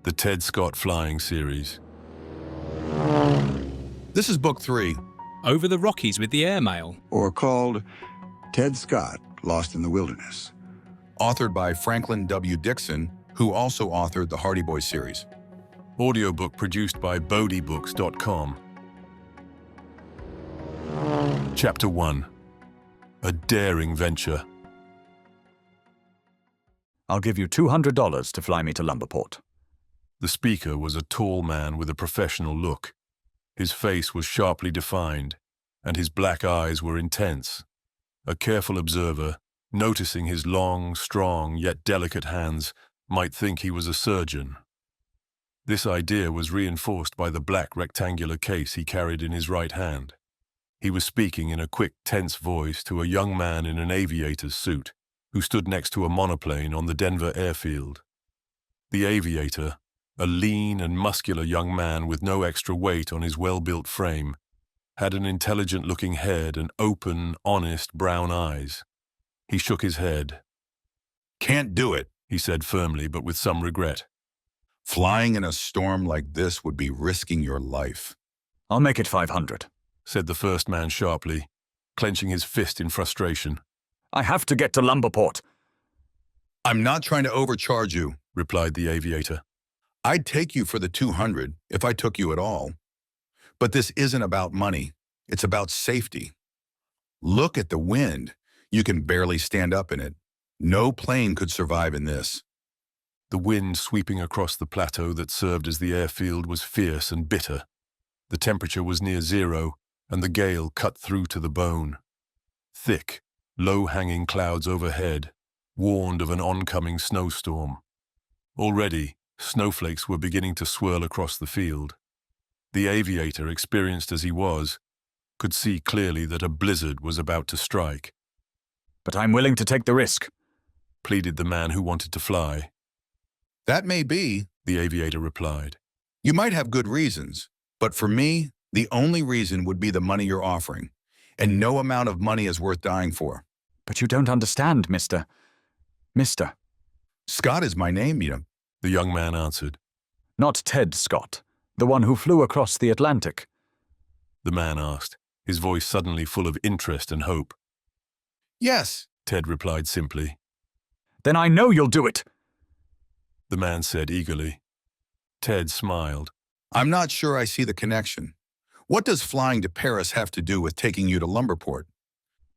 the Ted Scott Flying series. This is Book 3. Over the Rockies with the airmail. Or called Ted Scott, Lost in the Wilderness. Authored by Franklin W. Dixon, who also authored the Hardy Boys series. Audiobook produced by BodeeBooks.com. Chapter 1. A Daring Venture. I'll give you $200 to fly me to Lumberport. The speaker was a tall man with a professional look. His face was sharply defined, and his black eyes were intense. A careful observer, noticing his long, strong, yet delicate hands, might think he was a surgeon. This idea was reinforced by the black rectangular case he carried in his right hand. He was speaking in a quick, tense voice to a young man in an aviator's suit, who stood next to a monoplane on the Denver airfield. The aviator, a lean and muscular young man with no extra weight on his well-built frame, had an intelligent-looking head and open, honest brown eyes. He shook his head. Can't do it, he said firmly, but with some regret. Flying in a storm like this would be risking your life. I'll make it 500, said the first man sharply, clenching his fist in frustration. I have to get to Lumberport. I'm not trying to overcharge you, replied the aviator. I'd take you for the 200 if I took you at all. But this isn't about money. It's about safety. Look at the wind. You can barely stand up in it. No plane could survive in this. The wind sweeping across the plateau that served as the airfield was fierce and bitter. The temperature was near zero, and the gale cut through to the bone. Thick, low-hanging clouds overhead warned of an oncoming snowstorm. Already, snowflakes were beginning to swirl across the field. The aviator, experienced as he was, could see clearly that a blizzard was about to strike. But I'm willing to take the risk, pleaded the man who wanted to fly. That may be, the aviator replied. You might have good reasons, but for me, the only reason would be the money you're offering, and no amount of money is worth dying for. But you don't understand, Mr. Scott is my name, the young man answered. Not Ted Scott, the one who flew across the Atlantic. The man asked, his voice suddenly full of interest and hope. Yes, Ted replied simply. Then I know you'll do it, the man said eagerly. Ted smiled. I'm not sure I see the connection. What does flying to Paris have to do with taking you to Lumberport?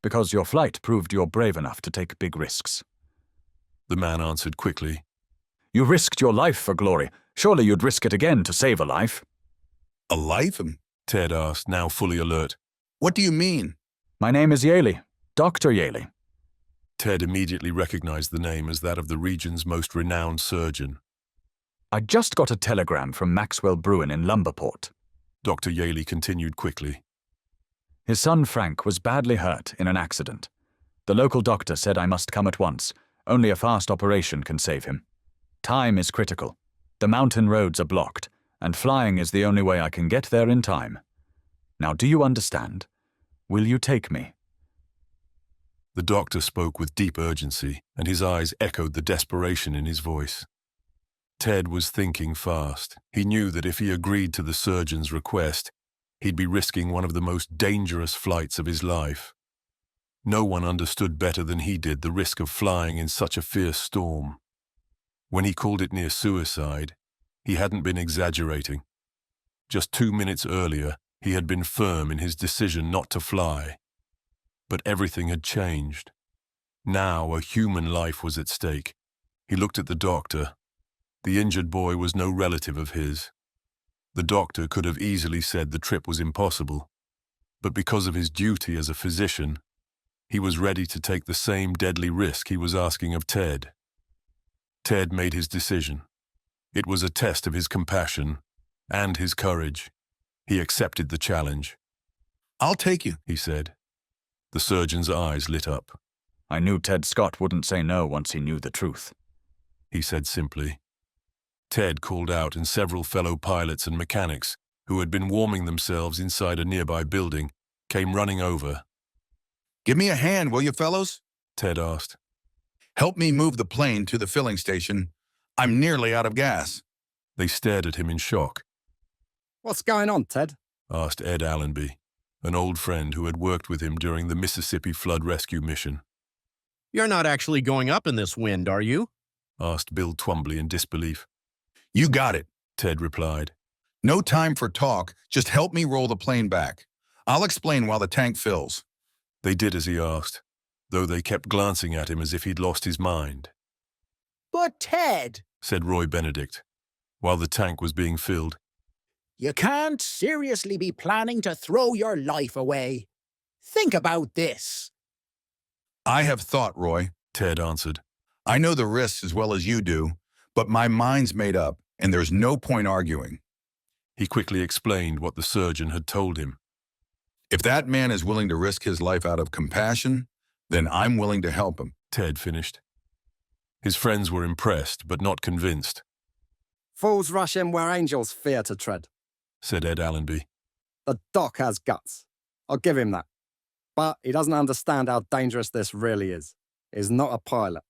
Because your flight proved you're brave enough to take big risks. The man answered quickly. You risked your life for glory. Surely you'd risk it again to save a life. A life? Ted asked, now fully alert. What do you mean? My name is Yaley, Dr. Yaley. Ted immediately recognized the name as that of the region's most renowned surgeon. I just got a telegram from Maxwell Bruin in Lumberport, Dr. Yaley continued quickly. His son Frank was badly hurt in an accident. The local doctor said I must come at once. Only a fast operation can save him. Time is critical. The mountain roads are blocked, and flying is the only way I can get there in time. Now, do you understand? Will you take me? The doctor spoke with deep urgency, and his eyes echoed the desperation in his voice. Ted was thinking fast. He knew that if he agreed to the surgeon's request, he'd be risking one of the most dangerous flights of his life. No one understood better than he did the risk of flying in such a fierce storm. When he called it near suicide, he hadn't been exaggerating. Just 2 minutes earlier, he had been firm in his decision not to fly. But everything had changed. Now a human life was at stake. He looked at the doctor. The injured boy was no relative of his. The doctor could have easily said the trip was impossible, but because of his duty as a physician, he was ready to take the same deadly risk he was asking of Ted. Ted made his decision. It was a test of his compassion and his courage. He accepted the challenge. I'll take you, he said. The surgeon's eyes lit up. I knew Ted Scott wouldn't say no once he knew the truth, he said simply. Ted called out, and several fellow pilots and mechanics, who had been warming themselves inside a nearby building, came running over. Give me a hand, will you, fellows? Ted asked. Help me move the plane to the filling station. I'm nearly out of gas. They stared at him in shock. What's going on, Ted? Asked Ed Allenby, an old friend who had worked with him during the Mississippi flood rescue mission. You're not actually going up in this wind, are you? Asked Bill Twombley in disbelief. You got it. Ted replied. No time for talk. Just help me roll the plane back. I'll explain while the tank fills. They did as he asked, though they kept glancing at him as if he'd lost his mind. But Ted, Said Roy Benedict, while the tank was being filled. you can't seriously be planning to throw your life away. Think about this. I have thought, Roy. Ted answered. I know the risks as well as you do, but my mind's made up, and there's no point arguing. He quickly explained what the surgeon had told him. If that man is willing to risk his life out of compassion, then I'm willing to help him. Ted finished. His friends were impressed, but not convinced, Fools rush in where angels fear to tread. said Ed Allenby. The doc has guts. I'll give him that. But he doesn't understand how dangerous this really is. He's not a pilot.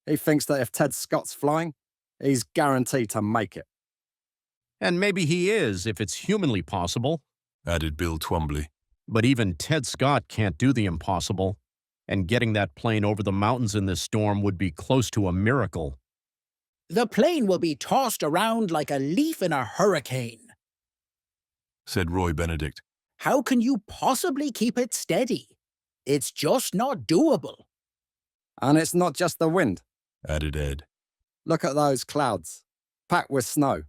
He thinks that if Ted Scott's flying, he's guaranteed to make it. And maybe he is, if it's humanly possible. Added Bill Twombley. But even Ted Scott can't do the impossible. And getting that plane over the mountains in this storm would be close to a miracle. The plane will be tossed around like a leaf in a hurricane. Said Roy Benedict. How can you possibly keep it steady? It's just not doable. And it's not just the wind. Added Ed. Look at those clouds, packed with snow.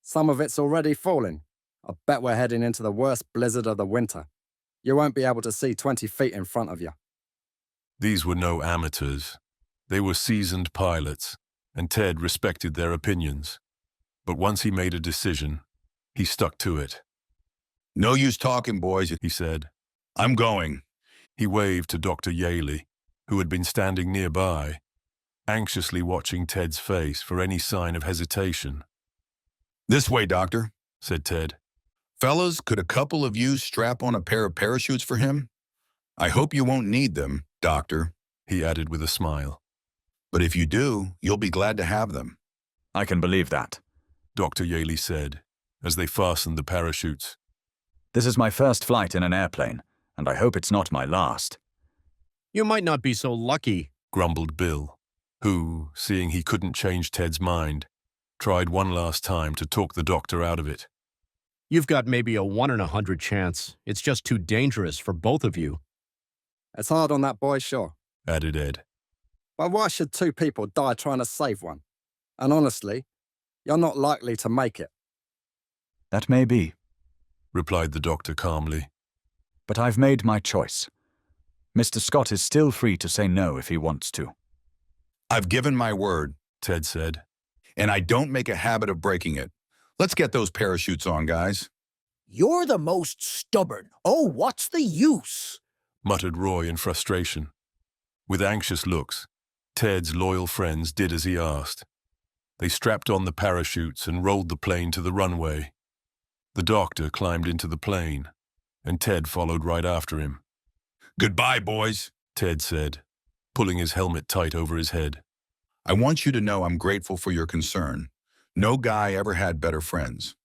Some of it's already falling. I bet we're heading into the worst blizzard of the winter. You won't be able to see 20 feet in front of you. These were no amateurs. They were seasoned pilots, and Ted respected their opinions. But once he made a decision, he stuck to it. No use talking, boys, He said. I'm going. He waved to Dr. Yaley, who had been standing nearby, anxiously watching Ted's face for any sign of hesitation. This way, Doctor. Said Ted. Fellas, could a couple of you strap on a pair of parachutes for him? I hope you won't need them, Doctor. He added with a smile. But if you do, you'll be glad to have them. I can believe that. Dr. Yaley said, as they fastened the parachutes. This is my first flight in an airplane, and I hope it's not my last. You might not be so lucky. Grumbled Bill, who, seeing he couldn't change Ted's mind, tried one last time to talk the doctor out of it. You've got maybe a 1 in 100 chance. It's just too dangerous for both of you. It's hard on that boy, sure. Added Ed. But why should two people die trying to save one? And honestly, you're not likely to make it. That may be, Replied the doctor calmly. but I've made my choice. Mr. Scott is still free to say no if he wants to. I've given my word, Ted said. and I don't make a habit of breaking it. Let's get those parachutes on, guys. You're the most stubborn. Oh, what's the use? Muttered Roy in frustration. With anxious looks, Ted's loyal friends did as he asked. They strapped on the parachutes and rolled the plane to the runway. The doctor climbed into the plane, and Ted followed right after him. Goodbye, boys. Ted said, pulling his helmet tight over his head. I want you to know I'm grateful for your concern. No guy ever had better friends,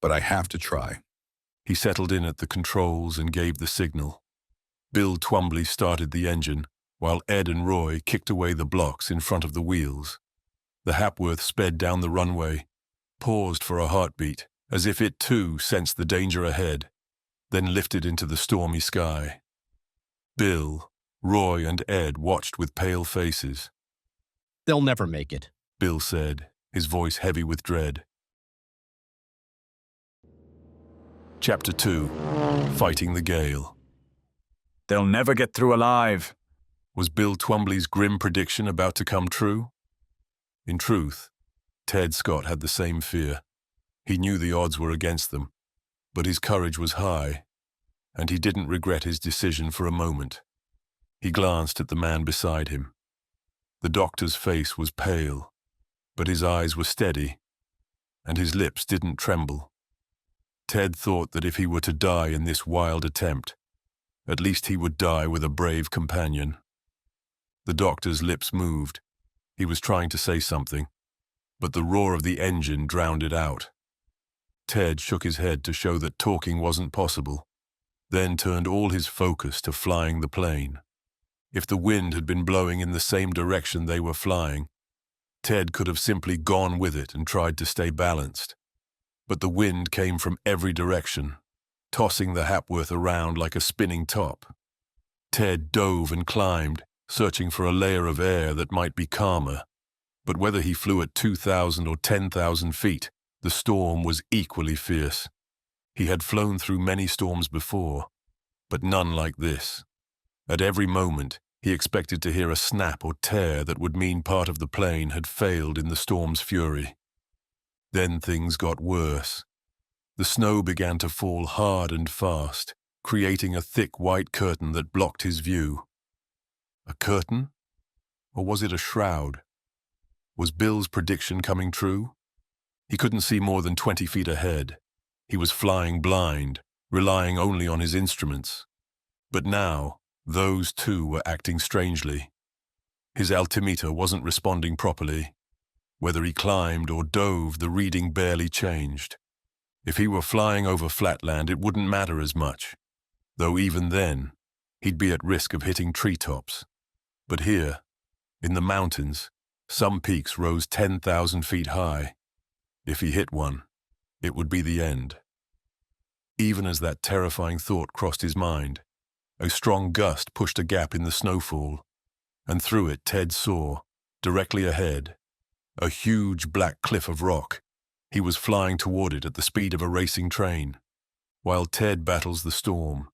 but I have to try. He settled in at the controls and gave the signal. Bill Twombley started the engine, while Ed and Roy kicked away the blocks in front of the wheels. The Hapworth sped down the runway, paused for a heartbeat, as if it too sensed the danger ahead, then lifted into the stormy sky. Bill, Roy, and Ed watched with pale faces. They'll never make it. Bill said, his voice heavy with dread. Chapter 2. Fighting the Gale. They'll never get through alive. Was Bill Twombley's grim prediction about to come true? In truth, Ted Scott had the same fear. He knew the odds were against them, but his courage was high, and he didn't regret his decision for a moment. He glanced at the man beside him. The doctor's face was pale, but his eyes were steady, and his lips didn't tremble. Ted thought that if he were to die in this wild attempt, at least he would die with a brave companion. The doctor's lips moved. He was trying to say something, but the roar of the engine drowned it out. Ted shook his head to show that talking wasn't possible, then turned all his focus to flying the plane. If the wind had been blowing in the same direction they were flying, Ted could have simply gone with it and tried to stay balanced. But the wind came from every direction, tossing the Hapworth around like a spinning top. Ted dove and climbed, searching for a layer of air that might be calmer. But whether he flew at 2,000 or 10,000 feet, the storm was equally fierce. He had flown through many storms before, but none like this. At every moment, he expected to hear a snap or tear that would mean part of the plane had failed in the storm's fury. Then things got worse. The snow began to fall hard and fast, creating a thick white curtain that blocked his view. A curtain? Or was it a shroud? Was Bill's prediction coming true? He couldn't see more than 20 feet ahead. He was flying blind, relying only on his instruments. But now, those too were acting strangely. His altimeter wasn't responding properly. Whether he climbed or dove, the reading barely changed. If he were flying over flatland, it wouldn't matter as much, though even then, he'd be at risk of hitting treetops. But here, in the mountains, some peaks rose 10,000 feet high. If he hit one, it would be the end. Even as that terrifying thought crossed his mind, a strong gust pushed a gap in the snowfall, and through it Ted saw, directly ahead, a huge black cliff of rock. He was flying toward it at the speed of a racing train. While Ted battles the storm,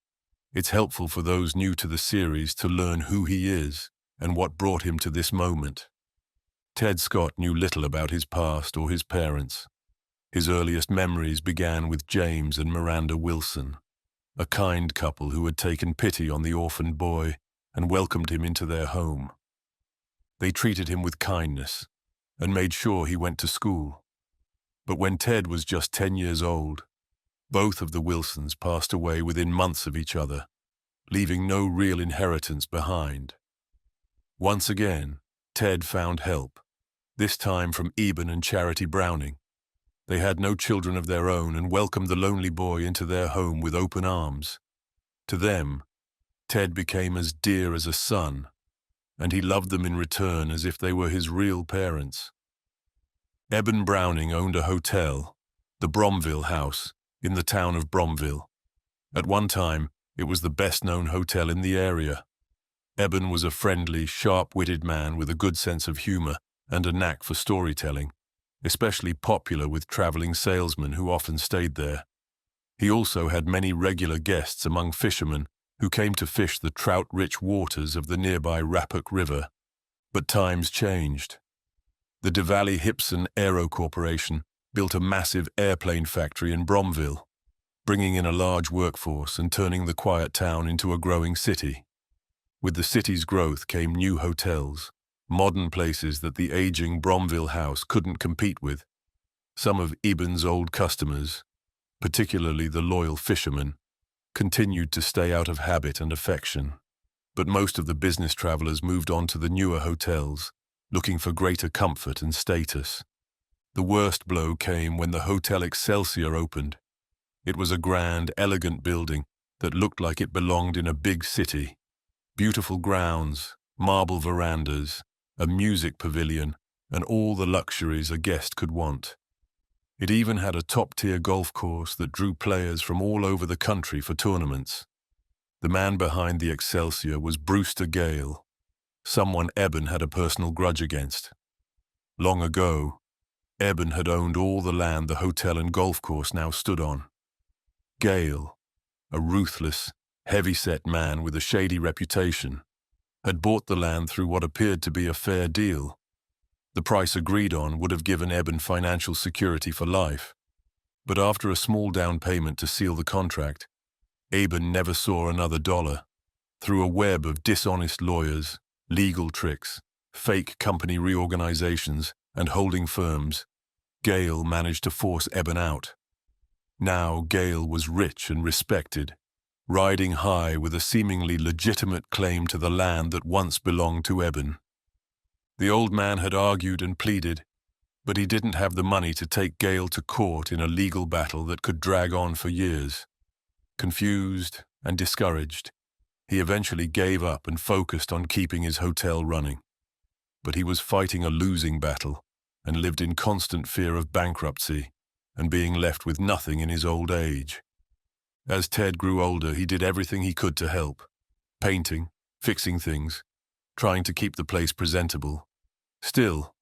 it's helpful for those new to the series to learn who he is and what brought him to this moment. Ted Scott knew little about his past or his parents. His earliest memories began with James and Miranda Wilson, a kind couple who had taken pity on the orphaned boy and welcomed him into their home. They treated him with kindness and made sure he went to school. But when Ted was just 10 years old, both of the Wilsons passed away within months of each other, leaving no real inheritance behind. Once again, Ted found help, this time from Eben and Charity Browning. They had no children of their own and welcomed the lonely boy into their home with open arms. To them, Ted became as dear as a son, and he loved them in return as if they were his real parents. Eben Browning owned a hotel, the Bromville House, in the town of Bromville. At one time, it was the best-known hotel in the area. Eben was a friendly, sharp-witted man with a good sense of humor and a knack for storytelling, especially popular with traveling salesmen who often stayed there. He also had many regular guests among fishermen who came to fish the trout-rich waters of the nearby Rappack River. But times changed. The DeValley Hipson Aero Corporation built a massive airplane factory in Bromville, bringing in a large workforce and turning the quiet town into a growing city. With the city's growth came new hotels, modern places that the aging Bromville house couldn't compete with. Some of Eben's old customers, particularly the loyal fishermen, continued to stay out of habit and affection. But most of the business travelers moved on to the newer hotels, looking for greater comfort and status. The worst blow came when the Hotel Excelsior opened. It was a grand, elegant building that looked like it belonged in a big city. Beautiful grounds, marble verandas, a music pavilion, and all the luxuries a guest could want. It even had a top-tier golf course that drew players from all over the country for tournaments. The man behind the Excelsior was Brewster Gale, someone Eben had a personal grudge against. Long ago, Eben had owned all the land the hotel and golf course now stood on. Gale, a ruthless, heavy-set man with a shady reputation, had bought the land through what appeared to be a fair deal. The price agreed on would have given Eben financial security for life, but after a small down payment to seal the contract, Eben never saw another dollar. Through a web of dishonest lawyers, legal tricks, fake company reorganizations, and holding firms, Gale managed to force Eben out. Now Gale was rich and respected, riding high with a seemingly legitimate claim to the land that once belonged to Eben. The old man had argued and pleaded, But he didn't have the money to take Gale to court in a legal battle that could drag on for years. Confused and discouraged, he eventually gave up and focused on keeping his hotel running. But he was fighting a losing battle and lived in constant fear of bankruptcy and being left with nothing in his old age. As Ted grew older, he did everything he could to help. Painting, fixing things, trying to keep the place presentable. Still,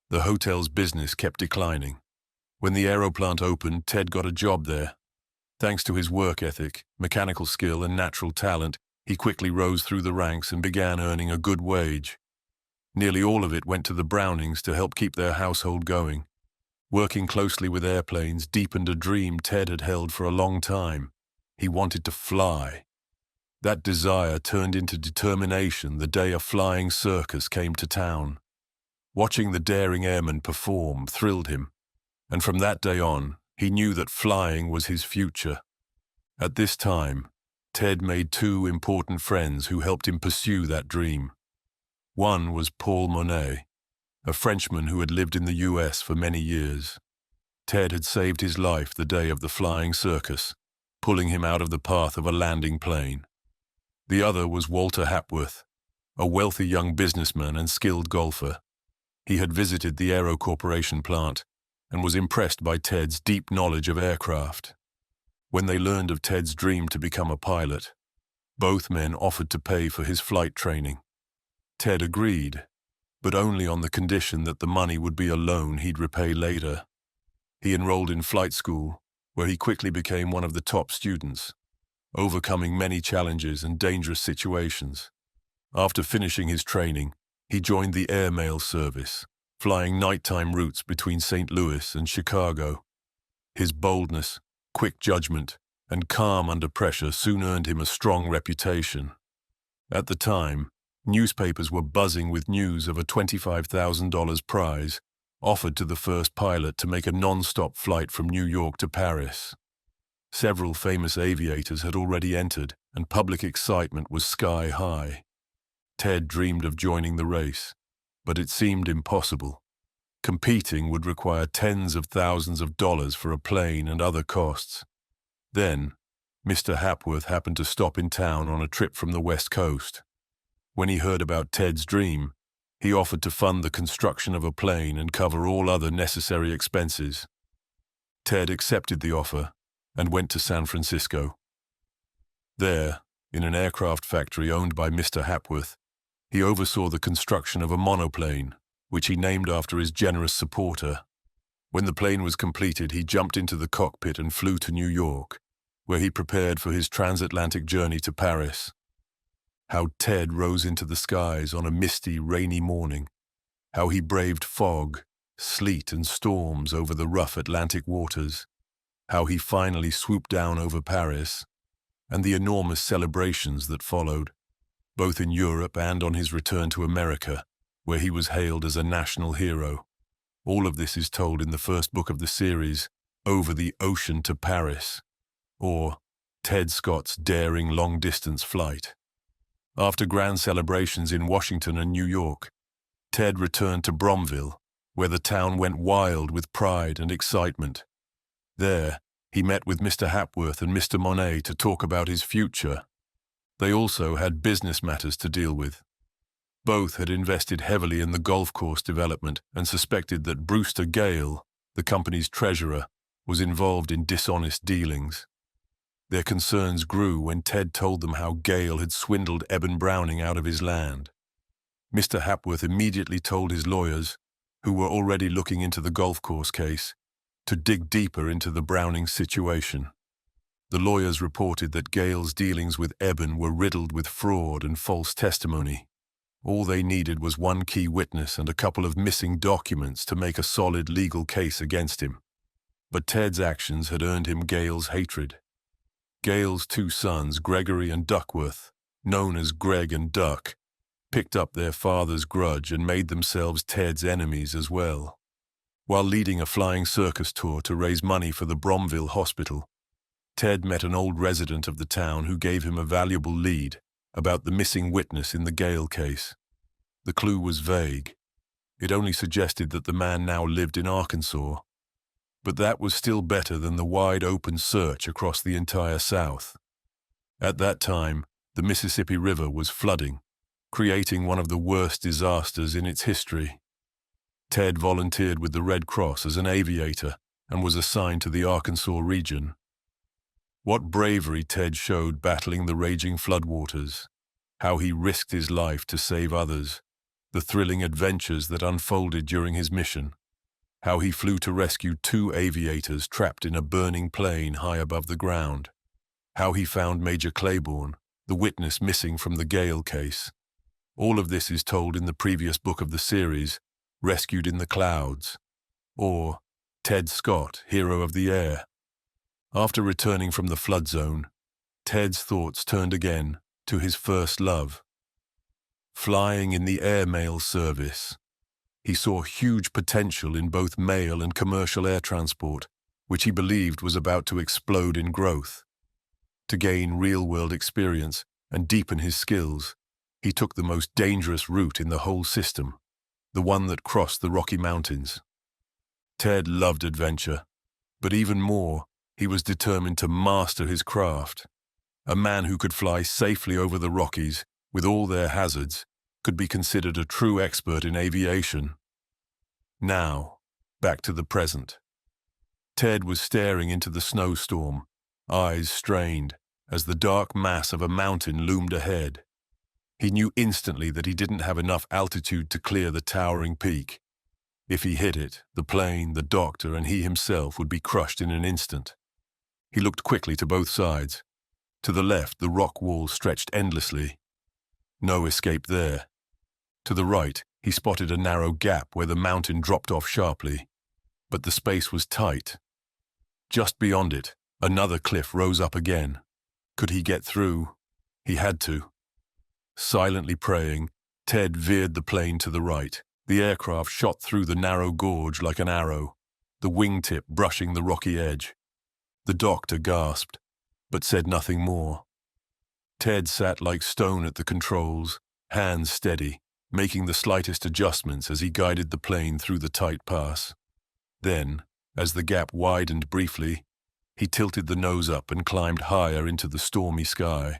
the hotel's business kept declining. When the aeroplant opened, Ted got a job there. Thanks to his work ethic, mechanical skill, and natural talent, he quickly rose through the ranks and began earning a good wage. Nearly all of it went to the Brownings to help keep their household going. Working closely with airplanes deepened a dream Ted had held for a long time. He wanted to fly. That desire turned into determination the day a flying circus came to town. Watching the daring airmen perform thrilled him, and from that day on, he knew that flying was his future. At this time, Ted made two important friends who helped him pursue that dream. One was Paul Monet, a Frenchman who had lived in the US for many years. Ted had saved his life the day of the flying circus, pulling him out of the path of a landing plane. The other was Walter Hapworth, a wealthy young businessman and skilled golfer. He had visited the Aero Corporation plant and was impressed by Ted's deep knowledge of aircraft. When they learned of Ted's dream to become a pilot, both men offered to pay for his flight training. Ted agreed, but only on the condition that the money would be a loan he'd repay later. He enrolled in flight school, where he quickly became one of the top students, overcoming many challenges and dangerous situations. After finishing his training, he joined the airmail service, flying nighttime routes between St. Louis and Chicago. His boldness, quick judgment, and calm under pressure soon earned him a strong reputation. At the time, newspapers were buzzing with news of a $25,000 prize offered to the first pilot to make a non-stop flight from New York to Paris. Several famous aviators had already entered, and public excitement was sky high. Ted dreamed of joining the race, but it seemed impossible. Competing would require tens of thousands of dollars for a plane and other costs. Then, Mr. Hapworth happened to stop in town on a trip from the West Coast. When he heard about Ted's dream, he offered to fund the construction of a plane and cover all other necessary expenses. Ted accepted the offer and went to San Francisco. There, in an aircraft factory owned by Mr. Hapworth, he oversaw the construction of a monoplane, which he named after his generous supporter. When the plane was completed, he jumped into the cockpit and flew to New York, where he prepared for his transatlantic journey to Paris. How Ted rose into the skies on a misty, rainy morning. How he braved fog, sleet, and storms over the rough Atlantic waters. How he finally swooped down over Paris, and the enormous celebrations that followed, both in Europe and on his return to America, where he was hailed as a national hero. All of this is told in the first book of the series, Over the Ocean to Paris, or Ted Scott's daring long-distance flight. After grand celebrations in Washington and New York, Ted returned to Bromville, where the town went wild with pride and excitement. There, he met with Mr. Hapworth and Mr. Monet to talk about his future. They also had business matters to deal with. Both had invested heavily in the golf course development and suspected that Brewster Gale, the company's treasurer, was involved in dishonest dealings. Their concerns grew when Ted told them how Gale had swindled Eben Browning out of his land. Mr. Hapworth immediately told his lawyers, who were already looking into the golf course case, to dig deeper into the Browning situation. The lawyers reported that Gale's dealings with Eben were riddled with fraud and false testimony. All they needed was one key witness and a couple of missing documents to make a solid legal case against him. But Ted's actions had earned him Gale's hatred. Gale's two sons, Gregory and Duckworth, known as Greg and Duck, picked up their father's grudge and made themselves Ted's enemies as well. While leading a flying circus tour to raise money for the Bromville Hospital, Ted met an old resident of the town who gave him a valuable lead about the missing witness in the Gale case. The clue was vague, It only suggested that the man now lived in Arkansas. But that was still better than the wide-open search across the entire South. At that time, the Mississippi River was flooding, creating one of the worst disasters in its history. Ted volunteered with the Red Cross as an aviator and was assigned to the Arkansas region. What bravery Ted showed battling the raging floodwaters, how he risked his life to save others, the thrilling adventures that unfolded during his mission, how he flew to rescue 2 aviators trapped in a burning plane high above the ground, how he found Major Claiborne, the witness missing from the Gale case. All of this is told in the previous book of the series, Rescued in the Clouds, or Ted Scott, Hero of the Air. After returning from the flood zone, Ted's thoughts turned again to his first love. Flying in the airmail service, he saw huge potential in both mail and commercial air transport, which he believed was about to explode in growth. To gain real-world experience and deepen his skills, he took the most dangerous route in the whole system, the one that crossed the Rocky Mountains. Ted loved adventure, but even more, he was determined to master his craft. A man who could fly safely over the Rockies, with all their hazards, could be considered a true expert in aviation. Now, back to the present. Ted was staring into the snowstorm, eyes strained, as the dark mass of a mountain loomed ahead. He knew instantly that he didn't have enough altitude to clear the towering peak. If he hit it, the plane, the doctor, and he himself would be crushed in an instant. He looked quickly to both sides. To the left, the rock wall stretched endlessly. No escape there. To the right, he spotted a narrow gap where the mountain dropped off sharply. But the space was tight. Just beyond it, another cliff rose up again. Could he get through? He had to. Silently praying, Ted veered the plane to the right. The aircraft shot through the narrow gorge like an arrow, the wingtip brushing the rocky edge. The doctor gasped, but said nothing more. Ted sat like stone at the controls, hands steady, making the slightest adjustments as he guided the plane through the tight pass. Then, as the gap widened briefly, he tilted the nose up and climbed higher into the stormy sky.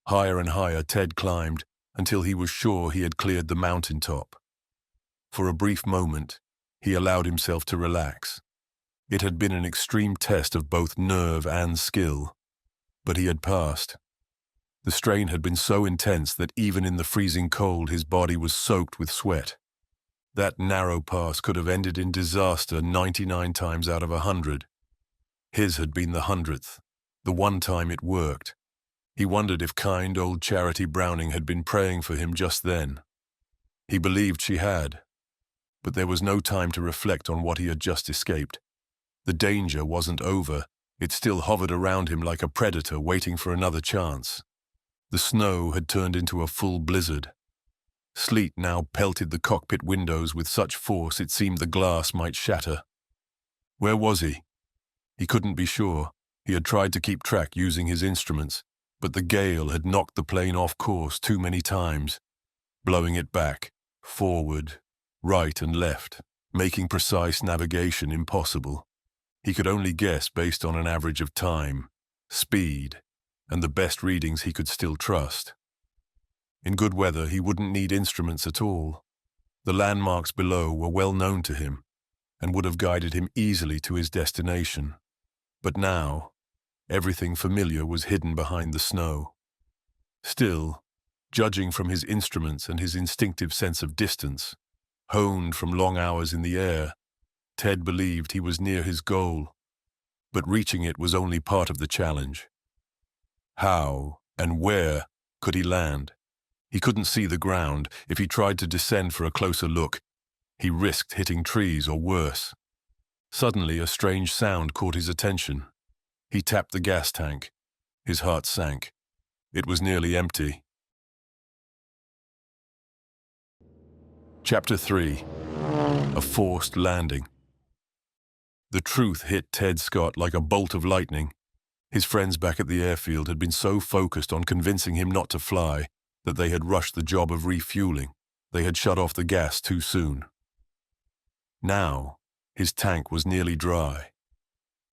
Higher and higher Ted climbed until he was sure he had cleared the mountaintop. For a brief moment, he allowed himself to relax. It had been an extreme test of both nerve and skill, but he had passed. The strain had been so intense that even in the freezing cold his body was soaked with sweat. That narrow pass could have ended in disaster 99 times out of 100. His had been the 100th, the one time it worked. He wondered if kind old Charity Browning had been praying for him just then. He believed she had. But there was no time to reflect on what he had just escaped. The danger wasn't over. It still hovered around him like a predator waiting for another chance. The snow had turned into a full blizzard. Sleet now pelted the cockpit windows with such force it seemed the glass might shatter. Where was he? He couldn't be sure. He had tried to keep track using his instruments, but the gale had knocked the plane off course too many times, blowing it back, forward, right and left, making precise navigation impossible. He could only guess based on an average of time, speed, and the best readings he could still trust. In good weather, he wouldn't need instruments at all. The landmarks below were well known to him and would have guided him easily to his destination. But now, everything familiar was hidden behind the snow. Still, judging from his instruments and his instinctive sense of distance, honed from long hours in the air, Ted believed he was near his goal, but reaching it was only part of the challenge. How and where could he land? He couldn't see the ground. If he tried to descend for a closer look, he risked hitting trees or worse. Suddenly, a strange sound caught his attention. He tapped the gas tank. His heart sank. It was nearly empty. Chapter 3. A Forced Landing. The truth hit Ted Scott like a bolt of lightning. His friends back at the airfield had been so focused on convincing him not to fly that they had rushed the job of refueling, They had shut off the gas too soon. Now, his tank was nearly dry.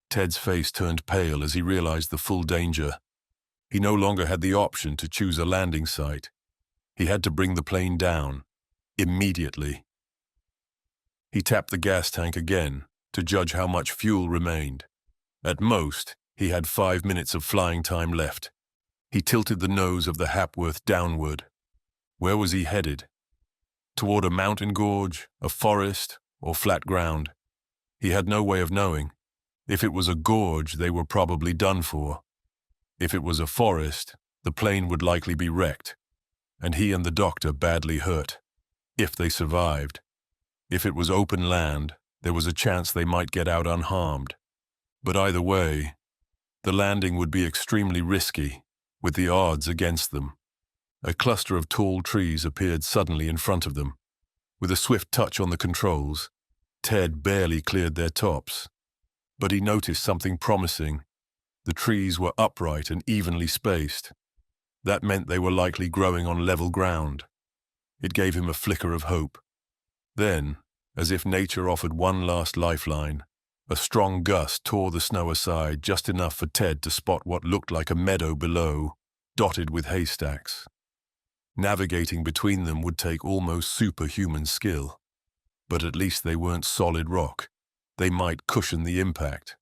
Ted's face turned pale as he realized the full danger. He no longer had the option to choose a landing site. He had to bring the plane down, immediately. He tapped the gas tank again to judge how much fuel remained. At most, he had 5 minutes of flying time left. He tilted the nose of the Hapworth downward. Where was he headed? Toward a mountain gorge, a forest, or flat ground? He had no way of knowing. If it was a gorge, they were probably done for. If it was a forest, the plane would likely be wrecked, and he and the doctor badly hurt, if they survived. If it was open land, there was a chance they might get out unharmed. But either way, the landing would be extremely risky, with the odds against them. A cluster of tall trees appeared suddenly in front of them. With a swift touch on the controls, Ted barely cleared their tops. But he noticed something promising. The trees were upright and evenly spaced. That meant they were likely growing on level ground. It gave him a flicker of hope. Then, as if nature offered one last lifeline, a strong gust tore the snow aside just enough for Ted to spot what looked like a meadow below, dotted with haystacks. Navigating between them would take almost superhuman skill. But at least they weren't solid rock. They might cushion the impact.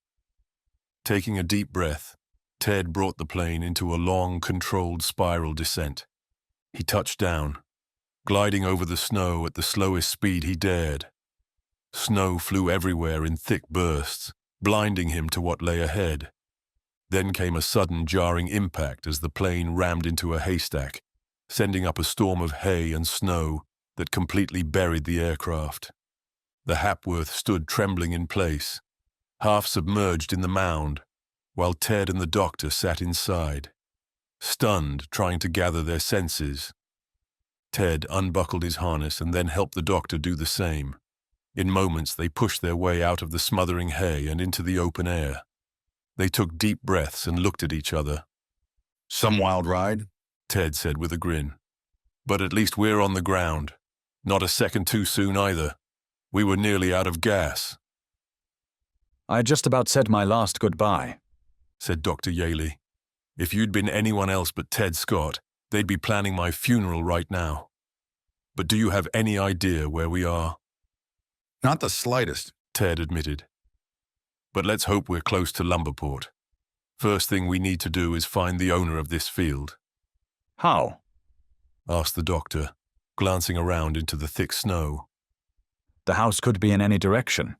Taking a deep breath, Ted brought the plane into a long, controlled spiral descent. He touched down, gliding over the snow at the slowest speed he dared. Snow flew everywhere in thick bursts, blinding him to what lay ahead. Then came a sudden jarring impact as the plane rammed into a haystack, sending up a storm of hay and snow that completely buried the aircraft. The Hapworth stood trembling in place, half submerged in the mound, while Ted and the doctor sat inside, stunned, trying to gather their senses. Ted unbuckled his harness and then helped the doctor do the same. In moments, they pushed their way out of the smothering hay and into the open air. They took deep breaths and looked at each other. Some wild ride? Ted said with a grin. But at least we're on the ground. Not a second too soon either. We were nearly out of gas. I had just about said my last goodbye, said Dr. Yaley. If you'd been anyone else but Ted Scott, they'd be planning my funeral right now. But do you have any idea where we are? Not the slightest, Ted admitted. But let's hope we're close to Lumberport. First thing we need to do is find the owner of this field. How? Asked the doctor, glancing around into the thick snow. The house could be in any direction.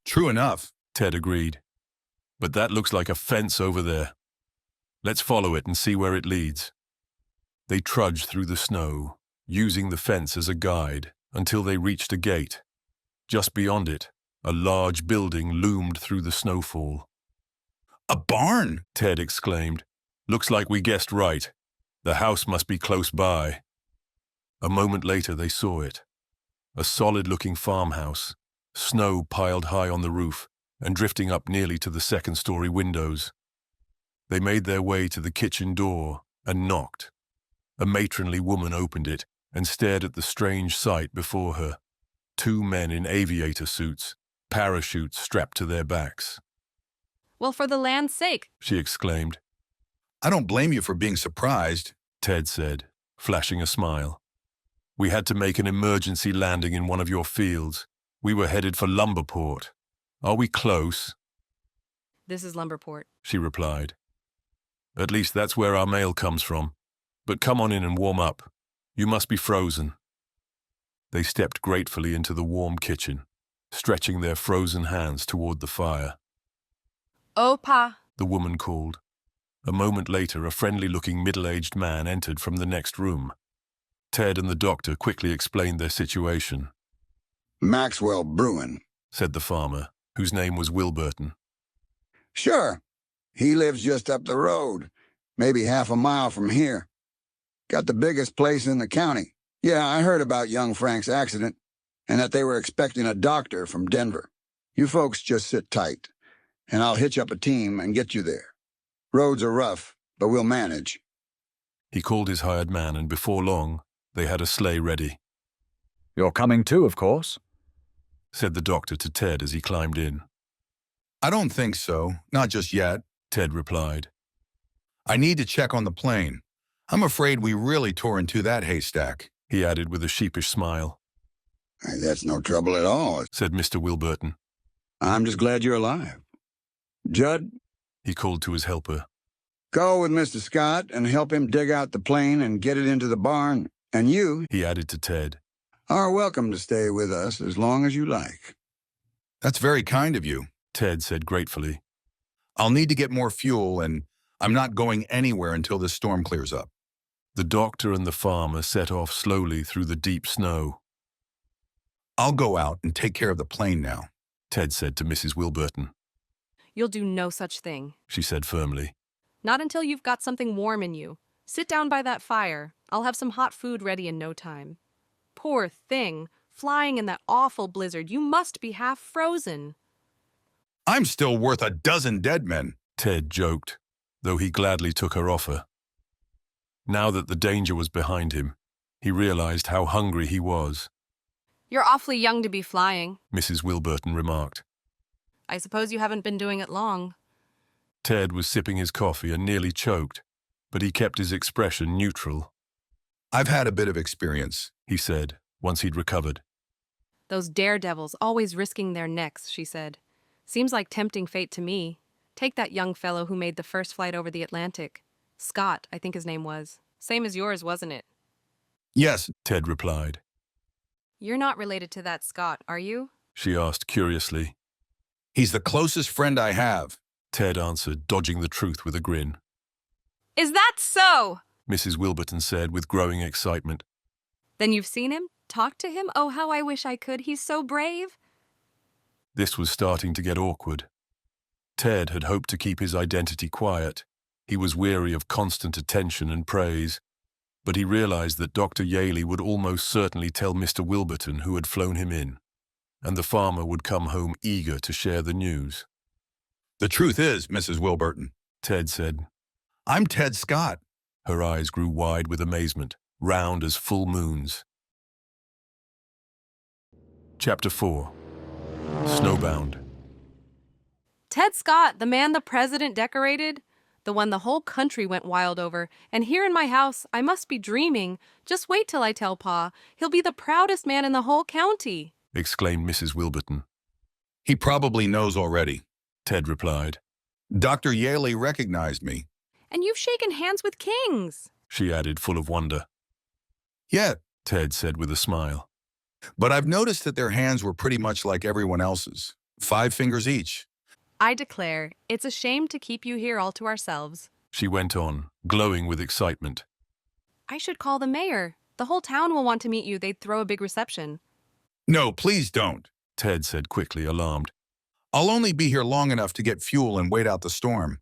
True enough, Ted agreed. But that looks like a fence over there. Let's follow it and see where it leads. They trudged through the snow, using the fence as a guide, until they reached a gate. Just beyond it, a large building loomed through the snowfall. A barn! Ted exclaimed. Looks like we guessed right. The house must be close by. A moment later they saw it. A solid-looking farmhouse, snow piled high on the roof and drifting up nearly to the second-story windows. They made their way to the kitchen door and knocked. A matronly woman opened it and stared at the strange sight before her. 2 men in aviator suits, parachutes strapped to their backs. Well, for the land's sake, she exclaimed. I don't blame you for being surprised, Ted said, flashing a smile. We had to make an emergency landing in one of your fields. We were headed for Lumberport. Are we close? This is Lumberport, she replied. At least that's where our mail comes from. But come on in and warm up. You must be frozen. They stepped gratefully into the warm kitchen, stretching their frozen hands toward the fire. Opa, the woman called. A moment later, a friendly-looking middle-aged man entered from the next room. Ted and the doctor quickly explained their situation. Maxwell Bruin, said the farmer, whose name was Wilburton. Sure. He lives just up the road, maybe half a mile from here. Got the biggest place in the county. Yeah, I heard about young Frank's accident, and that they were expecting a doctor from Denver. You folks just sit tight, and I'll hitch up a team and get you there. Roads are rough, but we'll manage. He called his hired man, and before long, they had a sleigh ready. You're coming too, of course, said the doctor to Ted as he climbed in. I don't think so, not just yet, Ted replied. I need to check on the plane. I'm afraid we really tore into that haystack, he added with a sheepish smile. Hey, that's no trouble at all, said Mr. Wilburton. I'm just glad you're alive. Judd, he called to his helper. Go with Mr. Scott and help him dig out the plane and get it into the barn. And you, he added to Ted, are welcome to stay with us as long as you like. That's very kind of you, Ted said gratefully. I'll need to get more fuel, and I'm not going anywhere until this storm clears up. The doctor and the farmer set off slowly through the deep snow. I'll go out and take care of the plane now, Ted said to Mrs. Wilburton. You'll do no such thing. She said firmly. Not until you've got something warm in you. Sit down by that fire. I'll have some hot food ready in no time. Poor thing, flying in that awful blizzard. You must be half frozen. I'm still worth a dozen dead men, Ted joked, though he gladly took her offer. Now that the danger was behind him, he realized how hungry he was. You're awfully young to be flying, Mrs. Wilburton remarked. I suppose you haven't been doing it long. Ted was sipping his coffee and nearly choked, but he kept his expression neutral. I've had a bit of experience, he said, once he'd recovered. Those daredevils always risking their necks, she said. Seems like tempting fate to me. Take that young fellow who made the first flight over the Atlantic. Scott, I think his name was. Same as yours, wasn't it? Yes, Ted replied. You're not related to that Scott, are you? She asked curiously. He's the closest friend I have, Ted answered, dodging the truth with a grin. Is that so? Mrs. Wilburton said with growing excitement. Then you've seen him? Talked to him? Oh, how I wish I could. He's so brave. This was starting to get awkward. Ted had hoped to keep his identity quiet. He was weary of constant attention and praise, but he realized that Dr. Yaley would almost certainly tell Mr. Wilburton who had flown him in, and the farmer would come home eager to share the news. The truth is, Mrs. Wilburton, Ted said. I'm Ted Scott. Her eyes grew wide with amazement, round as full moons. Chapter 4. Snowbound. Ted Scott, the man the president decorated? The one the whole country went wild over. And here in my house, I must be dreaming. Just wait till I tell Pa. He'll be the proudest man in the whole county, exclaimed Mrs. Wilburton. He probably knows already, Ted replied. Dr. Yaley recognized me. And you've shaken hands with kings, she added, full of wonder. Yeah, Ted said with a smile. But I've noticed that their hands were pretty much like everyone else's, 5 fingers each. I declare, it's a shame to keep you here all to ourselves, she went on, glowing with excitement. I should call the mayor. The whole town will want to meet you. They'd throw a big reception. No, please don't, Ted said quickly, alarmed. I'll only be here long enough to get fuel and wait out the storm.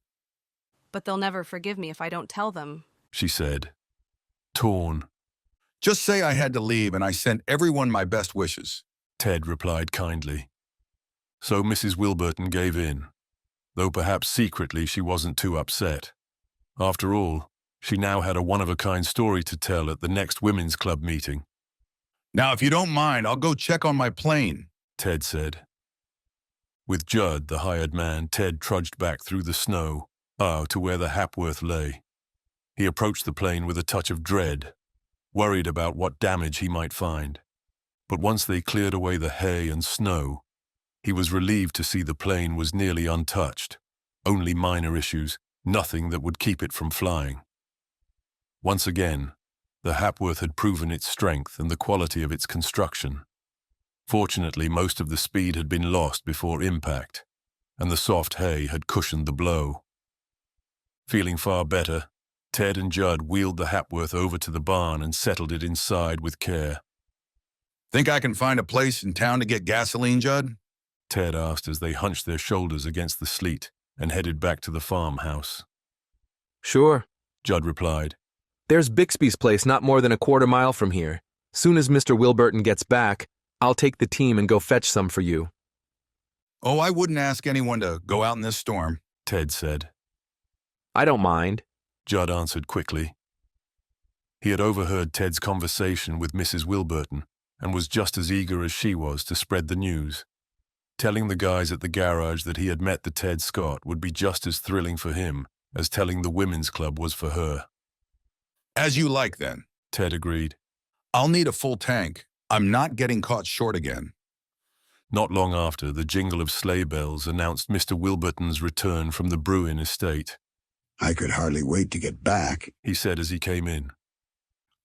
But they'll never forgive me if I don't tell them, she said, torn. Just say I had to leave and I sent everyone my best wishes, Ted replied kindly. So Mrs. Wilburton gave in, though perhaps secretly she wasn't too upset. After all, she now had a one-of-a-kind story to tell at the next women's club meeting. Now, if you don't mind, I'll go check on my plane, Ted said. With Judd, the hired man, Ted trudged back through the snow, to where the Hapworth lay. He approached the plane with a touch of dread, worried about what damage he might find. But once they cleared away the hay and snow, he was relieved to see the plane was nearly untouched. Only minor issues, nothing that would keep it from flying. Once again, the Hapworth had proven its strength and the quality of its construction. Fortunately, most of the speed had been lost before impact, and the soft hay had cushioned the blow. Feeling far better, Ted and Judd wheeled the Hapworth over to the barn and settled it inside with care. Think I can find a place in town to get gasoline, Judd? Ted asked as they hunched their shoulders against the sleet and headed back to the farmhouse. Sure, Judd replied. There's Bixby's place not more than a quarter mile from here. Soon as Mr. Wilburton gets back, I'll take the team and go fetch some for you. Oh, I wouldn't ask anyone to go out in this storm, Ted said. I don't mind, Judd answered quickly. He had overheard Ted's conversation with Mrs. Wilburton and was just as eager as she was to spread the news. Telling the guys at the garage that he had met the Ted Scott would be just as thrilling for him as telling the women's club was for her. As you like, then. Ted agreed. I'll need a full tank. I'm not getting caught short again. Not long after, the jingle of sleigh bells announced Mr. Wilburton's return from the Bruin estate. I could hardly wait to get back, he said as he came in.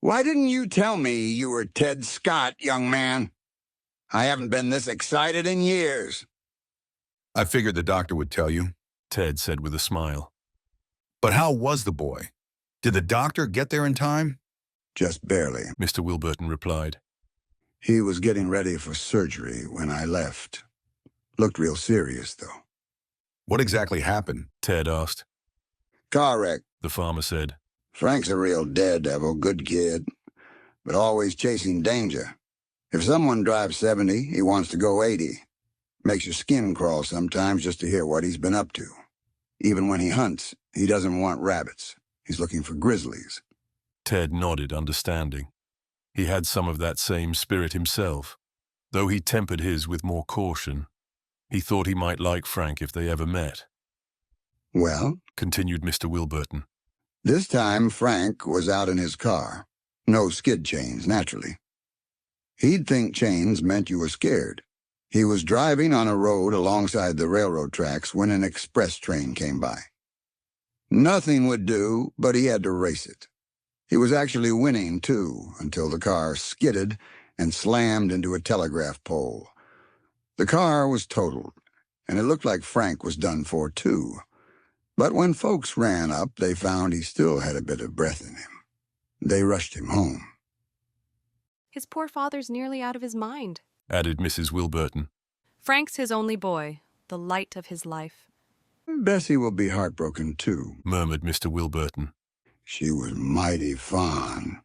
Why didn't you tell me you were Ted Scott, young man? I haven't been this excited in years. I figured the doctor would tell you, Ted said with a smile. But how was the boy? Did the doctor get there in time? Just barely, Mr. Wilburton replied. He was getting ready for surgery when I left. Looked real serious, though. What exactly happened? Ted asked. Car wreck, the farmer said. Frank's a real daredevil, good kid, but always chasing danger. If someone drives 70, he wants to go 80. Makes your skin crawl sometimes just to hear what he's been up to. Even when he hunts, he doesn't want rabbits. He's looking for grizzlies. Ted nodded, understanding. He had some of that same spirit himself, though he tempered his with more caution. He thought he might like Frank if they ever met. Well, continued Mr. Wilburton, this time Frank was out in his car. No skid chains, naturally. He'd think chains meant you were scared. He was driving on a road alongside the railroad tracks when an express train came by. Nothing would do, but he had to race it. He was actually winning, too, until the car skidded and slammed into a telegraph pole. The car was totaled, and it looked like Frank was done for, too. But when folks ran up, they found he still had a bit of breath in him. They rushed him home. His poor father's nearly out of his mind, added Mrs. Wilburton. Frank's his only boy, the light of his life. Bessie will be heartbroken, too, murmured Mr. Wilburton. She was mighty fond.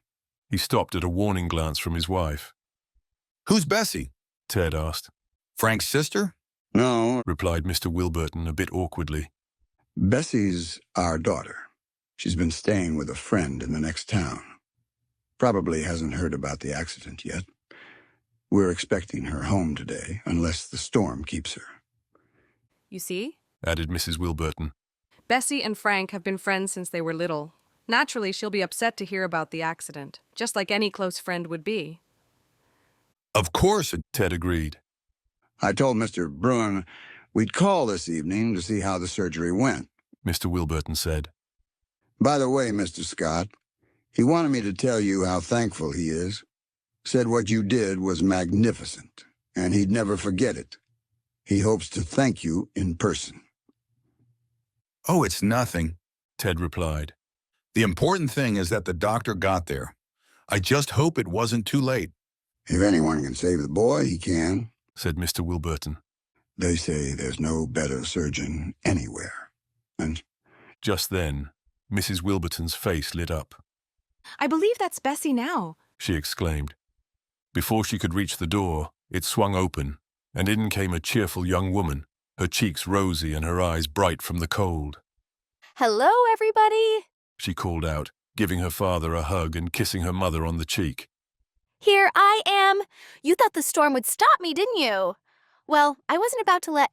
He stopped at a warning glance from his wife. Who's Bessie? Ted asked. Frank's sister? No, replied Mr. Wilburton a bit awkwardly. Bessie's our daughter. She's been staying with a friend in the next town. Probably hasn't heard about the accident yet. We're expecting her home today, unless the storm keeps her. You see? Added Mrs. Wilburton. Bessie and Frank have been friends since they were little. Naturally, she'll be upset to hear about the accident, just like any close friend would be. Of course, Ted agreed. I told Mr. Bruin we'd call this evening to see how the surgery went, Mr. Wilburton said. By the way, Mr. Scott, he wanted me to tell you how thankful he is. Said what you did was magnificent, and he'd never forget it. He hopes to thank you in person. Oh, it's nothing, Ted replied. The important thing is that the doctor got there. I just hope it wasn't too late. If anyone can save the boy, he can, said Mr. Wilburton. They say there's no better surgeon anywhere. And just then, Mrs. Wilburton's face lit up. I believe that's Bessie now, she exclaimed. Before she could reach the door, it swung open, and in came a cheerful young woman, her cheeks rosy and her eyes bright from the cold. Hello, everybody, she called out, giving her father a hug and kissing her mother on the cheek. Here I am. You thought the storm would stop me, didn't you? Well, I wasn't about to let,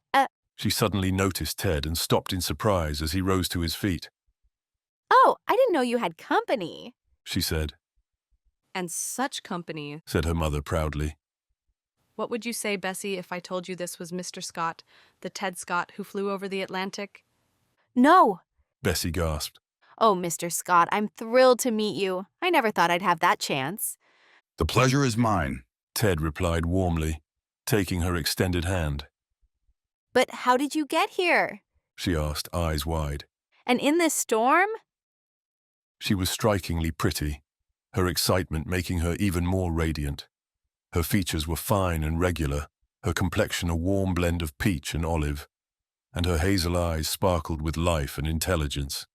She suddenly noticed Ted and stopped in surprise as he rose to his feet. Oh, I didn't know you had company, she said. And such company, said her mother proudly. What would you say, Bessie, if I told you this was Mr. Scott, the Ted Scott who flew over the Atlantic? No, Bessie gasped. Oh, Mr. Scott, I'm thrilled to meet you. I never thought I'd have that chance. The pleasure is mine, Ted replied warmly, taking her extended hand. But how did you get here? She asked, eyes wide. And in this storm? She was strikingly pretty, her excitement making her even more radiant. Her features were fine and regular, her complexion a warm blend of peach and olive, and her hazel eyes sparkled with life and intelligence.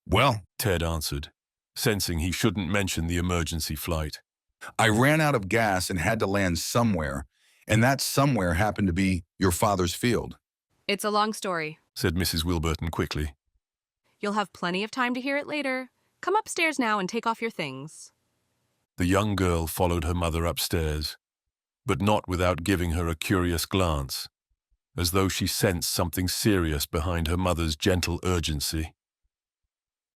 Well, Ted answered, sensing he shouldn't mention the emergency flight. I ran out of gas and had to land somewhere, and that somewhere happened to be your father's field. It's a long story, said Mrs. Wilburton quickly. You'll have plenty of time to hear it later. Come upstairs now and take off your things. The young girl followed her mother upstairs, but not without giving her a curious glance, as though she sensed something serious behind her mother's gentle urgency.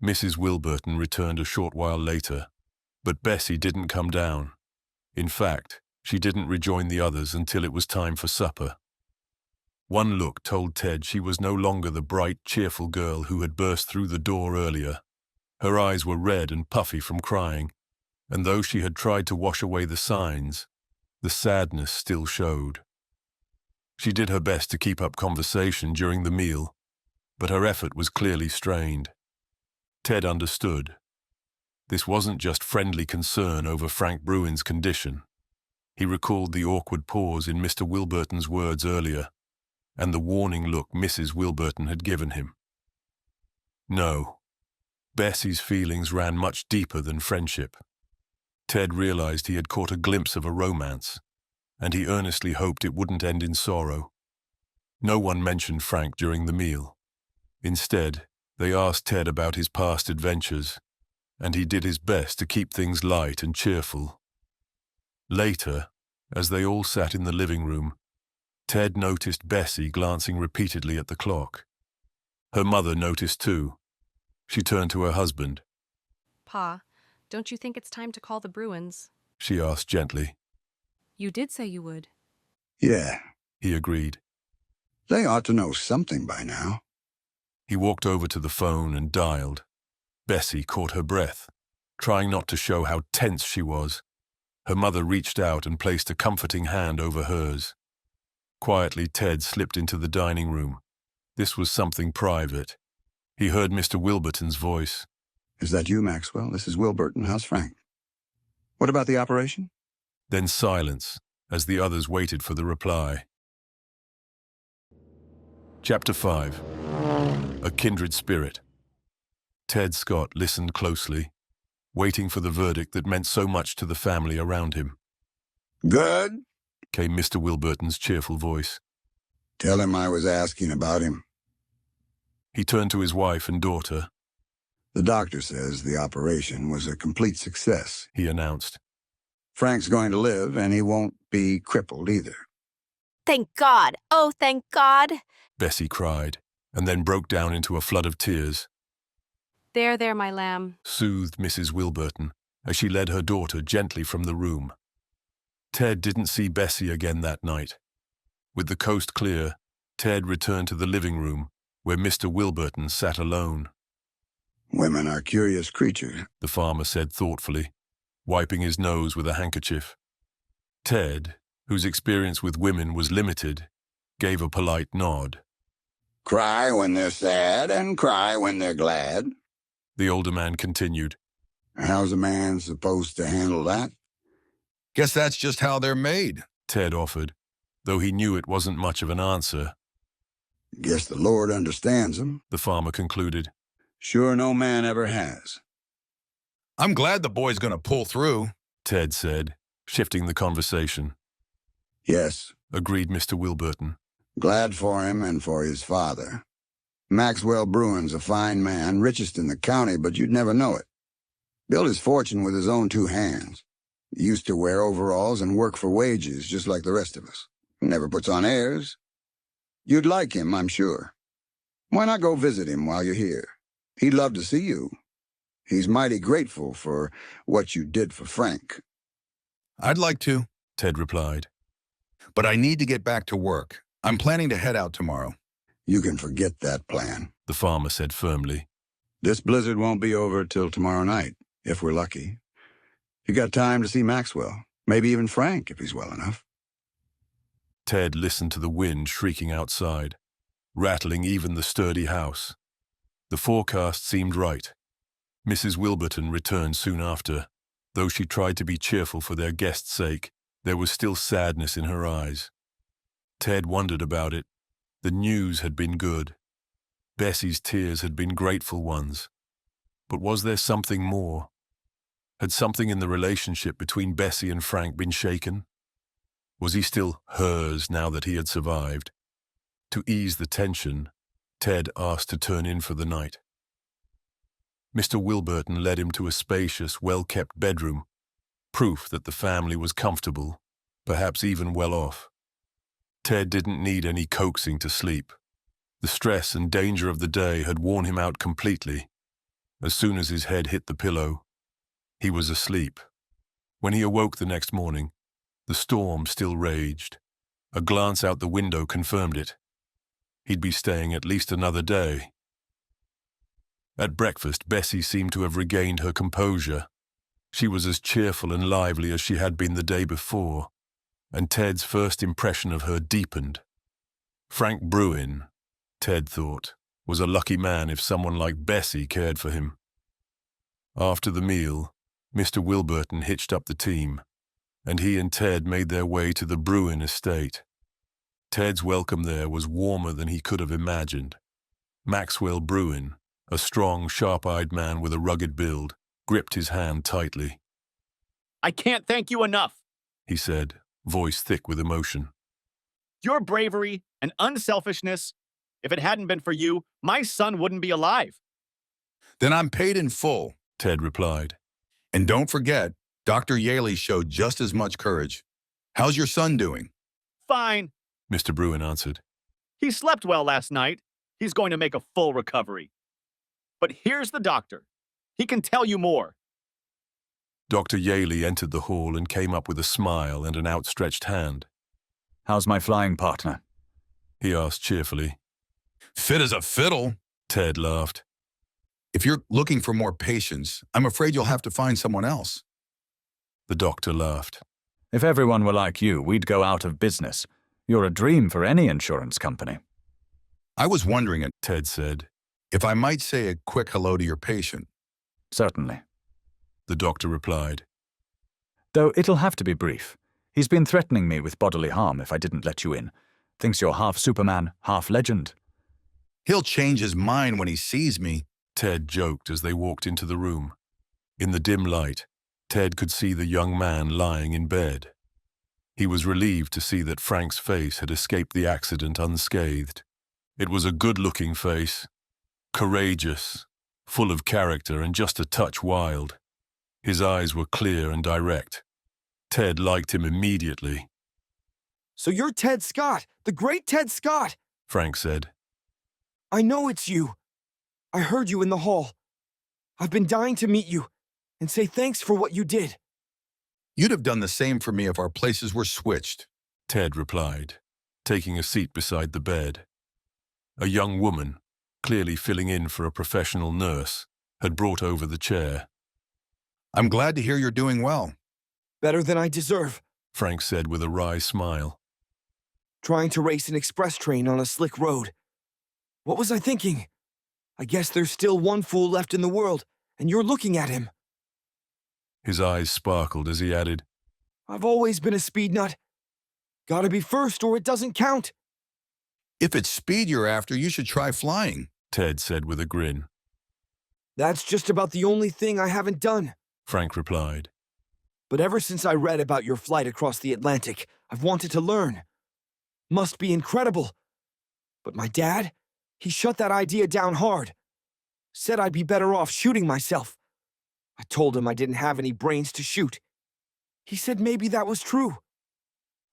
Mrs. Wilburton returned a short while later, but Bessie didn't come down. In fact, she didn't rejoin the others until it was time for supper. One look told Ted she was no longer the bright, cheerful girl who had burst through the door earlier. Her eyes were red and puffy from crying, and though she had tried to wash away the signs, the sadness still showed. She did her best to keep up conversation during the meal, but her effort was clearly strained. Ted understood. This wasn't just friendly concern over Frank Bruin's condition. He recalled the awkward pause in Mr. Wilburton's words earlier, and the warning look Mrs. Wilburton had given him. No, Bessie's feelings ran much deeper than friendship. Ted realized he had caught a glimpse of a romance, and he earnestly hoped it wouldn't end in sorrow. No one mentioned Frank during the meal. Instead, they asked Ted about his past adventures, and he did his best to keep things light and cheerful. Later, as they all sat in the living room, Ted noticed Bessie glancing repeatedly at the clock. Her mother noticed too. She turned to her husband. Pa, don't you think it's time to call the Bruins? She asked gently. You did say you would. Yeah, He agreed. they ought to know something by now. He walked over to the phone and dialed. Bessie caught her breath, trying not to show how tense she was. Her mother reached out and placed a comforting hand over hers. Quietly, Ted slipped into the dining room. This was something private. He heard Mr. Wilburton's voice. Is that you, Maxwell? This is Wilburton. How's Frank? What about the operation? Then silence, as the others waited for the reply. Chapter 5. A Kindred Spirit. Ted Scott listened closely, waiting for the verdict that meant so much to the family around him. Good. Came Mr. Wilburton's cheerful voice. Tell him I was asking about him. He turned to his wife and daughter. The doctor says the operation was a complete success, He announced. Frank's going to live, and he won't be crippled either. Thank God. Oh, thank God. Bessie cried, and then broke down into a flood of tears. There, my lamb. Soothed Mrs. Wilburton as she led her daughter gently from the room. Ted didn't see Bessie again that night. With the coast clear, Ted returned to the living room, where Mr. Wilburton sat alone. Women are curious creatures. The farmer said thoughtfully, wiping his nose with a handkerchief. Ted, whose experience with women was limited, gave a polite nod. Cry when they're sad and cry when they're glad. The older man continued. How's a man supposed to handle that? Guess that's just how they're made. Ted offered, though he knew it wasn't much of an answer. Guess the Lord understands them. The farmer concluded. Sure no man ever has. I'm glad the boy's going to pull through. Ted said, shifting the conversation. Yes, Agreed Mr. Wilburton. glad for him and for his father. Maxwell Bruin's a fine man, richest in the county, but you'd never know it. Built his fortune with his own two hands. He used to wear overalls and work for wages, just like the rest of us. Never puts on airs. You'd like him, I'm sure. Why not go visit him while you're here? He'd love to see you. He's mighty grateful for what you did for Frank. I'd like to, Ted replied. but I need to get back to work. I'm planning to head out tomorrow. You can forget that plan. The farmer said firmly. This blizzard won't be over till tomorrow night, if we're lucky. You got time to see Maxwell, maybe even Frank, if he's well enough. Ted listened to the wind shrieking outside, rattling even the sturdy house. The forecast seemed right. Mrs. Wilburton returned soon after. Though she tried to be cheerful for their guest's sake, there was still sadness in her eyes. Ted wondered about it. The news had been good. Bessie's tears had been grateful ones. But was there something more? Had something in the relationship between Bessie and Frank been shaken? Was he still hers now that he had survived? To ease the tension, Ted asked to turn in for the night. Mr. Wilburton led him to a spacious, well-kept bedroom, proof that the family was comfortable, perhaps even well off. Ted didn't need any coaxing to sleep. The stress and danger of the day had worn him out completely. As soon as his head hit the pillow, he was asleep. When he awoke the next morning, the storm still raged. A glance out the window confirmed it. He'd be staying at least another day. At breakfast, Bessie seemed to have regained her composure. She was as cheerful and lively as she had been the day before, and Ted's first impression of her deepened. Frank Bruin, Ted thought, was a lucky man if someone like Bessie cared for him. After the meal, Mr. Wilburton hitched up the team, and he and Ted made their way to the Bruin estate. Ted's welcome there was warmer than he could have imagined. Maxwell Bruin, a strong, sharp-eyed man with a rugged build, gripped his hand tightly. "I can't thank you enough," he said, voice thick with emotion. "Your bravery and unselfishness, if it hadn't been for you, my son wouldn't be alive." Then I'm paid in full, Ted replied. And don't forget, Dr. Yaley showed just as much courage. How's your son doing? "Fine." Mr. Bruin answered. "He slept well last night. He's going to make a full recovery. But here's the doctor. He can tell you more." Dr. Yaley entered the hall and came up with a smile and an outstretched hand. How's my flying partner? He asked cheerfully. Fit as a fiddle, Ted laughed. If you're looking for more patience, I'm afraid you'll have to find someone else. The doctor laughed. If everyone were like you, we'd go out of business. You're a dream for any insurance company. I was wondering it, Ted said. If I might say a quick hello to your patient. Certainly, the doctor replied. Though it'll have to be brief. He's been threatening me with bodily harm if I didn't let you in. Thinks you're half Superman, half legend. He'll change his mind when he sees me, Ted joked as they walked into the room. In the dim light, Ted could see the young man lying in bed. He was relieved to see that Frank's face had escaped the accident unscathed. It was a good-looking face, courageous, full of character and just a touch wild. His eyes were clear and direct. Ted liked him immediately. "So you're Ted Scott, the great Ted Scott," Frank said. "I know it's you. I heard you in the hall. I've been dying to meet you and say thanks for what you did." You'd have done the same for me if our places were switched, Ted replied, taking a seat beside the bed. A young woman, clearly filling in for a professional nurse, had brought over the chair. I'm glad to hear you're doing well. "Better than I deserve," Frank said with a wry smile. "Trying to race an express train on a slick road. What was I thinking? I guess there's still one fool left in the world, and you're looking at him." His eyes sparkled as he added, "I've always been a speed nut. Gotta be first or it doesn't count." If it's speed you're after, you should try flying, Ted said with a grin. "That's just about the only thing I haven't done," Frank replied. "But ever since I read about your flight across the Atlantic, I've wanted to learn. Must be incredible. But my dad, he shut that idea down hard. Said I'd be better off shooting myself. I told him I didn't have any brains to shoot. He said maybe that was true."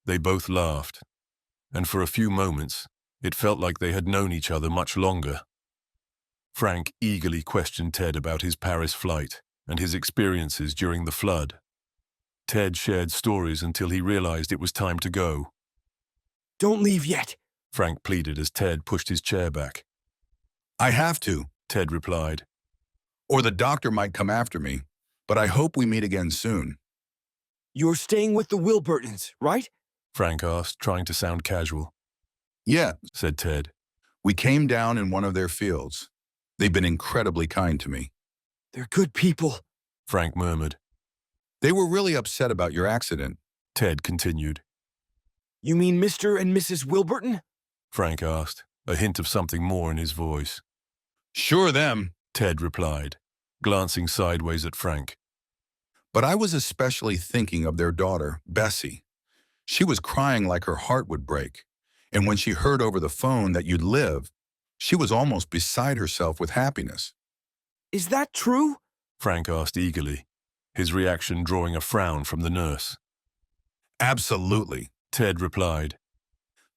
They both laughed, and for a few moments, it felt like they had known each other much longer. Frank eagerly questioned Ted about his Paris flight and his experiences during the flood. Ted shared stories until he realized it was time to go. "Don't leave yet," Frank pleaded as Ted pushed his chair back. I have to, Ted replied. Or the doctor might come after me, but I hope we meet again soon. "You're staying with the Wilburtons, right?" Frank asked, trying to sound casual. Yeah, said Ted. We came down in one of their fields. They've been incredibly kind to me. "They're good people," Frank murmured. They were really upset about your accident, Ted continued. "You mean Mr. and Mrs. Wilburton?" Frank asked, a hint of something more in his voice. Sure them, Ted replied, glancing sideways at Frank. But I was especially thinking of their daughter, Bessie. She was crying like her heart would break, and when she heard over the phone that you'd live, she was almost beside herself with happiness. "Is that true?" Frank asked eagerly, his reaction drawing a frown from the nurse. Absolutely, Ted replied.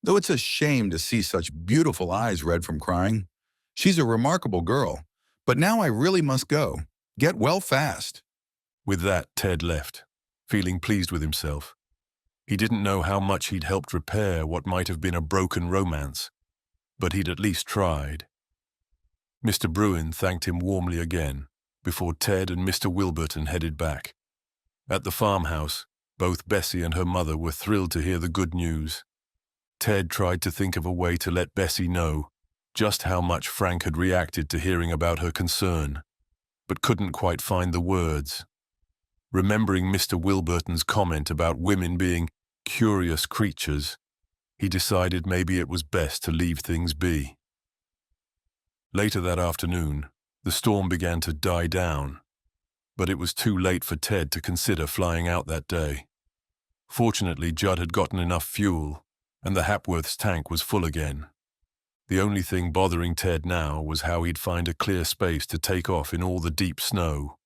though it's a shame to see such beautiful eyes red from crying. She's a remarkable girl, but now I really must go. Get well fast. With that, Ted left, feeling pleased with himself. He didn't know how much he'd helped repair what might have been a broken romance, but he'd at least tried. Mr. Bruin thanked him warmly again, before Ted and Mr. Wilburton headed back. At the farmhouse, both Bessie and her mother were thrilled to hear the good news. Ted tried to think of a way to let Bessie know just how much Frank had reacted to hearing about her concern, but couldn't quite find the words. Remembering Mr. Wilburton's comment about women being curious creatures, he decided maybe it was best to leave things be. Later that afternoon, the storm began to die down, but it was too late for Ted to consider flying out that day. Fortunately, Judd had gotten enough fuel, and the Hapworth's tank was full again. The only thing bothering Ted now was how he'd find a clear space to take off in all the deep snow,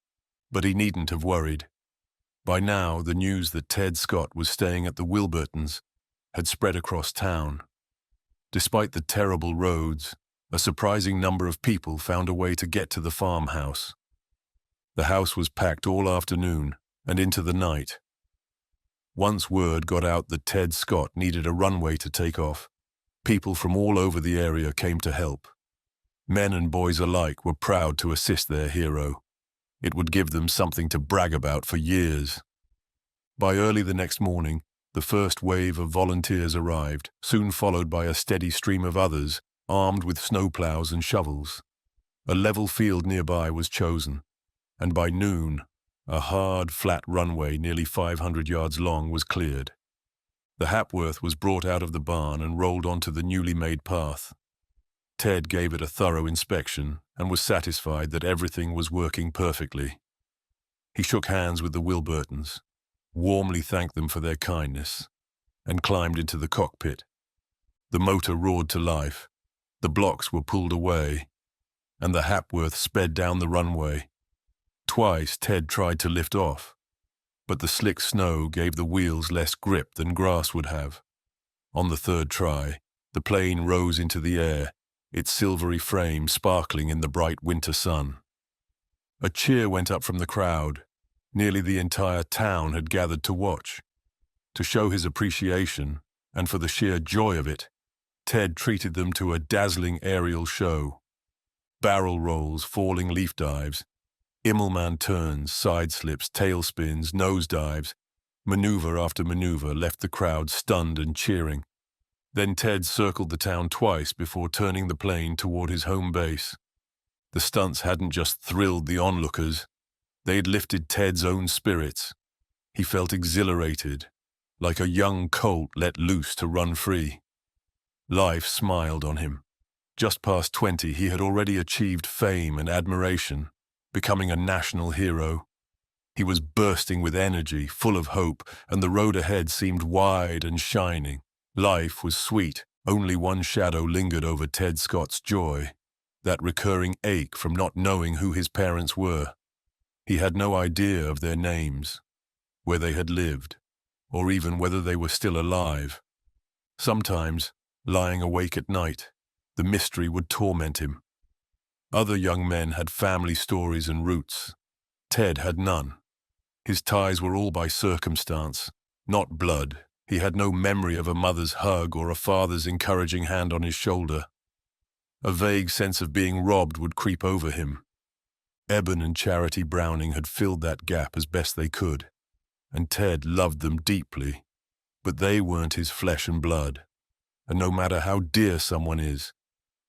but he needn't have worried. By now, the news that Ted Scott was staying at the Wilburtons had spread across town. Despite the terrible roads, a surprising number of people found a way to get to the farmhouse. The house was packed all afternoon and into the night. Once word got out that Ted Scott needed a runway to take off, people from all over the area came to help. Men and boys alike were proud to assist their hero. It would give them something to brag about for years. By early the next morning, the first wave of volunteers arrived, soon followed by a steady stream of others, armed with snowplows and shovels. A level field nearby was chosen, and by noon, a hard, flat runway nearly 500 yards long was cleared. The Hapworth was brought out of the barn and rolled onto the newly made path. Ted gave it a thorough inspection and was satisfied that everything was working perfectly. He shook hands with the Wilburtons, warmly thanked them for their kindness, and climbed into the cockpit. The motor roared to life, the blocks were pulled away, and the Hapworth sped down the runway. Twice Ted tried to lift off, but the slick snow gave the wheels less grip than grass would have. On the third try, the plane rose into the air, its silvery frame sparkling in the bright winter sun. A cheer went up from the crowd. Nearly the entire town had gathered to watch. To show his appreciation, and for the sheer joy of it, Ted treated them to a dazzling aerial show. Barrel rolls, falling leaf dives, Immelman turns, side slips, tail spins, nose dives. Maneuver after maneuver left the crowd stunned and cheering. Then Ted circled the town twice before turning the plane toward his home base. The stunts hadn't just thrilled the onlookers. They'd lifted Ted's own spirits. He felt exhilarated, like a young colt let loose to run free. Life smiled on him. Just past 20, he had already achieved fame and admiration, becoming a national hero. He was bursting with energy, full of hope, and the road ahead seemed wide and shining. Life was sweet. Only one shadow lingered over Ted Scott's joy, that recurring ache from not knowing who his parents were. He had no idea of their names, where they had lived, or even whether they were still alive. Sometimes, lying awake at night, the mystery would torment him. Other young men had family stories and roots. Ted had none. His ties were all by circumstance, not blood. He had no memory of a mother's hug or a father's encouraging hand on his shoulder. A vague sense of being robbed would creep over him. Eben and Charity Browning had filled that gap as best they could, and Ted loved them deeply, but they weren't his flesh and blood. And no matter how dear someone is,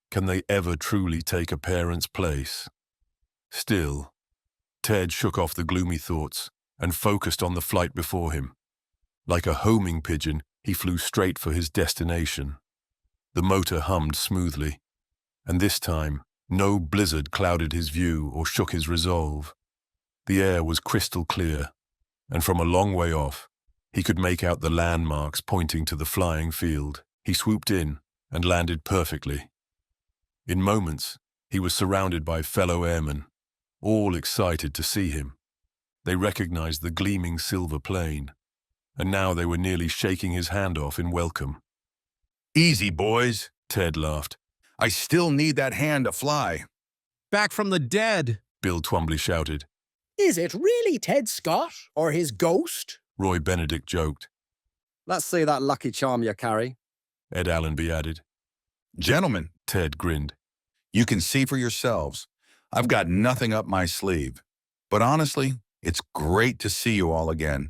can they ever truly take a parent's place? Still, Ted shook off the gloomy thoughts and focused on the flight before him. Like a homing pigeon, he flew straight for his destination. The motor hummed smoothly, and this time, no blizzard clouded his view or shook his resolve. The air was crystal clear, and from a long way off, he could make out the landmarks pointing to the flying field. He swooped in and landed perfectly. In moments, he was surrounded by fellow airmen, all excited to see him. They recognized the gleaming silver plane, and now they were nearly shaking his hand off in welcome. Easy, boys, Ted laughed. I still need that hand to fly. Back from the dead, Bill Twombly shouted. Is it really Ted Scott or his ghost? Roy Benedict joked. Let's see that lucky charm you carry. Ed Allenby added. Gentlemen, Ted grinned. you can see for yourselves. I've got nothing up my sleeve. But honestly, it's great to see you all again.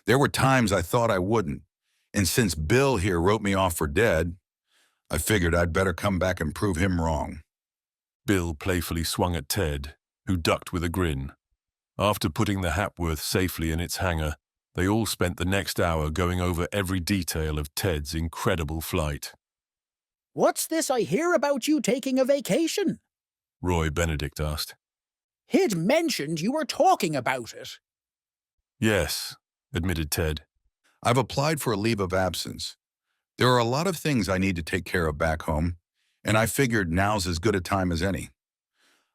There were times I thought I wouldn't, and since Bill here wrote me off for dead, I figured I'd better come back and prove him wrong. Bill playfully swung at Ted, who ducked with a grin. After putting the Hapworth safely in its hangar, they all spent the next hour going over every detail of Ted's incredible flight. What's this I hear about you taking a vacation? Roy Benedict asked. He'd mentioned you were talking about it. Yes, admitted Ted. I've applied for a leave of absence. There are a lot of things I need to take care of back home, and I figured now's as good a time as any.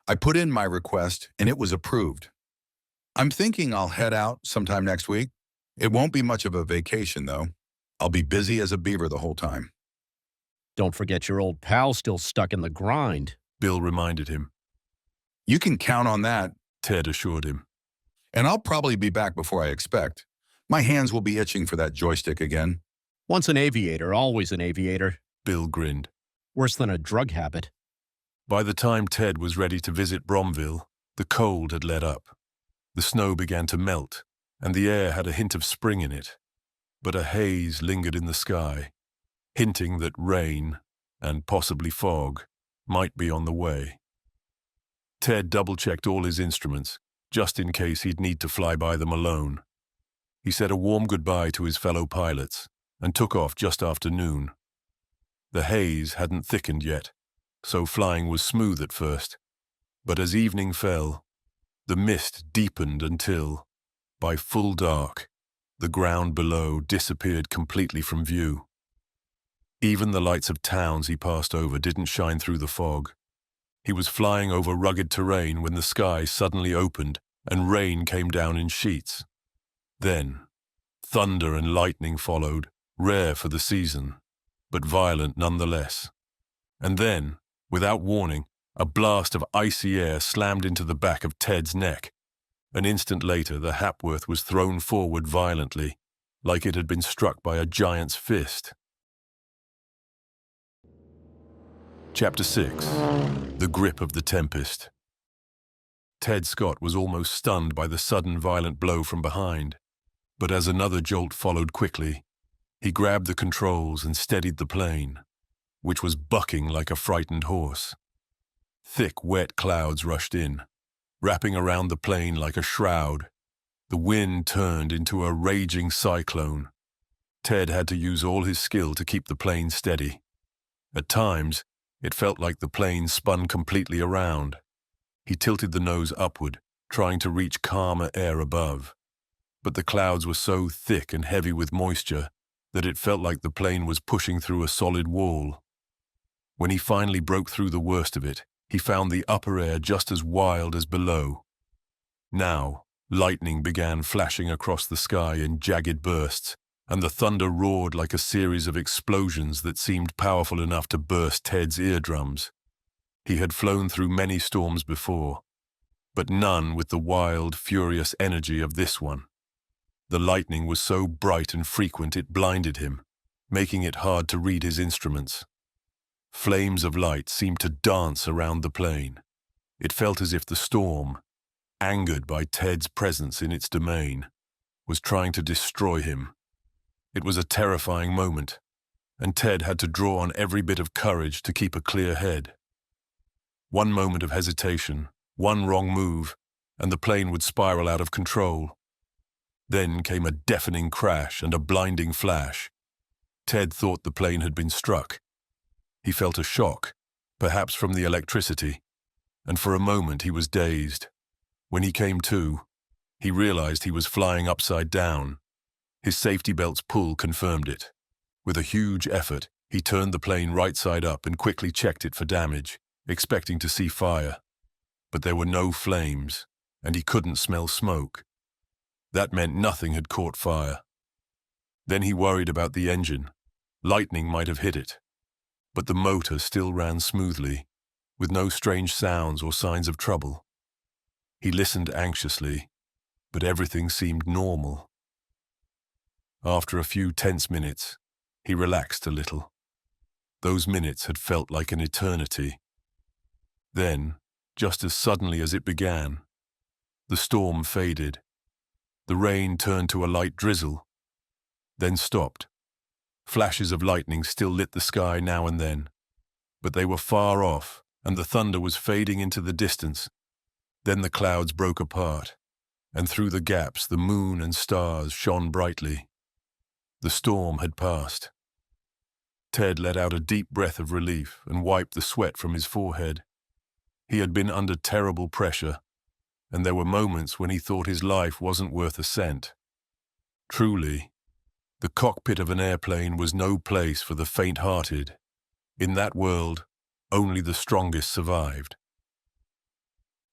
I put in my request, and it was approved. I'm thinking I'll head out sometime next week. It won't be much of a vacation, though. I'll be busy as a beaver the whole time. don't forget your old pal still stuck in the grind, Bill reminded him. You can count on that, Ted assured him. and I'll probably be back before I expect. My hands will be itching for that joystick again. Once an aviator, always an aviator. Bill grinned. Worse than a drug habit. By the time Ted was ready to visit Bromville, the cold had let up. The snow began to melt, and the air had a hint of spring in it. But a haze lingered in the sky, hinting that rain, and possibly fog, might be on the way. Ted double-checked all his instruments, just in case he'd need to fly by them alone. He said a warm goodbye to his fellow pilots, and took off just after noon. The haze hadn't thickened yet, so flying was smooth at first. But as evening fell, the mist deepened until, by full dark, the ground below disappeared completely from view. Even the lights of towns he passed over didn't shine through the fog. He was flying over rugged terrain when the sky suddenly opened and rain came down in sheets. Then, thunder and lightning followed, rare for the season, but violent nonetheless. And then, without warning, a blast of icy air slammed into the back of Ted's neck. An instant later, the Hapworth was thrown forward violently, like it had been struck by a giant's fist. Chapter 6. The Grip of the Tempest. Ted Scott was almost stunned by the sudden violent blow from behind, but as another jolt followed quickly, he grabbed the controls and steadied the plane, which was bucking like a frightened horse. Thick, wet clouds rushed in, wrapping around the plane like a shroud. The wind turned into a raging cyclone. Ted had to use all his skill to keep the plane steady. At times, it felt like the plane spun completely around. He tilted the nose upward, trying to reach calmer air above. But the clouds were so thick and heavy with moisture that it felt like the plane was pushing through a solid wall. When he finally broke through the worst of it, he found the upper air just as wild as below. Now, lightning began flashing across the sky in jagged bursts, and the thunder roared like a series of explosions that seemed powerful enough to burst Ted's eardrums. He had flown through many storms before, but none with the wild, furious energy of this one. The lightning was so bright and frequent it blinded him, making it hard to read his instruments. Flames of light seemed to dance around the plane. It felt as if the storm, angered by Ted's presence in its domain, was trying to destroy him. It was a terrifying moment, and Ted had to draw on every bit of courage to keep a clear head. One moment of hesitation, one wrong move, and the plane would spiral out of control. Then came a deafening crash and a blinding flash. Ted thought the plane had been struck. He felt a shock, perhaps from the electricity, and for a moment he was dazed. When he came to, he realized he was flying upside down. His safety belt's pull confirmed it. With a huge effort, he turned the plane right side up and quickly checked it for damage, expecting to see fire. But there were no flames, and he couldn't smell smoke. That meant nothing had caught fire. Then he worried about the engine. Lightning might have hit it. But the motor still ran smoothly, with no strange sounds or signs of trouble. He listened anxiously, but everything seemed normal. After a few tense minutes, he relaxed a little. Those minutes had felt like an eternity. Then, just as suddenly as it began, the storm faded. The rain turned to a light drizzle, then stopped. Flashes of lightning still lit the sky now and then, but they were far off, and the thunder was fading into the distance. Then the clouds broke apart, and through the gaps the moon and stars shone brightly. The storm had passed. Ted let out a deep breath of relief and wiped the sweat from his forehead. He had been under terrible pressure, and there were moments when he thought his life wasn't worth a cent. Truly, the cockpit of an airplane was no place for the faint-hearted. In that world, only the strongest survived.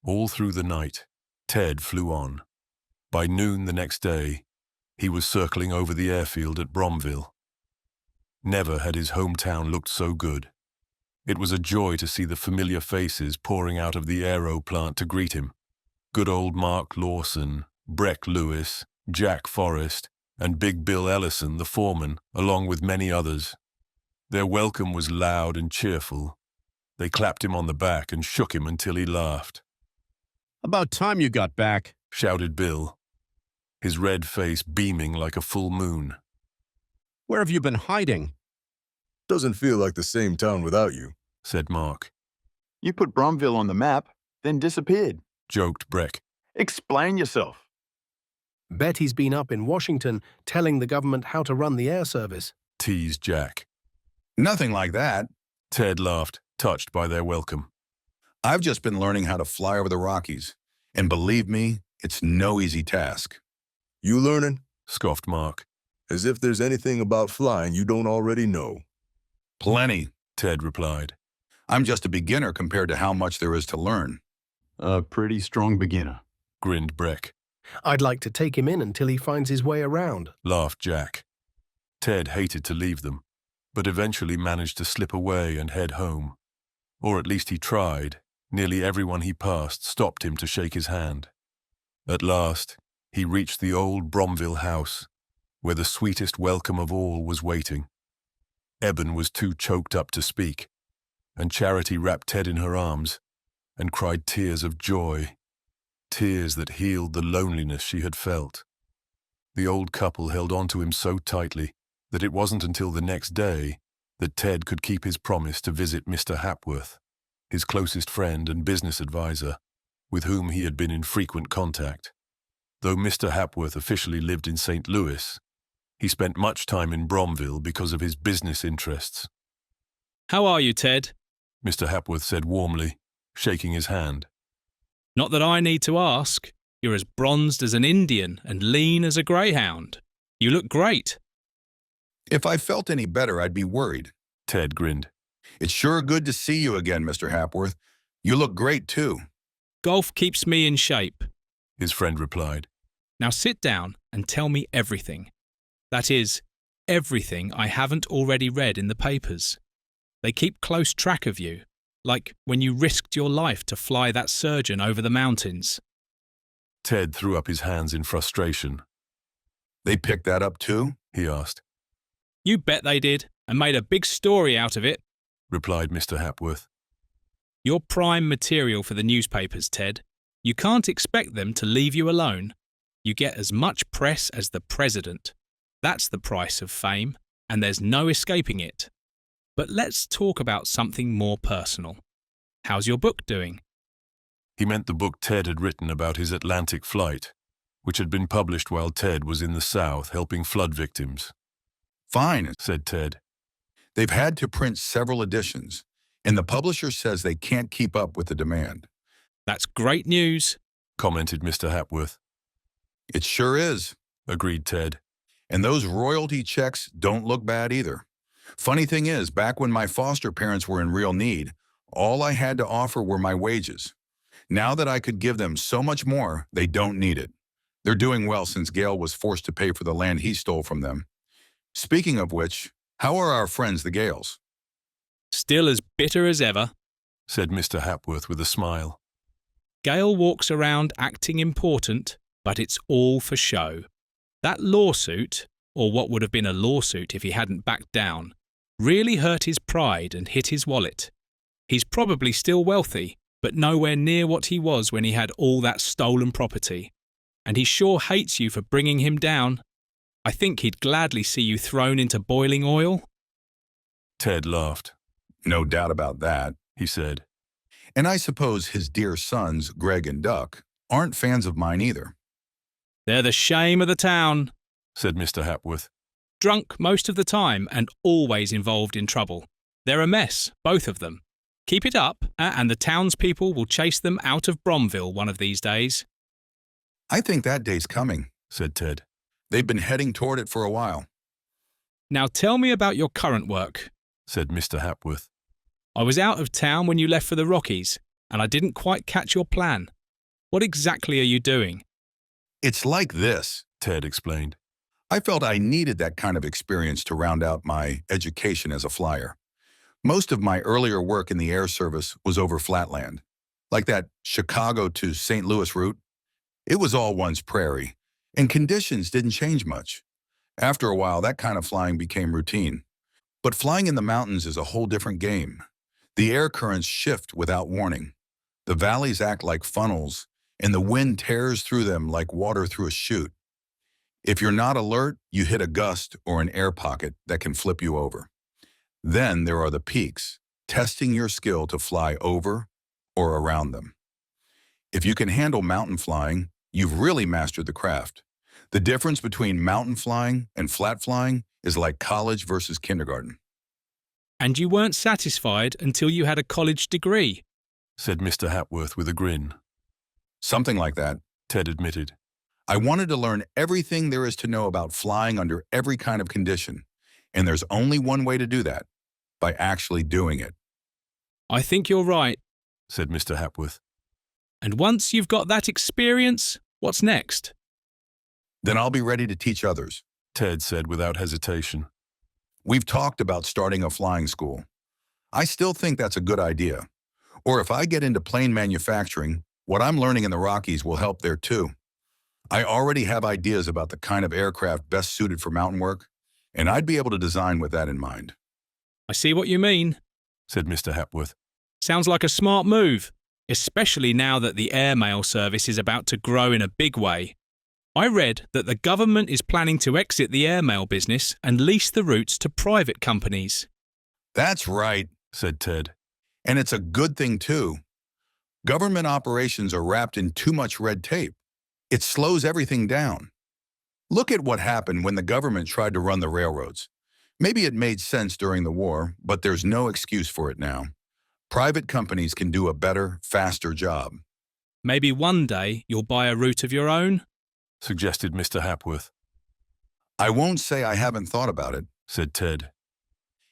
All through the night, Ted flew on. By noon the next day, he was circling over the airfield at Bromville. Never had his hometown looked so good. It was a joy to see the familiar faces pouring out of the aero plant to greet him. Good old Mark Lawson, Breck Lewis, Jack Forrest, and Big Bill Ellison, the foreman, along with many others. Their welcome was loud and cheerful. They clapped him on the back and shook him until he laughed. About time you got back, shouted Bill, his red face beaming like a full moon. Where have you been hiding? Doesn't feel like the same town without you, said Mark. You put Bromville on the map, then disappeared, joked Breck. Explain yourself. Bet he's been up in Washington telling the government how to run the air service, teased Jack. Nothing like that. Ted laughed, touched by their welcome. I've just been learning how to fly over the Rockies, and believe me, it's no easy task. You learning? Scoffed Mark. As if there's anything about flying you don't already know. Plenty, Ted replied. I'm just a beginner compared to how much there is to learn. A pretty strong beginner, grinned Breck. I'd like to take him in until he finds his way around, laughed Jack. Ted hated to leave them, but eventually managed to slip away and head home. Or at least he tried. Nearly everyone he passed stopped him to shake his hand. At last, he reached the old Bromville house, where the sweetest welcome of all was waiting. Eben was too choked up to speak, and Charity wrapped Ted in her arms and cried tears of joy, tears that healed the loneliness she had felt. The old couple held on to him so tightly that it wasn't until the next day that Ted could keep his promise to visit Mr. Hapworth, his closest friend and business advisor, with whom he had been in frequent contact. Though Mr. Hapworth officially lived in St. Louis, he spent much time in Bromville because of his business interests. How are you, Ted? Mr. Hapworth said warmly, shaking his hand. Not that I need to ask. You're as bronzed as an Indian and lean as a greyhound. You look great. If I felt any better, I'd be worried. Ted grinned. It's sure good to see you again, Mr. Hapworth. You look great, too. Golf keeps me in shape, his friend replied. Now sit down and tell me everything. That is, everything I haven't already read in the papers. They keep close track of you, like when you risked your life to fly that surgeon over the mountains. Ted threw up his hands in frustration. They picked that up too? He asked. You bet they did, and made a big story out of it, replied Mr. Hapworth. You're prime material for the newspapers, Ted. You can't expect them to leave you alone. You get as much press as the president. That's the price of fame, and there's no escaping it. But let's talk about something more personal. How's your book doing? He meant the book Ted had written about his Atlantic flight, which had been published while Ted was in the South helping flood victims. Fine, said Ted. They've had to print several editions, and the publisher says they can't keep up with the demand. That's great news, commented Mr. Hapworth. It sure is, agreed Ted. And those royalty checks don't look bad either. Funny thing is, back when my foster parents were in real need, all I had to offer were my wages. Now that I could give them so much more, they don't need it. They're doing well since Gale was forced to pay for the land he stole from them. Speaking of which, how are our friends the Gales? Still as bitter as ever, said Mr. Hapworth with a smile. Gale walks around acting important, but it's all for show. That lawsuit, or what would have been a lawsuit if he hadn't backed down, really hurt his pride and hit his wallet. He's probably still wealthy, but nowhere near what he was when he had all that stolen property. And he sure hates you for bringing him down. I think he'd gladly see you thrown into boiling oil. Ted laughed. No doubt about that, he said. And I suppose his dear sons, Greg and Duck, aren't fans of mine either. They're the shame of the town, said Mr. Hapworth. Drunk most of the time and always involved in trouble. They're a mess, both of them. Keep it up, and the townspeople will chase them out of Bromville one of these days. I think that day's coming, said Ted. They've been heading toward it for a while. Now tell me about your current work, said Mr. Hapworth. I was out of town when you left for the Rockies, and I didn't quite catch your plan. What exactly are you doing? It's like this, Ted explained. I felt I needed that kind of experience to round out my education as a flyer. Most of my earlier work in the air service was over flatland, like that Chicago to St. Louis route. It was all once prairie, and conditions didn't change much. After a while, that kind of flying became routine. But flying in the mountains is a whole different game. The air currents shift without warning. The valleys act like funnels, and the wind tears through them like water through a chute. If you're not alert, you hit a gust or an air pocket that can flip you over. Then there are the peaks, testing your skill to fly over or around them. If you can handle mountain flying, you've really mastered the craft. The difference between mountain flying and flat flying is like college versus kindergarten. And you weren't satisfied until you had a college degree, said Mr. Hapworth with a grin. Something like that, Ted admitted. I wanted to learn everything there is to know about flying under every kind of condition, and there's only one way to do that, by actually doing it. I think you're right, said Mr. Hapworth. And once you've got that experience, what's next? Then I'll be ready to teach others, Ted said without hesitation. We've talked about starting a flying school. I still think that's a good idea. Or if I get into plane manufacturing, what I'm learning in the Rockies will help there too. I already have ideas about the kind of aircraft best suited for mountain work, and I'd be able to design with that in mind. I see what you mean, said Mr. Hapworth. Sounds like a smart move, especially now that the airmail service is about to grow in a big way. I read that the government is planning to exit the airmail business and lease the routes to private companies. That's right, said Ted. And it's a good thing too. Government operations are wrapped in too much red tape. It slows everything down. Look at what happened when the government tried to run the railroads. Maybe it made sense during the war, but there's no excuse for it now. Private companies can do a better, faster job. Maybe one day you'll buy a route of your own? Suggested Mr. Hapworth. I won't say I haven't thought about it, said Ted.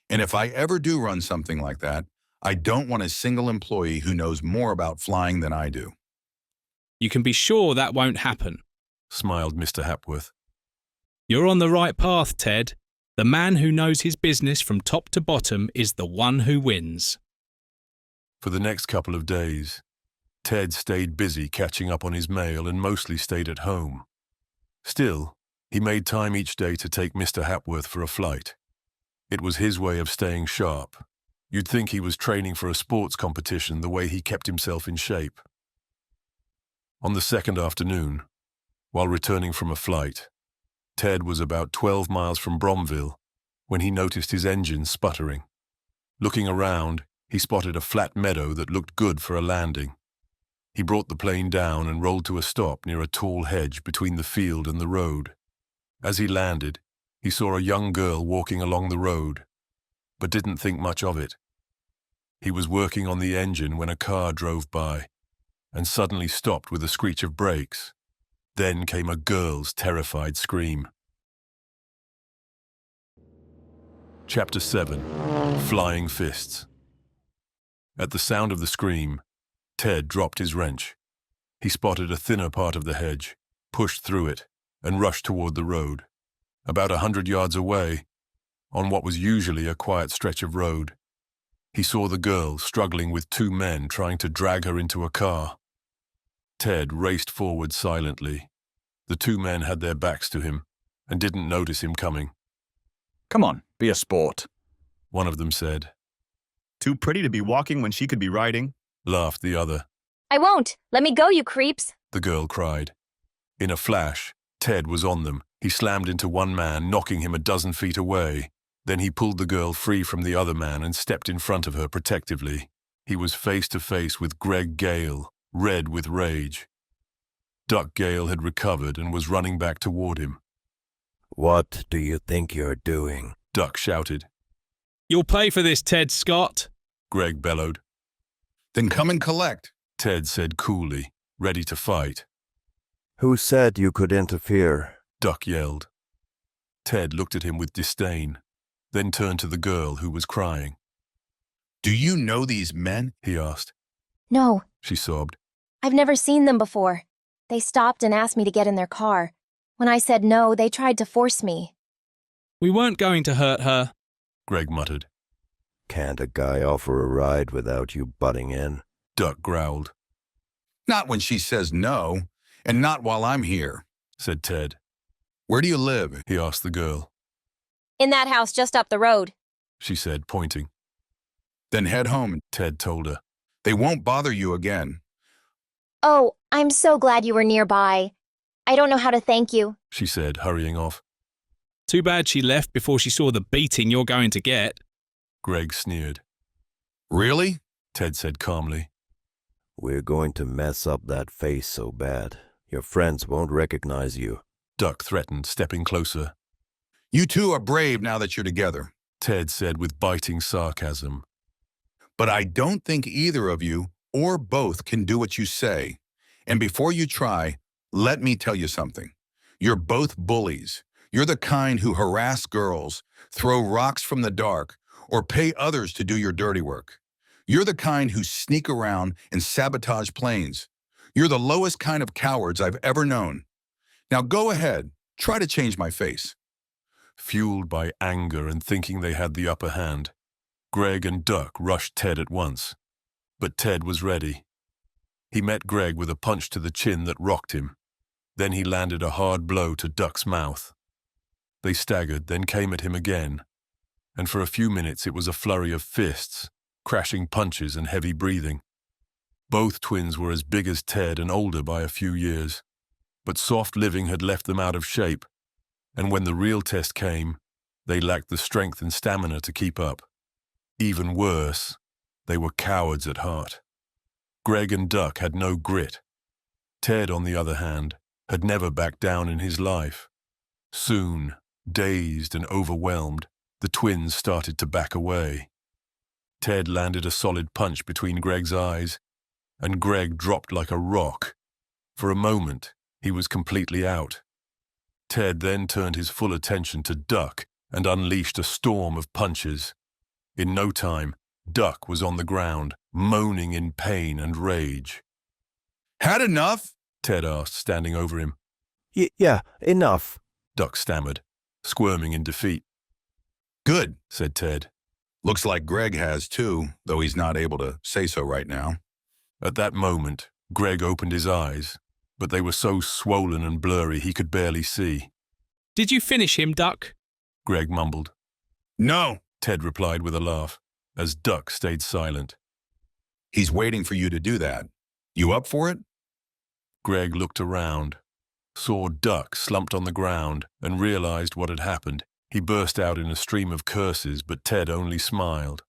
And if I ever do run something like that, I don't want a single employee who knows more about flying than I do. You can be sure that won't happen, smiled Mr. Hapworth. You're on the right path, Ted. The man who knows his business from top to bottom is the one who wins. For the next couple of days, Ted stayed busy catching up on his mail and mostly stayed at home. Still, he made time each day to take Mr. Hapworth for a flight. It was his way of staying sharp. You'd think he was training for a sports competition the way he kept himself in shape. On the second afternoon, while returning from a flight, Ted was about 12 miles from Bromville when he noticed his engine sputtering. Looking around, he spotted a flat meadow that looked good for a landing. He brought the plane down and rolled to a stop near a tall hedge between the field and the road. As he landed, he saw a young girl walking along the road, but didn't think much of it. He was working on the engine when a car drove by and suddenly stopped with a screech of brakes. Then came a girl's terrified scream. Chapter 7. Flying Fists. At the sound of the scream, Ted dropped his wrench. He spotted a thinner part of the hedge, pushed through it, and rushed toward the road. About 100 yards away, on what was usually a quiet stretch of road. He saw the girl struggling with two men trying to drag her into a car. Ted raced forward silently. The two men had their backs to him and didn't notice him coming. Come on, be a sport, one of them said. Too pretty to be walking when she could be riding, laughed the other. I won't. Let me go, you creeps. The girl cried. In a flash, Ted was on them. He slammed into one man, knocking him a dozen feet away. Then he pulled the girl free from the other man and stepped in front of her protectively. He was face to face with Greg Gale, red with rage. Duck Gale had recovered and was running back toward him. What do you think you're doing? Duck shouted. You'll pay for this, Ted Scott, Greg bellowed. Then come and collect, Ted said coolly, ready to fight. Who said you could interfere? Duck yelled. Ted looked at him with disdain, then turned to the girl who was crying. Do you know these men? He asked. No. She sobbed. I've never seen them before. They stopped and asked me to get in their car. When I said no, they tried to force me. We weren't going to hurt her, Greg muttered. Can't a guy offer a ride without you butting in? Duck growled. Not when she says no, and not while I'm here, said Ted. Where do you live? He asked the girl. In that house just up the road, she said, pointing. Then head home, Ted told her. They won't bother you again. Oh, I'm so glad you were nearby. I don't know how to thank you, she said, hurrying off. Too bad she left before she saw the beating you're going to get, Greg sneered. Really? Ted said calmly. We're going to mess up that face so bad. Your friends won't recognize you. Duck threatened, stepping closer. You two are brave now that you're together, Ted said with biting sarcasm. But I don't think either of you or both can do what you say. And before you try, let me tell you something. You're both bullies. You're the kind who harass girls, throw rocks from the dark, or pay others to do your dirty work. You're the kind who sneak around and sabotage planes. You're the lowest kind of cowards I've ever known. Now go ahead, try to change my face. Fueled by anger and thinking they had the upper hand, Greg and Duck rushed Ted at once. But Ted was ready. He met Greg with a punch to the chin that rocked him. Then he landed a hard blow to Duck's mouth. They staggered, then came at him again. And for a few minutes it was a flurry of fists, crashing punches and heavy breathing. Both twins were as big as Ted and older by a few years. But soft living had left them out of shape. And when the real test came, they lacked the strength and stamina to keep up. Even worse, they were cowards at heart. Greg and Duck had no grit. Ted, on the other hand, had never backed down in his life. Soon, dazed and overwhelmed, the twins started to back away. Ted landed a solid punch between Greg's eyes, and Greg dropped like a rock. For a moment, he was completely out. Ted then turned his full attention to Duck and unleashed a storm of punches. In no time, Duck was on the ground, moaning in pain and rage. Had enough? Ted asked, standing over him. Yeah, enough, Duck stammered, squirming in defeat. Good, said Ted. Looks like Greg has too, though he's not able to say so right now. At that moment, Greg opened his eyes, but they were so swollen and blurry he could barely see. Did you finish him, Duck? Greg mumbled. No, Ted replied with a laugh, as Duck stayed silent. He's waiting for you to do that. You up for it? Greg looked around, saw Duck slumped on the ground, and realized what had happened. He burst out in a stream of curses, but Ted only smiled.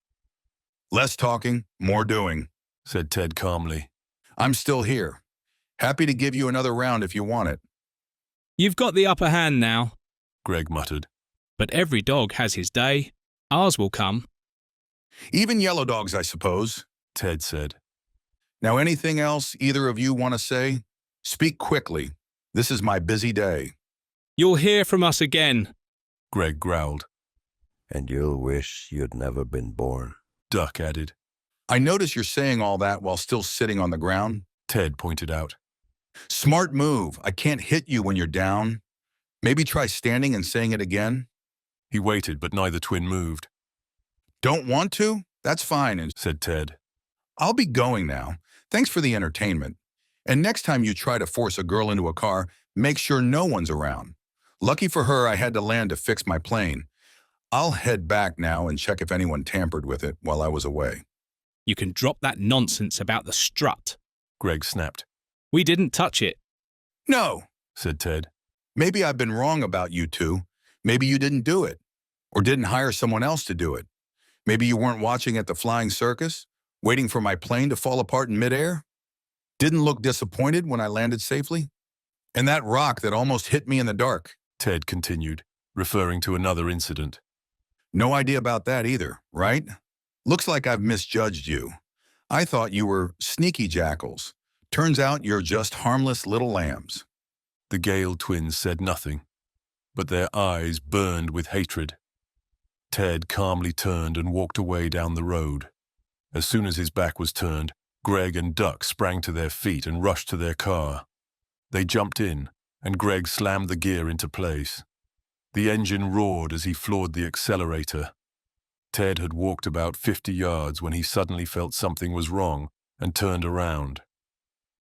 Less talking, more doing, said Ted calmly. I'm still here. Happy to give you another round if you want it. You've got the upper hand now, Greg muttered. But every dog has his day. Ours will come. Even yellow dogs, I suppose, Ted said. Now anything else either of you want to say? Speak quickly. This is my busy day. You'll hear from us again, Greg growled. And you'll wish you'd never been born, Duck added. I notice you're saying all that while still sitting on the ground, Ted pointed out. Smart move. I can't hit you when you're down. Maybe try standing and saying it again. He waited, but neither twin moved. Don't want to? That's fine, said Ted. I'll be going now. Thanks for the entertainment. And next time you try to force a girl into a car, make sure no one's around. Lucky for her, I had to land to fix my plane. I'll head back now and check if anyone tampered with it while I was away. You can drop that nonsense about the strut, Greg snapped. We didn't touch it. No, said Ted. Maybe I've been wrong about you two. Maybe you didn't do it, or didn't hire someone else to do it. Maybe you weren't watching at the flying circus, waiting for my plane to fall apart in midair. Didn't look disappointed when I landed safely. And that rock that almost hit me in the dark, Ted continued, referring to another incident. No idea about that either, right? Looks like I've misjudged you. I thought you were sneaky jackals. Turns out you're just harmless little lambs. The Gale twins said nothing, but their eyes burned with hatred. Ted calmly turned and walked away down the road. As soon as his back was turned, Greg and Duck sprang to their feet and rushed to their car. They jumped in, and Greg slammed the gear into place. The engine roared as he floored the accelerator. Ted had walked about 50 yards when he suddenly felt something was wrong and turned around.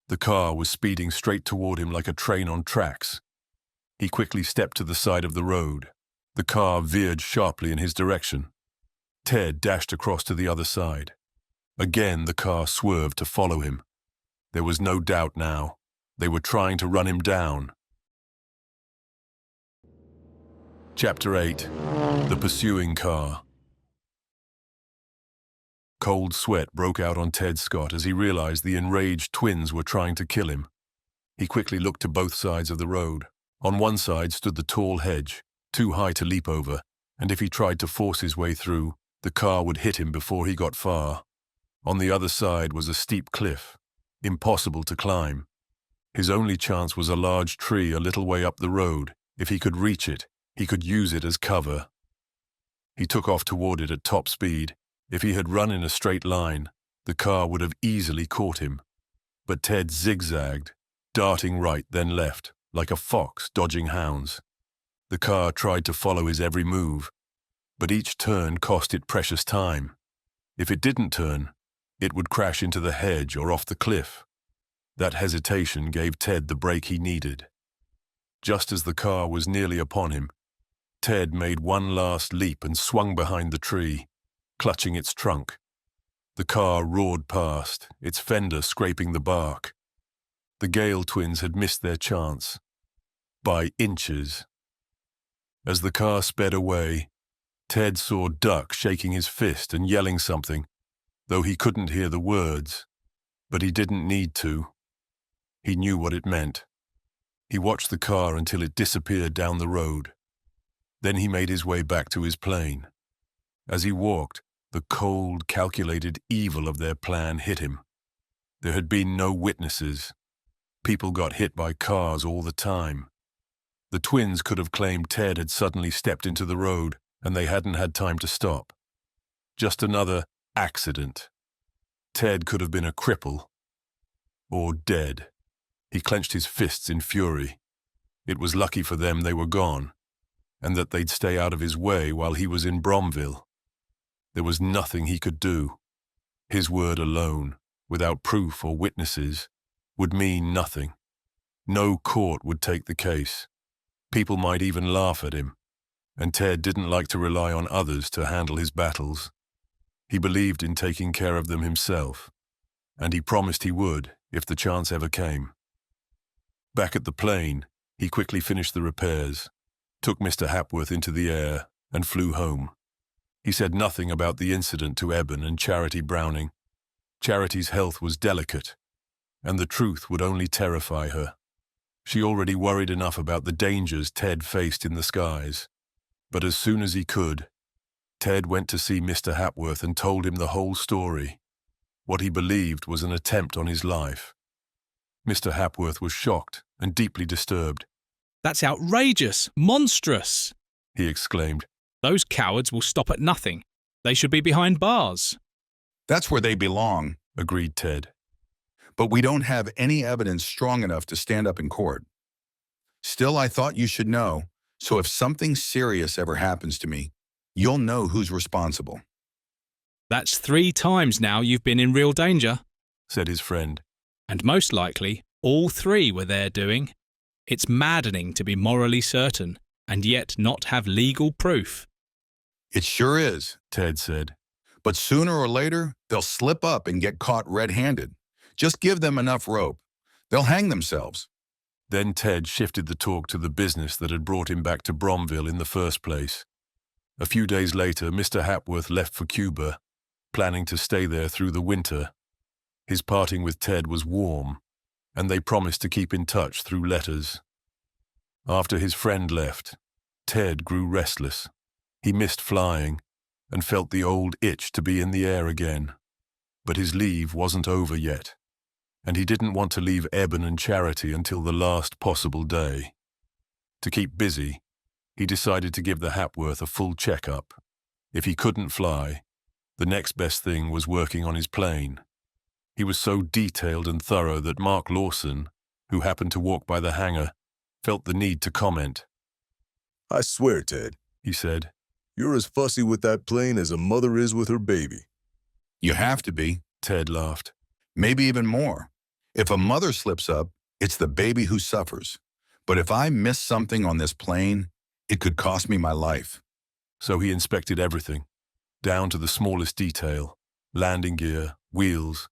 The car was speeding straight toward him like a train on tracks. He quickly stepped to the side of the road. The car veered sharply in his direction. Ted dashed across to the other side. Again, the car swerved to follow him. There was no doubt now. They were trying to run him down. Chapter 8. The Pursuing Car. Cold sweat broke out on Ted Scott as he realized the enraged twins were trying to kill him. He quickly looked to both sides of the road. On one side stood the tall hedge, too high to leap over, and if he tried to force his way through, the car would hit him before he got far. On the other side was a steep cliff, impossible to climb. His only chance was a large tree a little way up the road. If he could reach it, he could use it as cover. He took off toward it at top speed. If he had run in a straight line, the car would have easily caught him. But Ted zigzagged, darting right then left, like a fox dodging hounds. The car tried to follow his every move, but each turn cost it precious time. If it didn't turn, it would crash into the hedge or off the cliff. That hesitation gave Ted the break he needed. Just as the car was nearly upon him, Ted made one last leap and swung behind the tree, clutching its trunk. The car roared past, its fender scraping the bark. The Gale twins had missed their chance. By inches. As the car sped away, Ted saw Duck shaking his fist and yelling something, though he couldn't hear the words. But he didn't need to. He knew what it meant. He watched the car until it disappeared down the road. Then he made his way back to his plane. As he walked, the cold, calculated evil of their plan hit him. There had been no witnesses. People got hit by cars all the time. The twins could have claimed Ted had suddenly stepped into the road and they hadn't had time to stop. Just another accident. Ted could have been a cripple. Or dead. He clenched his fists in fury. It was lucky for them they were gone, and that they'd stay out of his way while he was in Bromville. There was nothing he could do. His word alone, without proof or witnesses, would mean nothing. No court would take the case. People might even laugh at him, and Ted didn't like to rely on others to handle his battles. He believed in taking care of them himself, and he promised he would if the chance ever came. Back at the plane, he quickly finished the repairs, took Mr. Hapworth into the air, and flew home. He said nothing about the incident to Eben and Charity Browning. Charity's health was delicate, and the truth would only terrify her. She already worried enough about the dangers Ted faced in the skies. But as soon as he could, Ted went to see Mr. Hapworth and told him the whole story, what he believed was an attempt on his life. Mr. Hapworth was shocked and deeply disturbed. That's outrageous, monstrous, he exclaimed. Those cowards will stop at nothing. They should be behind bars. That's where they belong, agreed Ted. But we don't have any evidence strong enough to stand up in court. Still, I thought you should know, So if something serious ever happens to me, you'll know who's responsible. That's 3 times now you've been in real danger, said his friend. And most likely, all 3 were their doing. It's maddening to be morally certain, and yet not have legal proof. It sure is, Ted said. But sooner or later, they'll slip up and get caught red-handed. Just give them enough rope. They'll hang themselves. Then Ted shifted the talk to the business that had brought him back to Bromville in the first place. A few days later, Mr. Hapworth left for Cuba, planning to stay there through the winter. His parting with Ted was warm, and they promised to keep in touch through letters. After his friend left, Ted grew restless. He missed flying and felt the old itch to be in the air again. But his leave wasn't over yet, and he didn't want to leave Eben and Charity until the last possible day. To keep busy, he decided to give the Hapworth a full checkup. If he couldn't fly, the next best thing was working on his plane. He was so detailed and thorough that Mark Lawson, who happened to walk by the hangar, felt the need to comment. I swear, Ted, he said, you're as fussy with that plane as a mother is with her baby. You have to be, Ted laughed. Maybe even more. If a mother slips up, it's the baby who suffers. But if I miss something on this plane, it could cost me my life. So he inspected everything, down to the smallest detail: landing gear, wheels,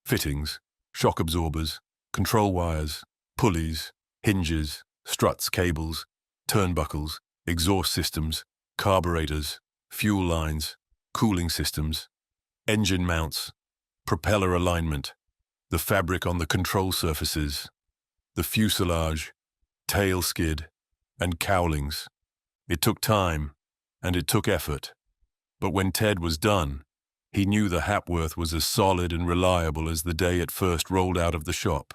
fittings, shock absorbers, control wires, pulleys, hinges, struts, cables, turnbuckles, exhaust systems, carburetors, fuel lines, cooling systems, engine mounts, propeller alignment, the fabric on the control surfaces, the fuselage, tail skid, and cowlings. It took time, and it took effort. But when Ted was done, he knew the Hapworth was as solid and reliable as the day it first rolled out of the shop,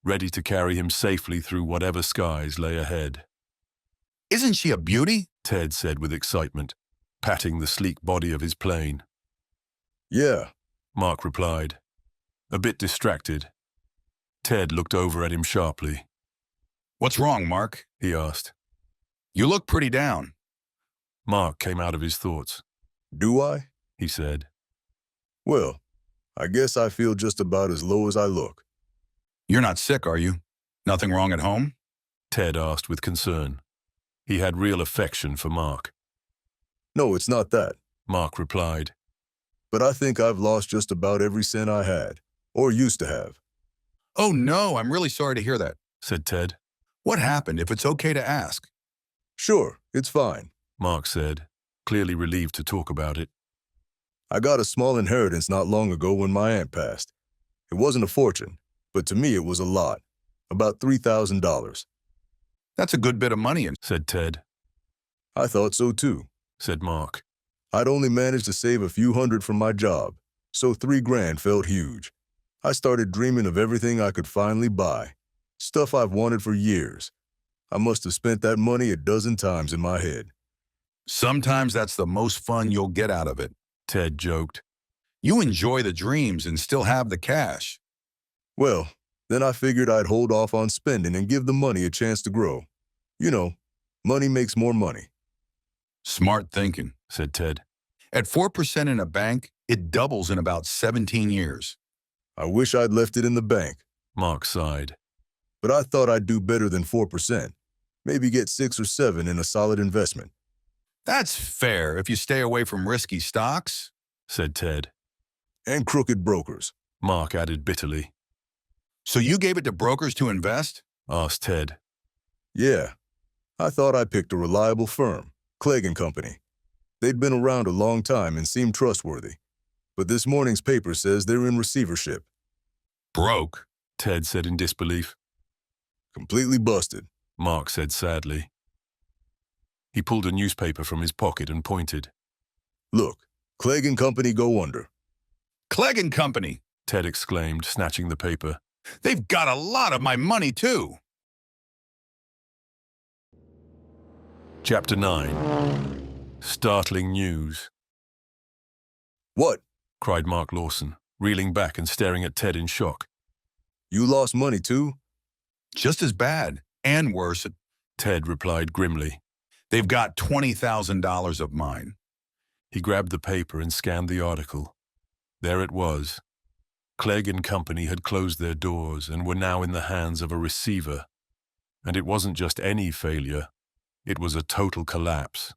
ready to carry him safely through whatever skies lay ahead. Isn't she a beauty? Ted said with excitement, patting the sleek body of his plane. Yeah, Mark replied, a bit distracted. Ted looked over at him sharply. What's wrong, Mark? He asked. You look pretty down. Mark came out of his thoughts. Do I? He said. Well, I guess I feel just about as low as I look. You're not sick, are you? Nothing wrong at home? Ted asked with concern. He had real affection for Mark. No, it's not that, Mark replied. But I think I've lost just about every cent I had, or used to have. Oh no, I'm really sorry to hear that, said Ted. What happened, if it's okay to ask? Sure, it's fine, Mark said, clearly relieved to talk about it. I got a small inheritance not long ago when my aunt passed. It wasn't a fortune, but to me it was a lot, about $3,000. That's a good bit of money, said Ted. I thought so too, said Mark. I'd only managed to save a few hundred from my job, so $3,000 felt huge. I started dreaming of everything I could finally buy, stuff I've wanted for years. I must have spent that money a dozen times in my head. Sometimes that's the most fun you'll get out of it, Ted joked. You enjoy the dreams and still have the cash. Well, then I figured I'd hold off on spending and give the money a chance to grow. You know, money makes more money. Smart thinking, said Ted. At 4% in a bank, it doubles in about 17 years. I wish I'd left it in the bank, Mark sighed. But I thought I'd do better than 4%. Maybe get 6 or 7 in a solid investment. That's fair if you stay away from risky stocks, said Ted. And crooked brokers, Mark added bitterly. So you gave it to brokers to invest? Asked Ted. Yeah. I thought I picked a reliable firm, Clegg & Company. They'd been around a long time and seemed trustworthy. But this morning's paper says they're in receivership. Broke, Ted said in disbelief. Completely busted, Mark said sadly. He pulled a newspaper from his pocket and pointed. Look, Clegg & Company go under. Clegg & Company, Ted exclaimed, snatching the paper. They've got a lot of my money, too. Chapter 9. Startling News. What? Cried Mark Lawson, reeling back and staring at Ted in shock. You lost money, too? Just as bad, and worse, Ted replied grimly. They've got $20,000 of mine. He grabbed the paper and scanned the article. There it was. Clegg and Company had closed their doors and were now in the hands of a receiver. And it wasn't just any failure, it was a total collapse.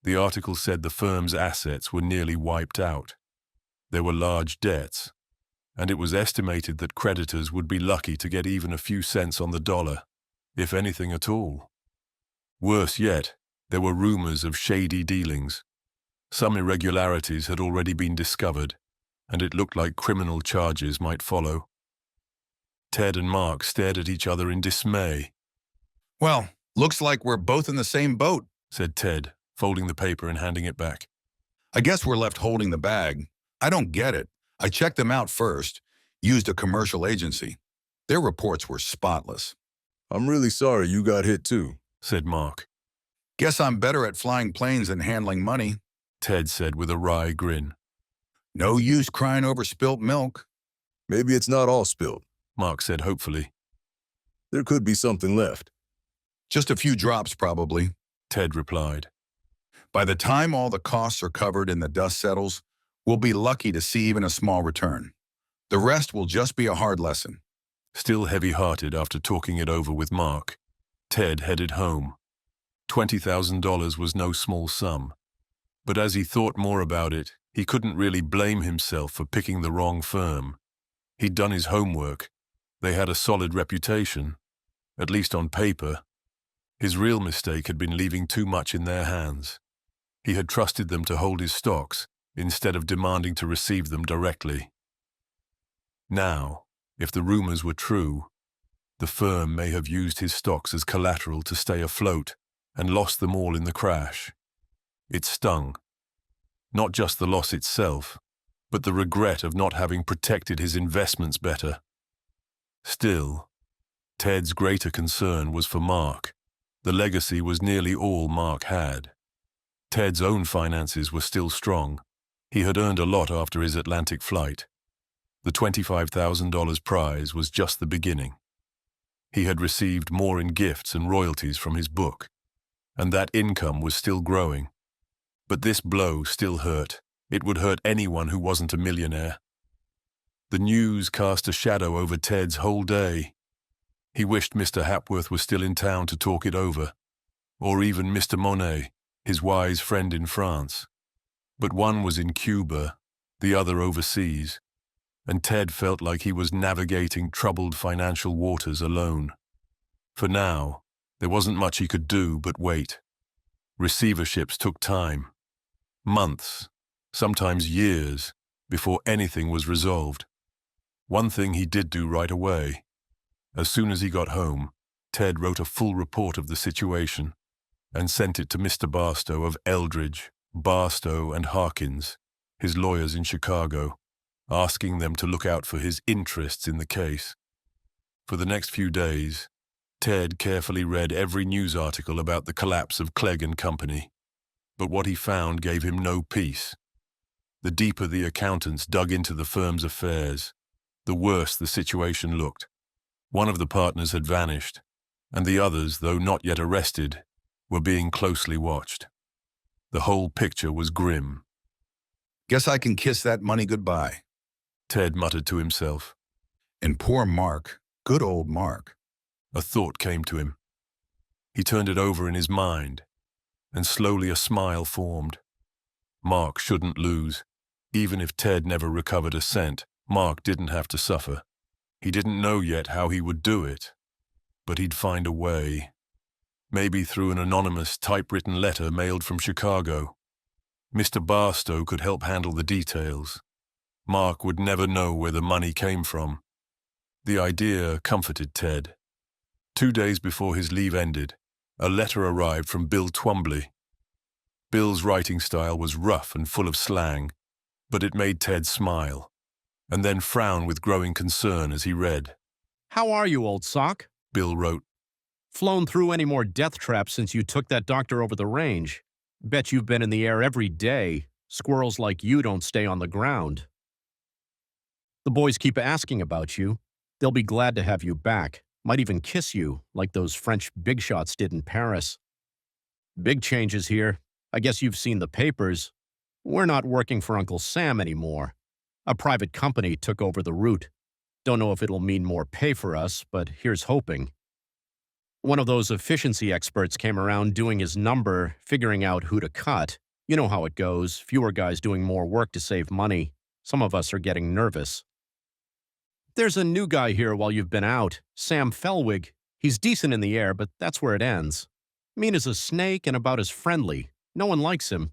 The article said the firm's assets were nearly wiped out. There were large debts, and it was estimated that creditors would be lucky to get even a few cents on the dollar, if anything at all. Worse yet, there were rumors of shady dealings. Some irregularities had already been discovered, and it looked like criminal charges might follow. Ted and Mark stared at each other in dismay. Well, looks like we're both in the same boat, said Ted, folding the paper and handing it back. I guess we're left holding the bag. I don't get it. I checked them out first, used a commercial agency. Their reports were spotless. I'm really sorry you got hit too, said Mark. Guess I'm better at flying planes than handling money, Ted said with a wry grin. No use crying over spilt milk. Maybe it's not all spilt, Mark said hopefully. There could be something left. Just a few drops, probably, Ted replied. By the time all the costs are covered and the dust settles, we'll be lucky to see even a small return. The rest will just be a hard lesson. Still heavy-hearted after talking it over with Mark, Ted headed home. $20,000 was no small sum. But as he thought more about it, he couldn't really blame himself for picking the wrong firm. He'd done his homework. They had a solid reputation, at least on paper. His real mistake had been leaving too much in their hands. He had trusted them to hold his stocks instead of demanding to receive them directly. Now, if the rumors were true, the firm may have used his stocks as collateral to stay afloat and lost them all in the crash. It stung. Not just the loss itself, but the regret of not having protected his investments better. Still, Ted's greater concern was for Mark. The legacy was nearly all Mark had. Ted's own finances were still strong. He had earned a lot after his Atlantic flight. The $25,000 prize was just the beginning. He had received more in gifts and royalties from his book, and that income was still growing. But this blow still hurt. It would hurt anyone who wasn't a millionaire. The news cast a shadow over Ted's whole day. He wished Mr. Hapworth was still in town to talk it over, or even Mr. Monet, his wise friend in France. But one was in Cuba, the other overseas, and Ted felt like he was navigating troubled financial waters alone. For now, there wasn't much he could do but wait. Receiverships took time. Months, sometimes years, before anything was resolved. One thing he did do right away. As soon as he got home, Ted wrote a full report of the situation and sent it to Mr. Barstow of Eldridge, Barstow and Harkins, his lawyers in Chicago, asking them to look out for his interests in the case. For the next few days, Ted carefully read every news article about the collapse of Clegg and Company, but what he found gave him no peace. The deeper the accountants dug into the firm's affairs, the worse the situation looked. One of the partners had vanished, and the others, though not yet arrested, were being closely watched. The whole picture was grim. Guess I can kiss that money goodbye, Ted muttered to himself. And poor Mark, good old Mark. A thought came to him. He turned it over in his mind, and slowly a smile formed. Mark shouldn't lose. Even if Ted never recovered a cent, Mark didn't have to suffer. He didn't know yet how he would do it, but he'd find a way. Maybe through an anonymous typewritten letter mailed from Chicago. Mr. Barstow could help handle the details. Mark would never know where the money came from. The idea comforted Ted. 2 days before his leave ended, a letter arrived from Bill Twombly. Bill's writing style was rough and full of slang, but it made Ted smile, and then frown with growing concern as he read. How are you, old sock? Bill wrote. Flown through any more death traps since you took that doctor over the range. Bet you've been in the air every day. Squirrels like you don't stay on the ground. The boys keep asking about you. They'll be glad to have you back. Might even kiss you, like those French big shots did in Paris. Big changes here. I guess you've seen the papers. We're not working for Uncle Sam anymore. A private company took over the route. Don't know if it'll mean more pay for us, but here's hoping. One of those efficiency experts came around doing his number, figuring out who to cut. You know how it goes, fewer guys doing more work to save money. Some of us are getting nervous. There's a new guy here while you've been out, Sam Felwig. He's decent in the air, but that's where it ends. Mean as a snake and about as friendly. No one likes him.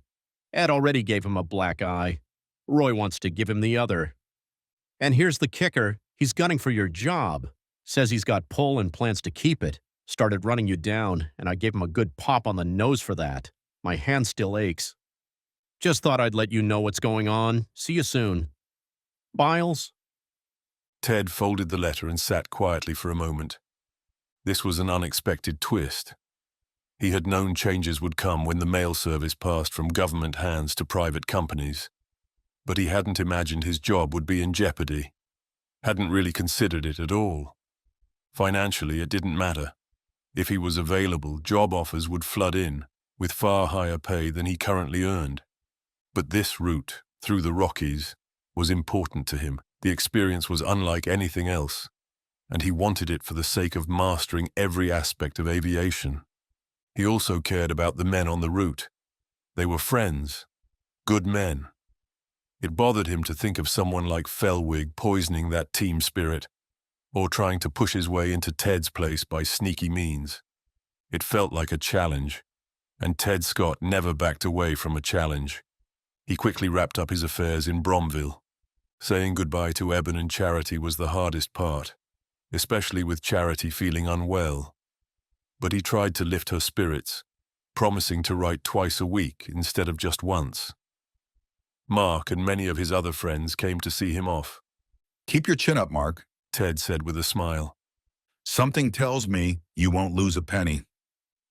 Ed already gave him a black eye. Roy wants to give him the other. And here's the kicker. He's gunning for your job. Says he's got pull and plans to keep it. Started running you down, and I gave him a good pop on the nose for that. My hand still aches. Just thought I'd let you know what's going on. See you soon. Biles? Ted folded the letter and sat quietly for a moment. This was an unexpected twist. He had known changes would come when the mail service passed from government hands to private companies, but he hadn't imagined his job would be in jeopardy. Hadn't really considered it at all. Financially, it didn't matter. If he was available, job offers would flood in, with far higher pay than he currently earned. But this route, through the Rockies, was important to him. The experience was unlike anything else, and he wanted it for the sake of mastering every aspect of aviation. He also cared about the men on the route. They were friends, good men. It bothered him to think of someone like Felwig poisoning that team spirit, or trying to push his way into Ted's place by sneaky means. It felt like a challenge, and Ted Scott never backed away from a challenge. He quickly wrapped up his affairs in Bromville. Saying goodbye to Eben and Charity was the hardest part, especially with Charity feeling unwell. But he tried to lift her spirits, promising to write twice a week instead of just once. Mark and many of his other friends came to see him off. Keep your chin up, Mark, Ted said with a smile. Something tells me you won't lose a penny.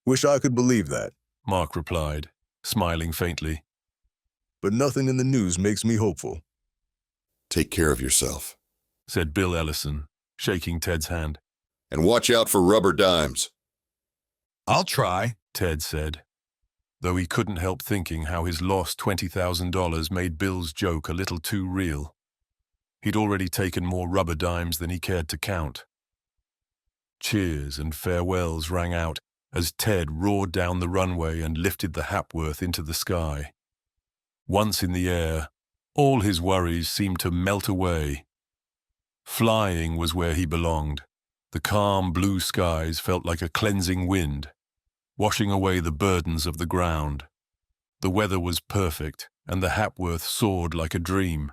Wish I could believe that, Mark replied, smiling faintly. But nothing in the news makes me hopeful. Take care of yourself, said Bill Ellison, shaking Ted's hand. And watch out for rubber dimes. I'll try, Ted said, though he couldn't help thinking how his lost $20,000 made Bill's joke a little too real. He'd already taken more rubber dimes than he cared to count. Cheers and farewells rang out as Ted roared down the runway and lifted the Hapworth into the sky. Once in the air, all his worries seemed to melt away. Flying was where he belonged. The calm blue skies felt like a cleansing wind, washing away the burdens of the ground. The weather was perfect, and the Hapworth soared like a dream.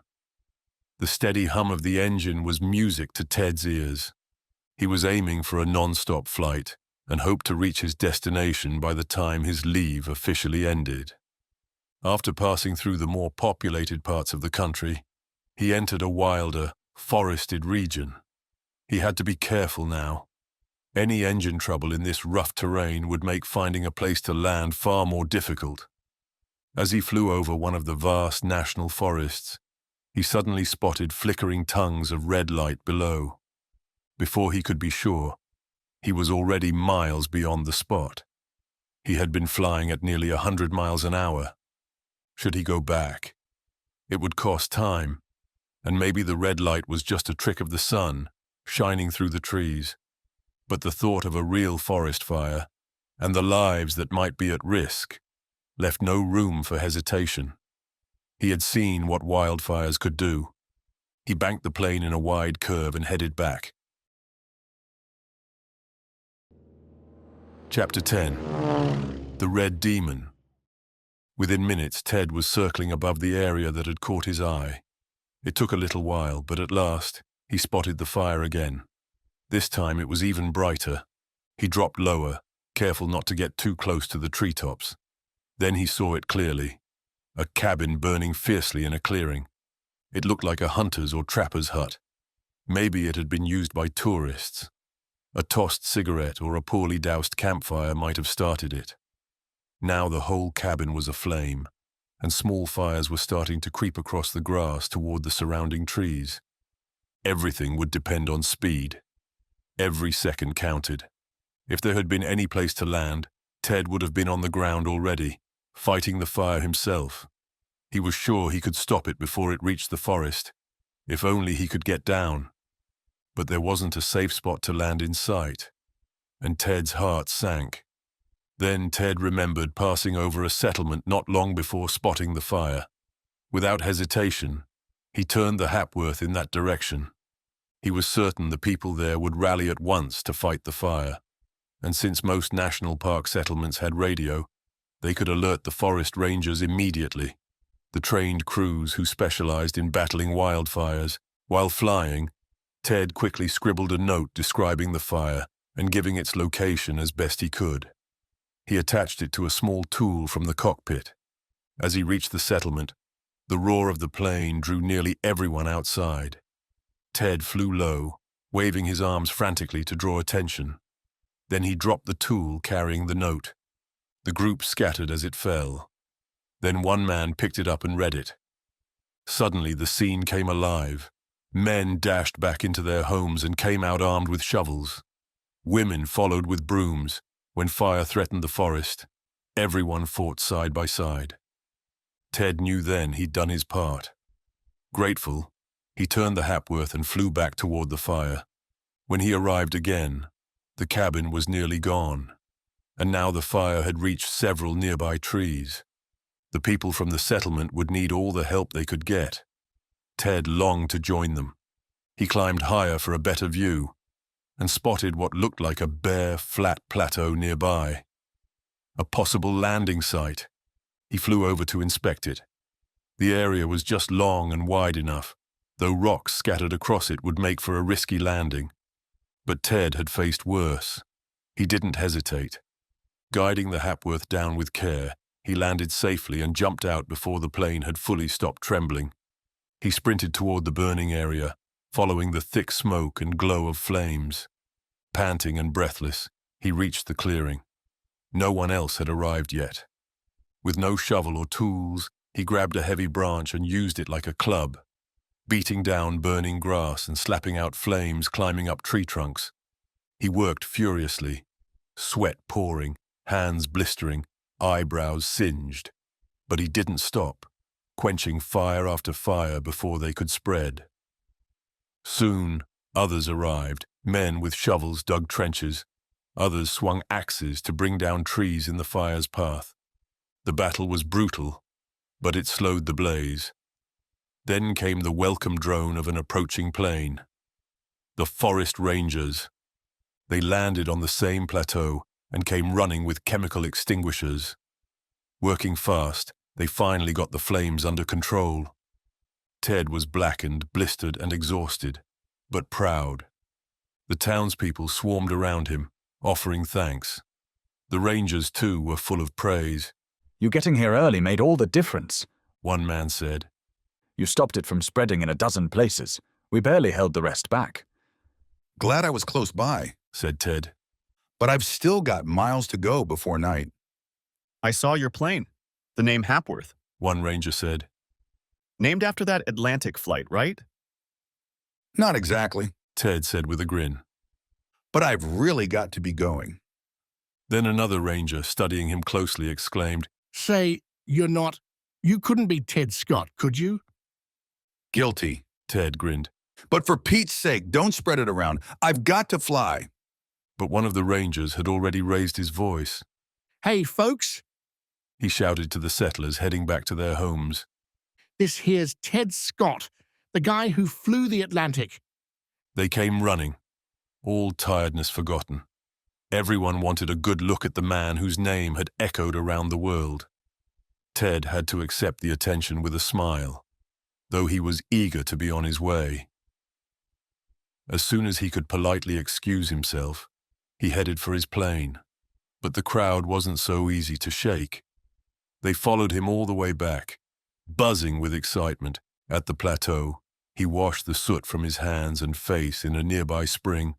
The steady hum of the engine was music to Ted's ears. He was aiming for a non-stop flight and hoped to reach his destination by the time his leave officially ended. After passing through the more populated parts of the country, he entered a wilder, forested region. He had to be careful now. Any engine trouble in this rough terrain would make finding a place to land far more difficult. As he flew over one of the vast national forests, he suddenly spotted flickering tongues of red light below. Before he could be sure, he was already miles beyond the spot. He had been flying at nearly 100 miles an hour. Should he go back? It would cost time, and maybe the red light was just a trick of the sun, shining through the trees. But the thought of a real forest fire, and the lives that might be at risk, left no room for hesitation. He had seen what wildfires could do. He banked the plane in a wide curve and headed back. Chapter 10. The Red Demon. Within minutes, Ted was circling above the area that had caught his eye. It took a little while, but at last, he spotted the fire again. This time it was even brighter. He dropped lower, careful not to get too close to the treetops. Then he saw it clearly. A cabin burning fiercely in a clearing. It looked like a hunter's or trapper's hut. Maybe it had been used by tourists. A tossed cigarette or a poorly doused campfire might have started it. Now the whole cabin was aflame, and small fires were starting to creep across the grass toward the surrounding trees. Everything would depend on speed. Every second counted. If there had been any place to land, Ted would have been on the ground already, fighting the fire himself. He was sure he could stop it before it reached the forest, if only he could get down. But there wasn't a safe spot to land in sight, and Ted's heart sank. Then Ted remembered passing over a settlement not long before spotting the fire. Without hesitation, he turned the Hapworth in that direction. He was certain the people there would rally at once to fight the fire, and since most national park settlements had radio, they could alert the forest rangers immediately, the trained crews who specialized in battling wildfires. While flying, Ted quickly scribbled a note describing the fire and giving its location as best he could. He attached it to a small tool from the cockpit. As he reached the settlement, the roar of the plane drew nearly everyone outside. Ted flew low, waving his arms frantically to draw attention. Then he dropped the tool carrying the note. The group scattered as it fell. Then one man picked it up and read it. Suddenly the scene came alive. Men dashed back into their homes and came out armed with shovels. Women followed with brooms. When fire threatened the forest, everyone fought side by side. Ted knew then he'd done his part. Grateful, he turned the Hapworth and flew back toward the fire. When he arrived again, the cabin was nearly gone, and now the fire had reached several nearby trees. The people from the settlement would need all the help they could get. Ted longed to join them. He climbed higher for a better view, and spotted what looked like a bare, flat plateau nearby. A possible landing site. He flew over to inspect it. The area was just long and wide enough, though rocks scattered across it would make for a risky landing. But Ted had faced worse. He didn't hesitate. Guiding the Hapworth down with care, he landed safely and jumped out before the plane had fully stopped trembling. He sprinted toward the burning area, following the thick smoke and glow of flames. Panting and breathless, he reached the clearing. No one else had arrived yet. With no shovel or tools, he grabbed a heavy branch and used it like a club, beating down burning grass and slapping out flames climbing up tree trunks. He worked furiously, sweat pouring, hands blistering, eyebrows singed. But he didn't stop, quenching fire after fire before they could spread. Soon, others arrived. Men with shovels dug trenches. Others swung axes to bring down trees in the fire's path. The battle was brutal, but it slowed the blaze. Then came the welcome drone of an approaching plane. The forest rangers. They landed on the same plateau and came running with chemical extinguishers. Working fast, they finally got the flames under control. Ted was blackened, blistered, and exhausted, but proud. The townspeople swarmed around him, offering thanks. The rangers, too, were full of praise. "You getting here early made all the difference," one man said. "You stopped it from spreading in a dozen places. We barely held the rest back." "Glad I was close by," said Ted. "But I've still got miles to go before night." "I saw your plane. The name Hapworth," one ranger said. "Named after that Atlantic flight, right?" "Not exactly," Ted said with a grin. "But I've really got to be going." Then another ranger, studying him closely, exclaimed, "Say, you couldn't be Ted Scott, could you?" "Guilty," Ted grinned. "But for Pete's sake, don't spread it around. I've got to fly." But one of the rangers had already raised his voice. "Hey, folks," he shouted to the settlers heading back to their homes. "This here's Ted Scott, the guy who flew the Atlantic." They came running, all tiredness forgotten. Everyone wanted a good look at the man whose name had echoed around the world. Ted had to accept the attention with a smile, though he was eager to be on his way. As soon as he could politely excuse himself, he headed for his plane. But the crowd wasn't so easy to shake. They followed him all the way back, buzzing with excitement. At the plateau, he washed the soot from his hands and face in a nearby spring,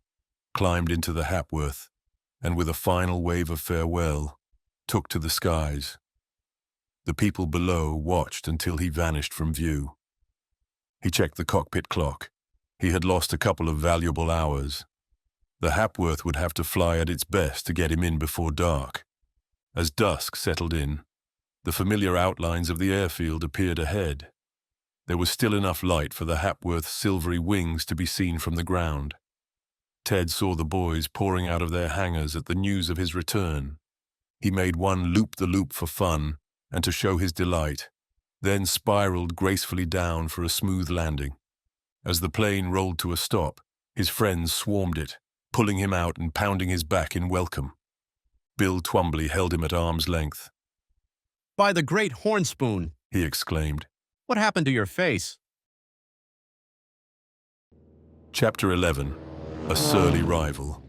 climbed into the Hapworth, and with a final wave of farewell, took to the skies. The people below watched until he vanished from view. He checked the cockpit clock. He had lost a couple of valuable hours. The Hapworth would have to fly at its best to get him in before dark. As dusk settled in, the familiar outlines of the airfield appeared ahead. There was still enough light for the Hapworth's silvery wings to be seen from the ground. Ted saw the boys pouring out of their hangars at the news of his return. He made one loop-the-loop for fun and to show his delight, then spiraled gracefully down for a smooth landing. As the plane rolled to a stop, his friends swarmed it, pulling him out and pounding his back in welcome. Bill Twombley held him at arm's length. By the great hornspoon, he exclaimed. What happened to your face? Chapter 11. A Surly Rival.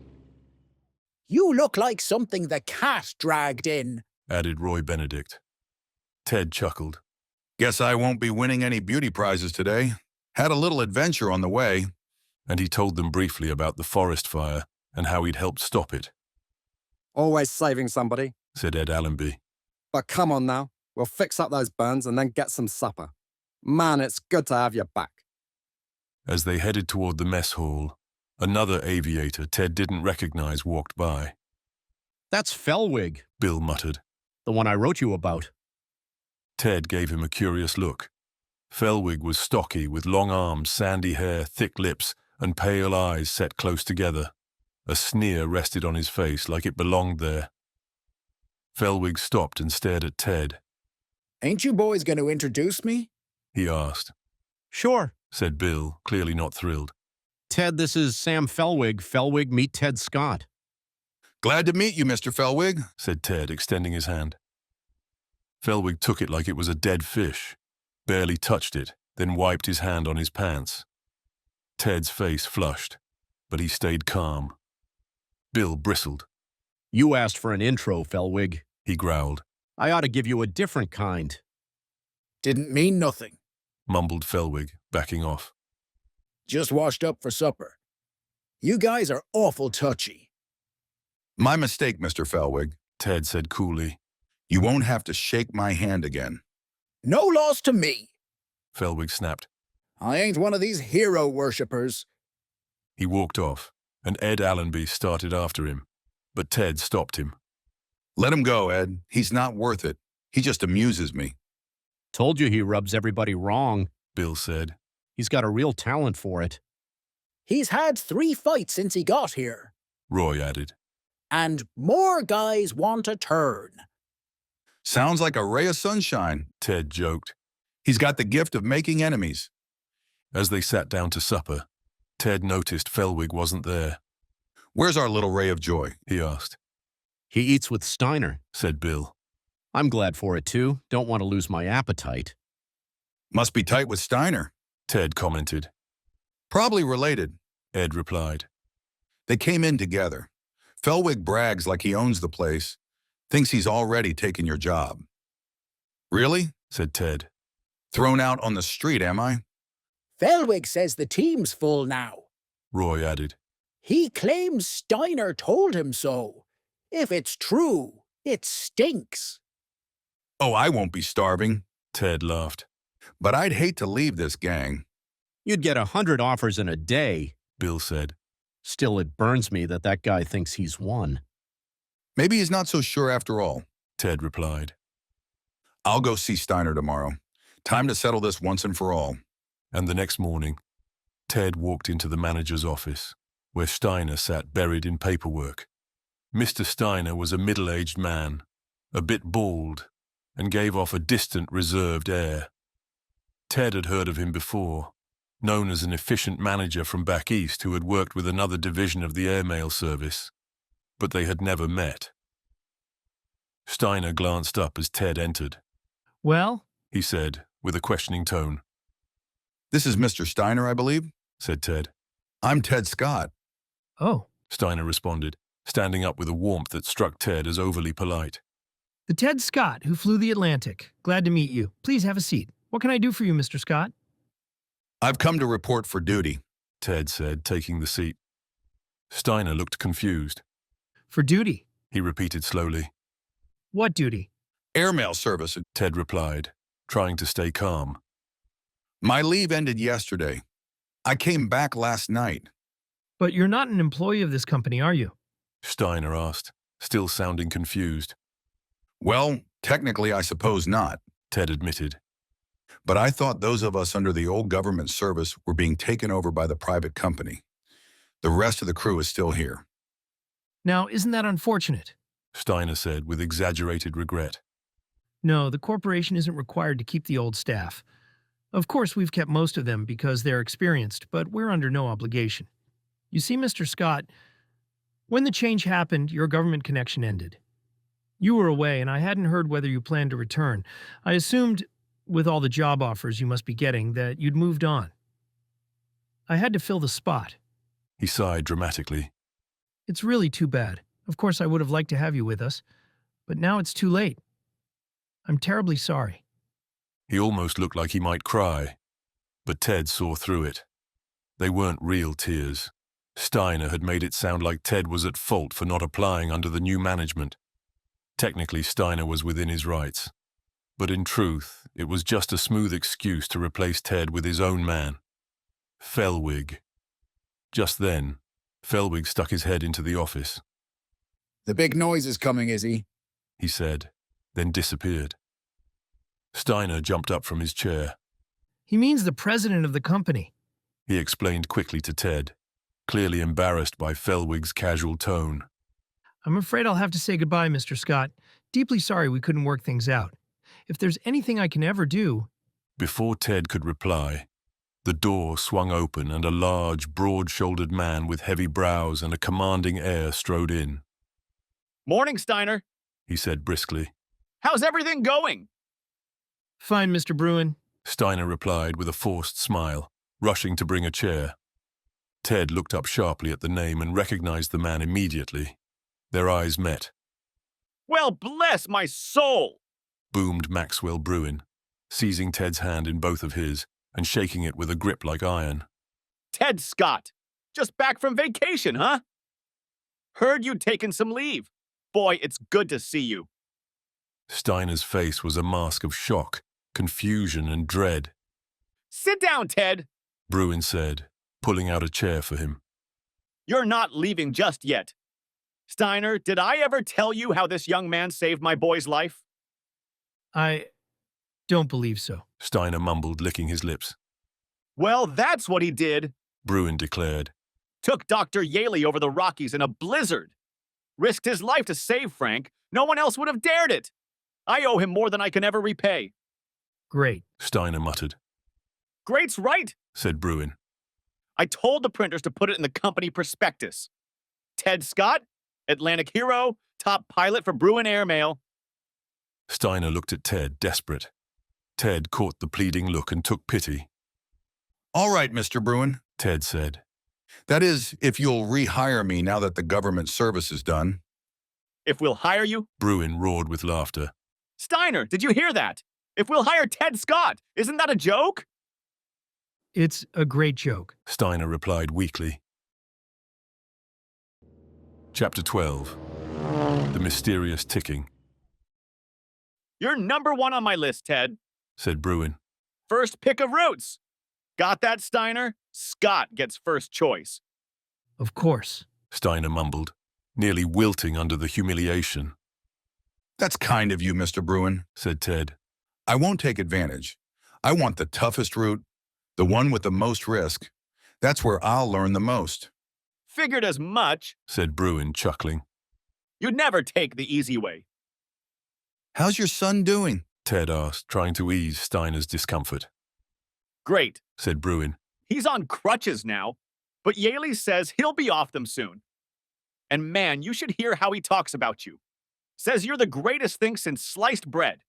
You look like something the cat dragged in, added Roy Benedict. Ted chuckled. Guess I won't be winning any beauty prizes today. Had a little adventure on the way. And he told them briefly about the forest fire and how he'd helped stop it. Always saving somebody, said Ed Allenby. But come on now, we'll fix up those burns and then get some supper. Man, it's good to have you back. As they headed toward the mess hall, another aviator Ted didn't recognize walked by. That's Felwig, Bill muttered. The one I wrote you about. Ted gave him a curious look. Felwig was stocky, with long arms, sandy hair, thick lips, and pale eyes set close together. A sneer rested on his face like it belonged there. Felwig stopped and stared at Ted. Ain't you boys going to introduce me? He asked. Sure, said Bill, clearly not thrilled. Ted, this is Sam Felwig. Felwig, meet Ted Scott. Glad to meet you, Mr. Felwig, said Ted, extending his hand. Felwig took it like it was a dead fish, barely touched it, then wiped his hand on his pants. Ted's face flushed, but he stayed calm. Bill bristled. You asked for an intro, Felwig, he growled. I ought to give you a different kind. Didn't mean nothing, mumbled Felwig, backing off. Just washed up for supper. You guys are awful touchy. My mistake, Mr. Felwig, Ted said coolly. You won't have to shake my hand again. No loss to me, Felwig snapped. I ain't one of these hero worshippers. He walked off, and Ed Allenby started after him, but Ted stopped him. Let him go, Ed. He's not worth it. He just amuses me. Told you he rubs everybody wrong, Bill said. He's got a real talent for it. He's had 3 fights since he got here, Roy added. And more guys want a turn. Sounds like a ray of sunshine, Ted joked. He's got the gift of making enemies. As they sat down to supper, Ted noticed Felwig wasn't there. Where's our little ray of joy? He asked. He eats with Steiner, said Bill. I'm glad for it, too. Don't want to lose my appetite. Must be tight with Steiner, Ted commented. Probably related, Ed replied. They came in together. Felwig brags like he owns the place, thinks he's already taken your job. Really? Said Ted. Thrown out on the street, am I? Felwig says the team's full now, Roy added. He claims Steiner told him so. If it's true, it stinks. Oh, I won't be starving, Ted laughed. But I'd hate to leave this gang. You'd get 100 offers in a day, Bill said. Still, it burns me that that guy thinks he's won. Maybe he's not so sure after all, Ted replied. I'll go see Steiner tomorrow. Time to settle this once and for all. And the next morning, Ted walked into the manager's office, where Steiner sat buried in paperwork. Mr. Steiner was a middle-aged man, a bit bald, and gave off a distant, reserved air. Ted had heard of him before, known as an efficient manager from back east who had worked with another division of the airmail service, but they had never met. Steiner glanced up as Ted entered. Well? He said, with a questioning tone. This is Mr. Steiner, I believe, said Ted. I'm Ted Scott. Oh. Steiner responded, standing up with a warmth that struck Ted as overly polite. The Ted Scott who flew the Atlantic. Glad to meet you. Please have a seat. What can I do for you, Mr. Scott? I've come to report for duty, Ted said, taking the seat. Steiner looked confused. For duty? He repeated slowly. What duty? Airmail service, Ted replied, trying to stay calm. My leave ended yesterday. I came back last night. But you're not an employee of this company, are you? Steiner asked, still sounding confused. Well, technically, I suppose not, Ted admitted. but I thought those of us under the old government service were being taken over by the private company. The rest of the crew is still here. Now, isn't that unfortunate? Steiner said with exaggerated regret. No, the corporation isn't required to keep the old staff. Of course, we've kept most of them because they're experienced, but we're under no obligation. You see, Mr. Scott, when the change happened, your government connection ended. You were away, and I hadn't heard whether you planned to return. I assumed, with all the job offers you must be getting, that you'd moved on. I had to fill the spot. He sighed dramatically. It's really too bad. Of course, I would have liked to have you with us, but now it's too late. I'm terribly sorry. He almost looked like he might cry, but Ted saw through it. They weren't real tears. Steiner had made it sound like Ted was at fault for not applying under the new management. Technically, Steiner was within his rights. But in truth, it was just a smooth excuse to replace Ted with his own man. Fellwig. Just then, Fellwig stuck his head into the office. The big noise is coming, is he? He said, then disappeared. Steiner jumped up from his chair. He means the president of the company. He explained quickly to Ted, clearly embarrassed by Fellwig's casual tone. I'm afraid I'll have to say goodbye, Mr. Scott. Deeply sorry we couldn't work things out. If there's anything I can ever do... Before Ted could reply, the door swung open and a large, broad-shouldered man with heavy brows and a commanding air strode in. Morning, Steiner, he said briskly. How's everything going? Fine, Mr. Bruin, Steiner replied with a forced smile, rushing to bring a chair. Ted looked up sharply at the name and recognized the man immediately. Their eyes met. Well, bless my soul, boomed Maxwell Bruin, seizing Ted's hand in both of his and shaking it with a grip like iron. Ted Scott, just back from vacation, huh? Heard you'd taken some leave. Boy, it's good to see you. Steiner's face was a mask of shock, confusion, and dread. Sit down, Ted, Bruin said, pulling out a chair for him. You're not leaving just yet. Steiner, did I ever tell you how this young man saved my boy's life? I don't believe so, Steiner mumbled, licking his lips. Well, that's what he did, Bruin declared. Took Dr. Yaley over the Rockies in a blizzard. Risked his life to save Frank. No one else would have dared it. I owe him more than I can ever repay. Great, Steiner muttered. Great's right, said Bruin. I told the printers to put it in the company prospectus. Ted Scott, Atlantic hero, top pilot for Bruin Airmail. Steiner looked at Ted, desperate. Ted caught the pleading look and took pity. All right, Mr. Bruin, Ted said. That is, if you'll rehire me now that the government service is done. If we'll hire you? Bruin roared with laughter. Steiner, did you hear that? If we'll hire Ted Scott, isn't that a joke? It's a great joke, Steiner replied weakly. Chapter 12. The Mysterious Ticking. You're number one on my list, Ted, said Bruin. First pick of roots. Got that, Steiner? Scott gets first choice. Of course, Steiner mumbled, nearly wilting under the humiliation. That's kind of you, Mr. Bruin, said Ted. I won't take advantage. I want the toughest route, the one with the most risk. That's where I'll learn the most. Figured as much, said Bruin, chuckling. You'd never take the easy way. How's your son doing? Ted asked, trying to ease Steiner's discomfort. Great, said Bruin. He's on crutches now, but Yaley says he'll be off them soon. And man, you should hear how he talks about you. Says you're the greatest thing since sliced bread.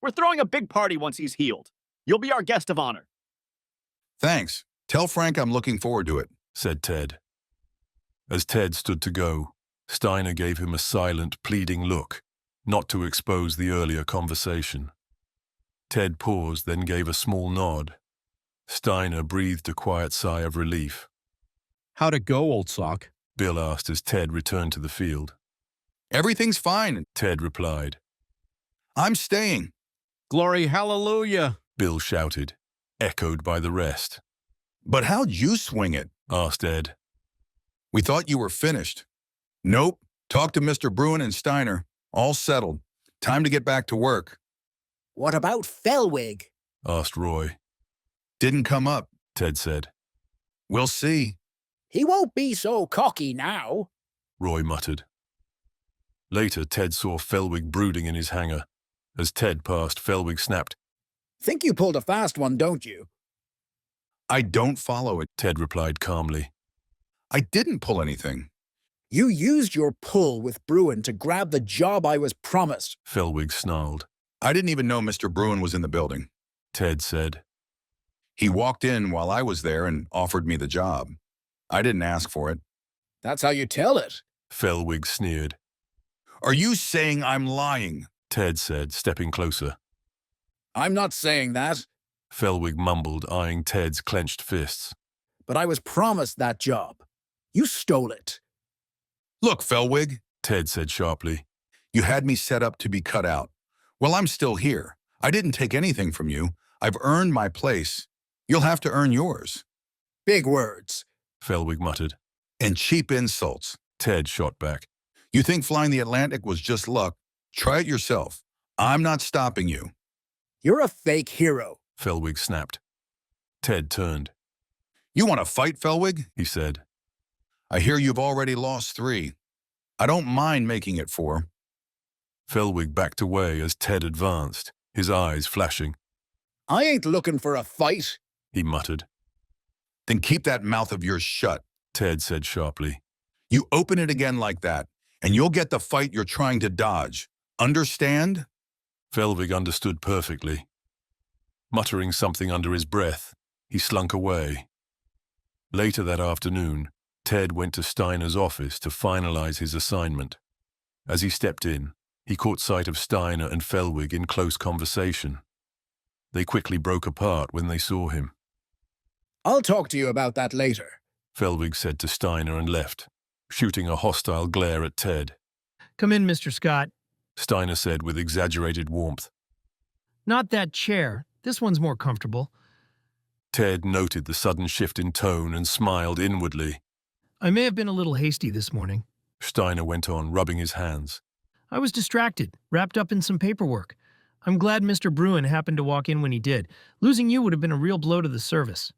We're throwing a big party once he's healed. You'll be our guest of honor. Thanks. Tell Frank I'm looking forward to it, said Ted. As Ted stood to go, Steiner gave him a silent, pleading look, not to expose the earlier conversation. Ted paused, then gave a small nod. Steiner breathed a quiet sigh of relief. How'd it go, old sock? Bill asked as Ted returned to the field. Everything's fine, Ted replied. I'm staying. Glory hallelujah, Bill shouted, echoed by the rest. But how'd you swing it? Asked Ed. We thought you were finished. Nope. Talked to Mr. Bruin and Steiner. All settled. Time to get back to work. What about Felwig? Asked Roy. Didn't come up, Ted said. We'll see. He won't be so cocky now, Roy muttered. Later, Ted saw Felwig brooding in his hangar. As Ted passed, Felwig snapped. Think you pulled a fast one, don't you? I don't follow it, Ted replied calmly. I didn't pull anything. You used your pull with Bruin to grab the job I was promised, Felwig snarled. I didn't even know Mr. Bruin was in the building, Ted said. He walked in while I was there and offered me the job. I didn't ask for it. That's how you tell it, Felwig sneered. Are you saying I'm lying? Ted said, stepping closer. I'm not saying that. Felwig mumbled, eyeing Ted's clenched fists. But I was promised that job. You stole it. Look, Felwig, Ted said sharply. You had me set up to be cut out. Well, I'm still here. I didn't take anything from you. I've earned my place. You'll have to earn yours. Big words, Felwig muttered. And cheap insults, Ted shot back. You think flying the Atlantic was just luck? Try it yourself. I'm not stopping you. You're a fake hero, Felwig snapped. Ted turned. You want to fight, Felwig? He said. I hear you've already lost 3. I don't mind making it 4. Felwig backed away as Ted advanced, his eyes flashing. I ain't looking for a fight, he muttered. Then keep that mouth of yours shut, Ted said sharply. You open it again like that, and you'll get the fight you're trying to dodge. Understand? Felwig understood perfectly. Muttering something under his breath, he slunk away. Later that afternoon, Ted went to Steiner's office to finalize his assignment. As he stepped in, he caught sight of Steiner and Felwig in close conversation. They quickly broke apart when they saw him. I'll talk to you about that later, Felwig said to Steiner and left, shooting a hostile glare at Ted. Come in, Mr. Scott. Steiner said with exaggerated warmth. Not that chair. This one's more comfortable. Ted noted the sudden shift in tone and smiled inwardly. I may have been a little hasty this morning, Steiner went on, rubbing his hands. I was distracted, wrapped up in some paperwork. I'm glad Mr. Bruin happened to walk in when he did. Losing you would have been a real blow to the service.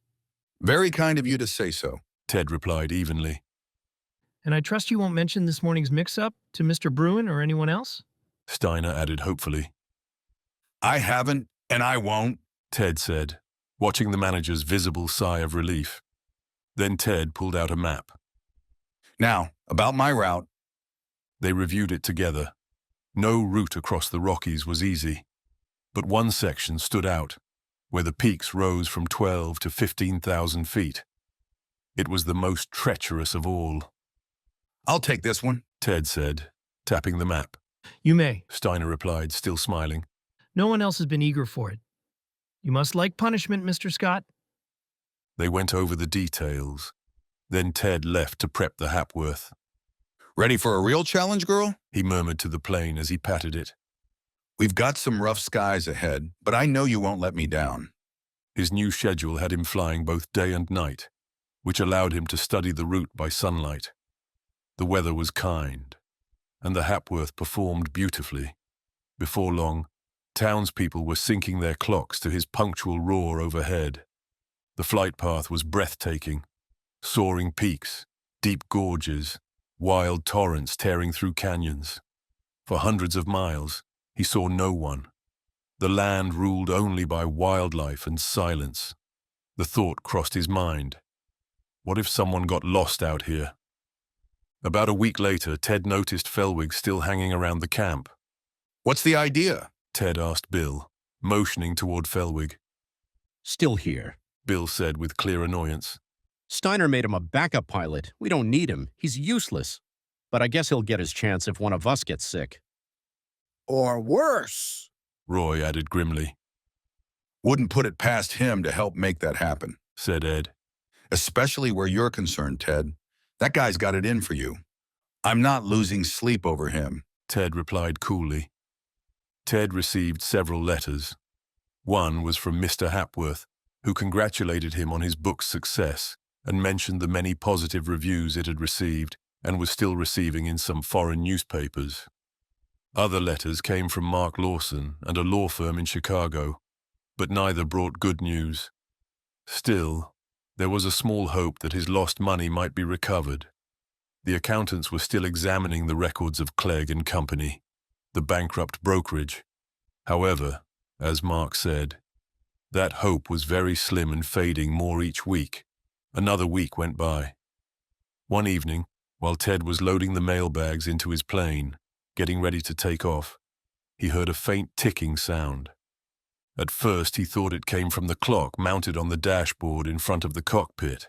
Very kind of you to say so, Ted replied evenly. And I trust you won't mention this morning's mix-up to Mr. Bruin or anyone else? Steiner added hopefully. I haven't, and I won't, Ted said, watching the manager's visible sigh of relief. Then Ted pulled out a map. Now, about my route. They reviewed it together. No route across the Rockies was easy, but one section stood out, where the peaks rose from 12 to 15,000 feet. It was the most treacherous of all. I'll take this one, Ted said, tapping the map. You may, Steiner replied, still smiling. No one else has been eager for it. You must like punishment, Mr. Scott. They went over the details. Then Ted left to prep the Hapworth. Ready for a real challenge, girl? He murmured to the plane as he patted it. We've got some rough skies ahead, but I know you won't let me down. His new schedule had him flying both day and night, which allowed him to study the route by sunlight. The weather was kind, and the Hapworth performed beautifully. Before long, townspeople were syncing their clocks to his punctual roar overhead. The flight path was breathtaking. Soaring peaks, deep gorges, wild torrents tearing through canyons. For hundreds of miles, he saw no one. The land ruled only by wildlife and silence. The thought crossed his mind. What if someone got lost out here? About a week later, Ted noticed Felwig still hanging around the camp. What's the idea? Ted asked Bill, motioning toward Felwig. Still here, Bill said with clear annoyance. Steiner made him a backup pilot. We don't need him. He's useless. But I guess he'll get his chance if one of us gets sick. Or worse, Roy added grimly. Wouldn't put it past him to help make that happen, said Ed. Especially where you're concerned, Ted. That guy's got it in for you. I'm not losing sleep over him, Ted replied coolly. Ted received several letters. One was from Mr. Hapworth, who congratulated him on his book's success and mentioned the many positive reviews it had received and was still receiving in some foreign newspapers. Other letters came from Mark Lawson and a law firm in Chicago, but neither brought good news. Still, there was a small hope that his lost money might be recovered. The accountants were still examining the records of Clegg and Company, the bankrupt brokerage. However, as Mark said, that hope was very slim and fading more each week. Another week went by. One evening, while Ted was loading the mailbags into his plane, getting ready to take off, he heard a faint ticking sound. At first, he thought it came from the clock mounted on the dashboard in front of the cockpit.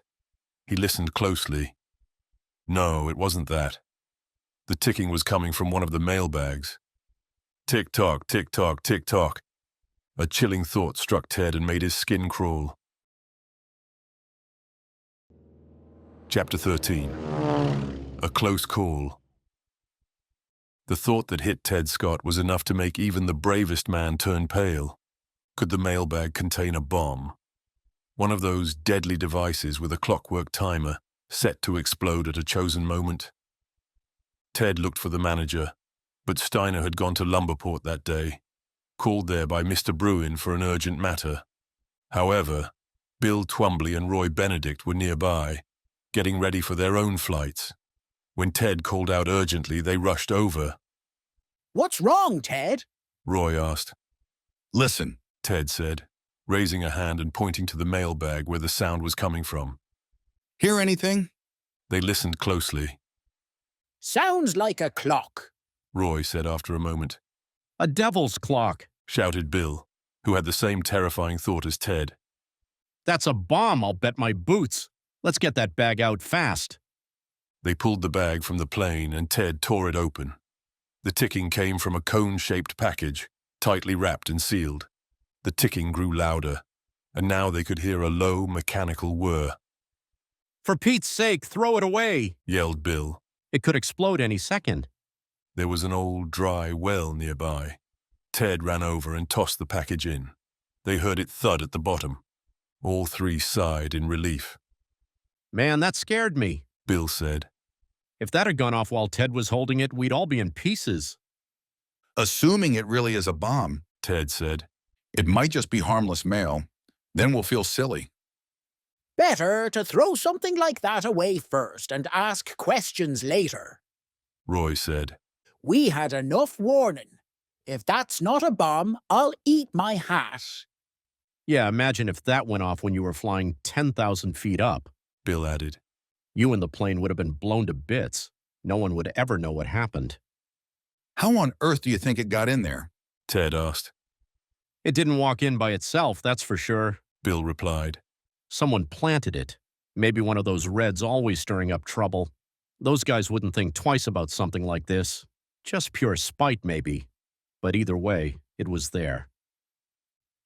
He listened closely. No, it wasn't that. The ticking was coming from one of the mailbags. Tick-tock, tick-tock, tick-tock. A chilling thought struck Ted and made his skin crawl. Chapter 13. A Close Call. The thought that hit Ted Scott was enough to make even the bravest man turn pale. Could the mailbag contain a bomb? One of those deadly devices with a clockwork timer set to explode at a chosen moment? Ted looked for the manager, but Steiner had gone to Lumberport that day, called there by Mr. Bruin for an urgent matter. However, Bill Twombly and Roy Benedict were nearby, getting ready for their own flights. When Ted called out urgently, they rushed over. "What's wrong, Ted?" Roy asked. "Listen," Ted said, raising a hand and pointing to the mailbag where the sound was coming from. "Hear anything?" They listened closely. "Sounds like a clock," Roy said after a moment. "A devil's clock," shouted Bill, who had the same terrifying thought as Ted. "That's a bomb, I'll bet my boots. Let's get that bag out fast." They pulled the bag from the plane and Ted tore it open. The ticking came from a cone-shaped package, tightly wrapped and sealed. The ticking grew louder, and now they could hear a low, mechanical whir. "For Pete's sake, throw it away!" yelled Bill. "It could explode any second." There was an old, dry well nearby. Ted ran over and tossed the package in. They heard it thud at the bottom. All three sighed in relief. "Man, that scared me," Bill said. "If that had gone off while Ted was holding it, we'd all be in pieces." "Assuming it really is a bomb," Ted said. "it might just be harmless mail. Then we'll feel silly." "Better to throw something like that away first and ask questions later," Roy said. "We had enough warning. If that's not a bomb, I'll eat my hat." "Yeah, imagine if that went off when you were flying 10,000 feet up," Bill added. "You and the plane would have been blown to bits. No one would ever know what happened." "How on earth do you think it got in there?" Ted asked. "It didn't walk in by itself, that's for sure," Bill replied. "Someone planted it. Maybe one of those Reds always stirring up trouble. Those guys wouldn't think twice about something like this. Just pure spite, maybe. But either way, it was there."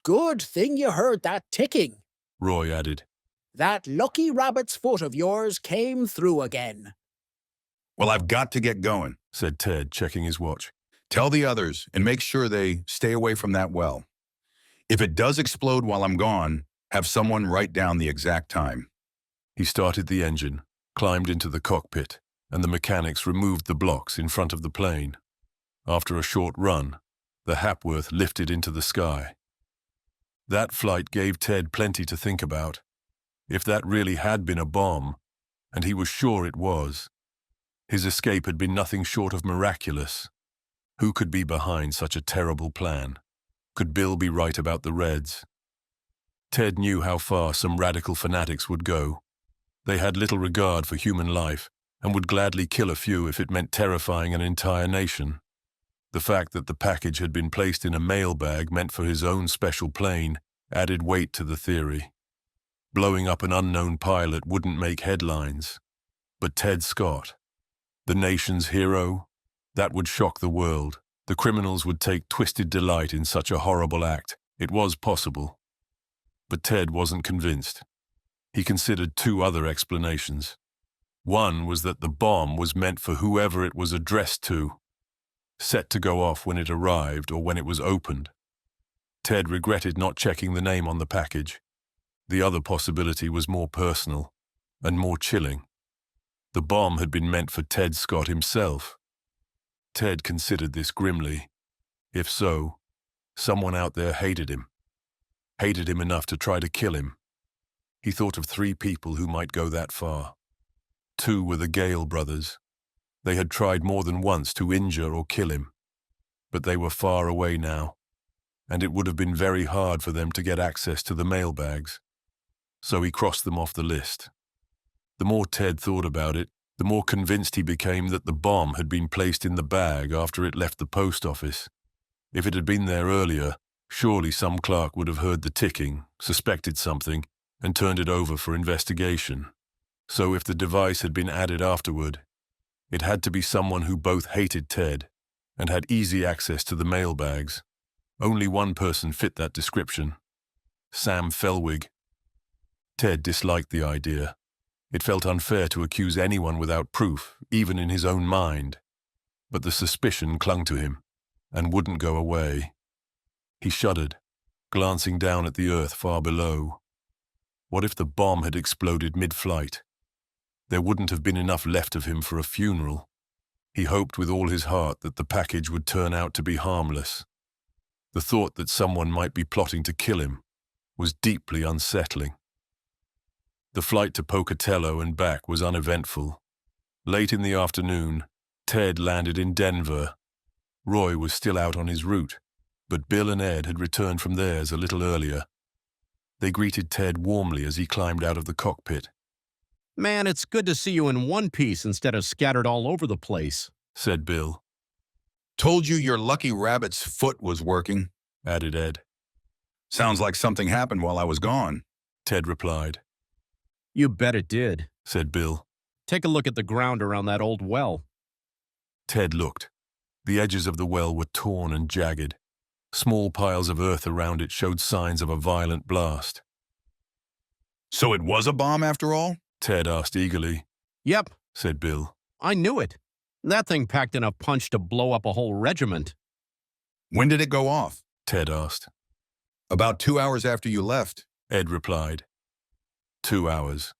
"Good thing you heard that ticking," Roy added. "That lucky rabbit's foot of yours came through again." "Well, I've got to get going," said Ted, checking his watch. "Tell the others and make sure they stay away from that well. If it does explode while I'm gone, have someone write down the exact time." He started the engine, climbed into the cockpit, and the mechanics removed the blocks in front of the plane. After a short run, the Hapworth lifted into the sky. That flight gave Ted plenty to think about. If that really had been a bomb, and he was sure it was, his escape had been nothing short of miraculous. Who could be behind such a terrible plan? Could Bill be right about the Reds? Ted knew how far some radical fanatics would go. They had little regard for human life and would gladly kill a few if it meant terrifying an entire nation. The fact that the package had been placed in a mailbag meant for his own special plane added weight to the theory. Blowing up an unknown pilot wouldn't make headlines. But Ted Scott, the nation's hero, that would shock the world. The criminals would take twisted delight in such a horrible act. It was possible. But Ted wasn't convinced. He considered two other explanations. One was that the bomb was meant for whoever it was addressed to, set to go off when it arrived or when it was opened. Ted regretted not checking the name on the package. The other possibility was more personal and more chilling. The bomb had been meant for Ted Scott himself. Ted considered this grimly. If so, someone out there hated him enough to try to kill him. He thought of 3 people who might go that far. 2 were the Gale brothers. They had tried more than once to injure or kill him, but they were far away now, and it would have been very hard for them to get access to the mailbags. So he crossed them off the list. The more Ted thought about it, the more convinced he became that the bomb had been placed in the bag after it left the post office. If it had been there earlier, surely some clerk would have heard the ticking, suspected something, and turned it over for investigation. So if the device had been added afterward, it had to be someone who both hated Ted and had easy access to the mailbags. Only one person fit that description: Sam Fellwig. Ted disliked the idea. It felt unfair to accuse anyone without proof, even in his own mind. But the suspicion clung to him and wouldn't go away. He shuddered, glancing down at the earth far below. What if the bomb had exploded mid-flight? There wouldn't have been enough left of him for a funeral. He hoped with all his heart that the package would turn out to be harmless. The thought that someone might be plotting to kill him was deeply unsettling. The flight to Pocatello and back was uneventful. Late in the afternoon, Ted landed in Denver. Roy was still out on his route, but Bill and Ed had returned from theirs a little earlier. They greeted Ted warmly as he climbed out of the cockpit. Man, it's good to see you in one piece instead of scattered all over the place, said Bill. Told you your lucky rabbit's foot was working, added Ed. Sounds like something happened while I was gone, Ted replied. You bet it did, said Bill. Take a look at the ground around that old well. Ted looked. The edges of the well were torn and jagged. Small piles of earth around it showed signs of a violent blast. So it was a bomb after all? Ted asked eagerly. Yep, said Bill. I knew it. That thing packed enough punch to blow up a whole regiment. When did it go off? Ted asked. About 2 hours after you left, Ed replied. 2 hours.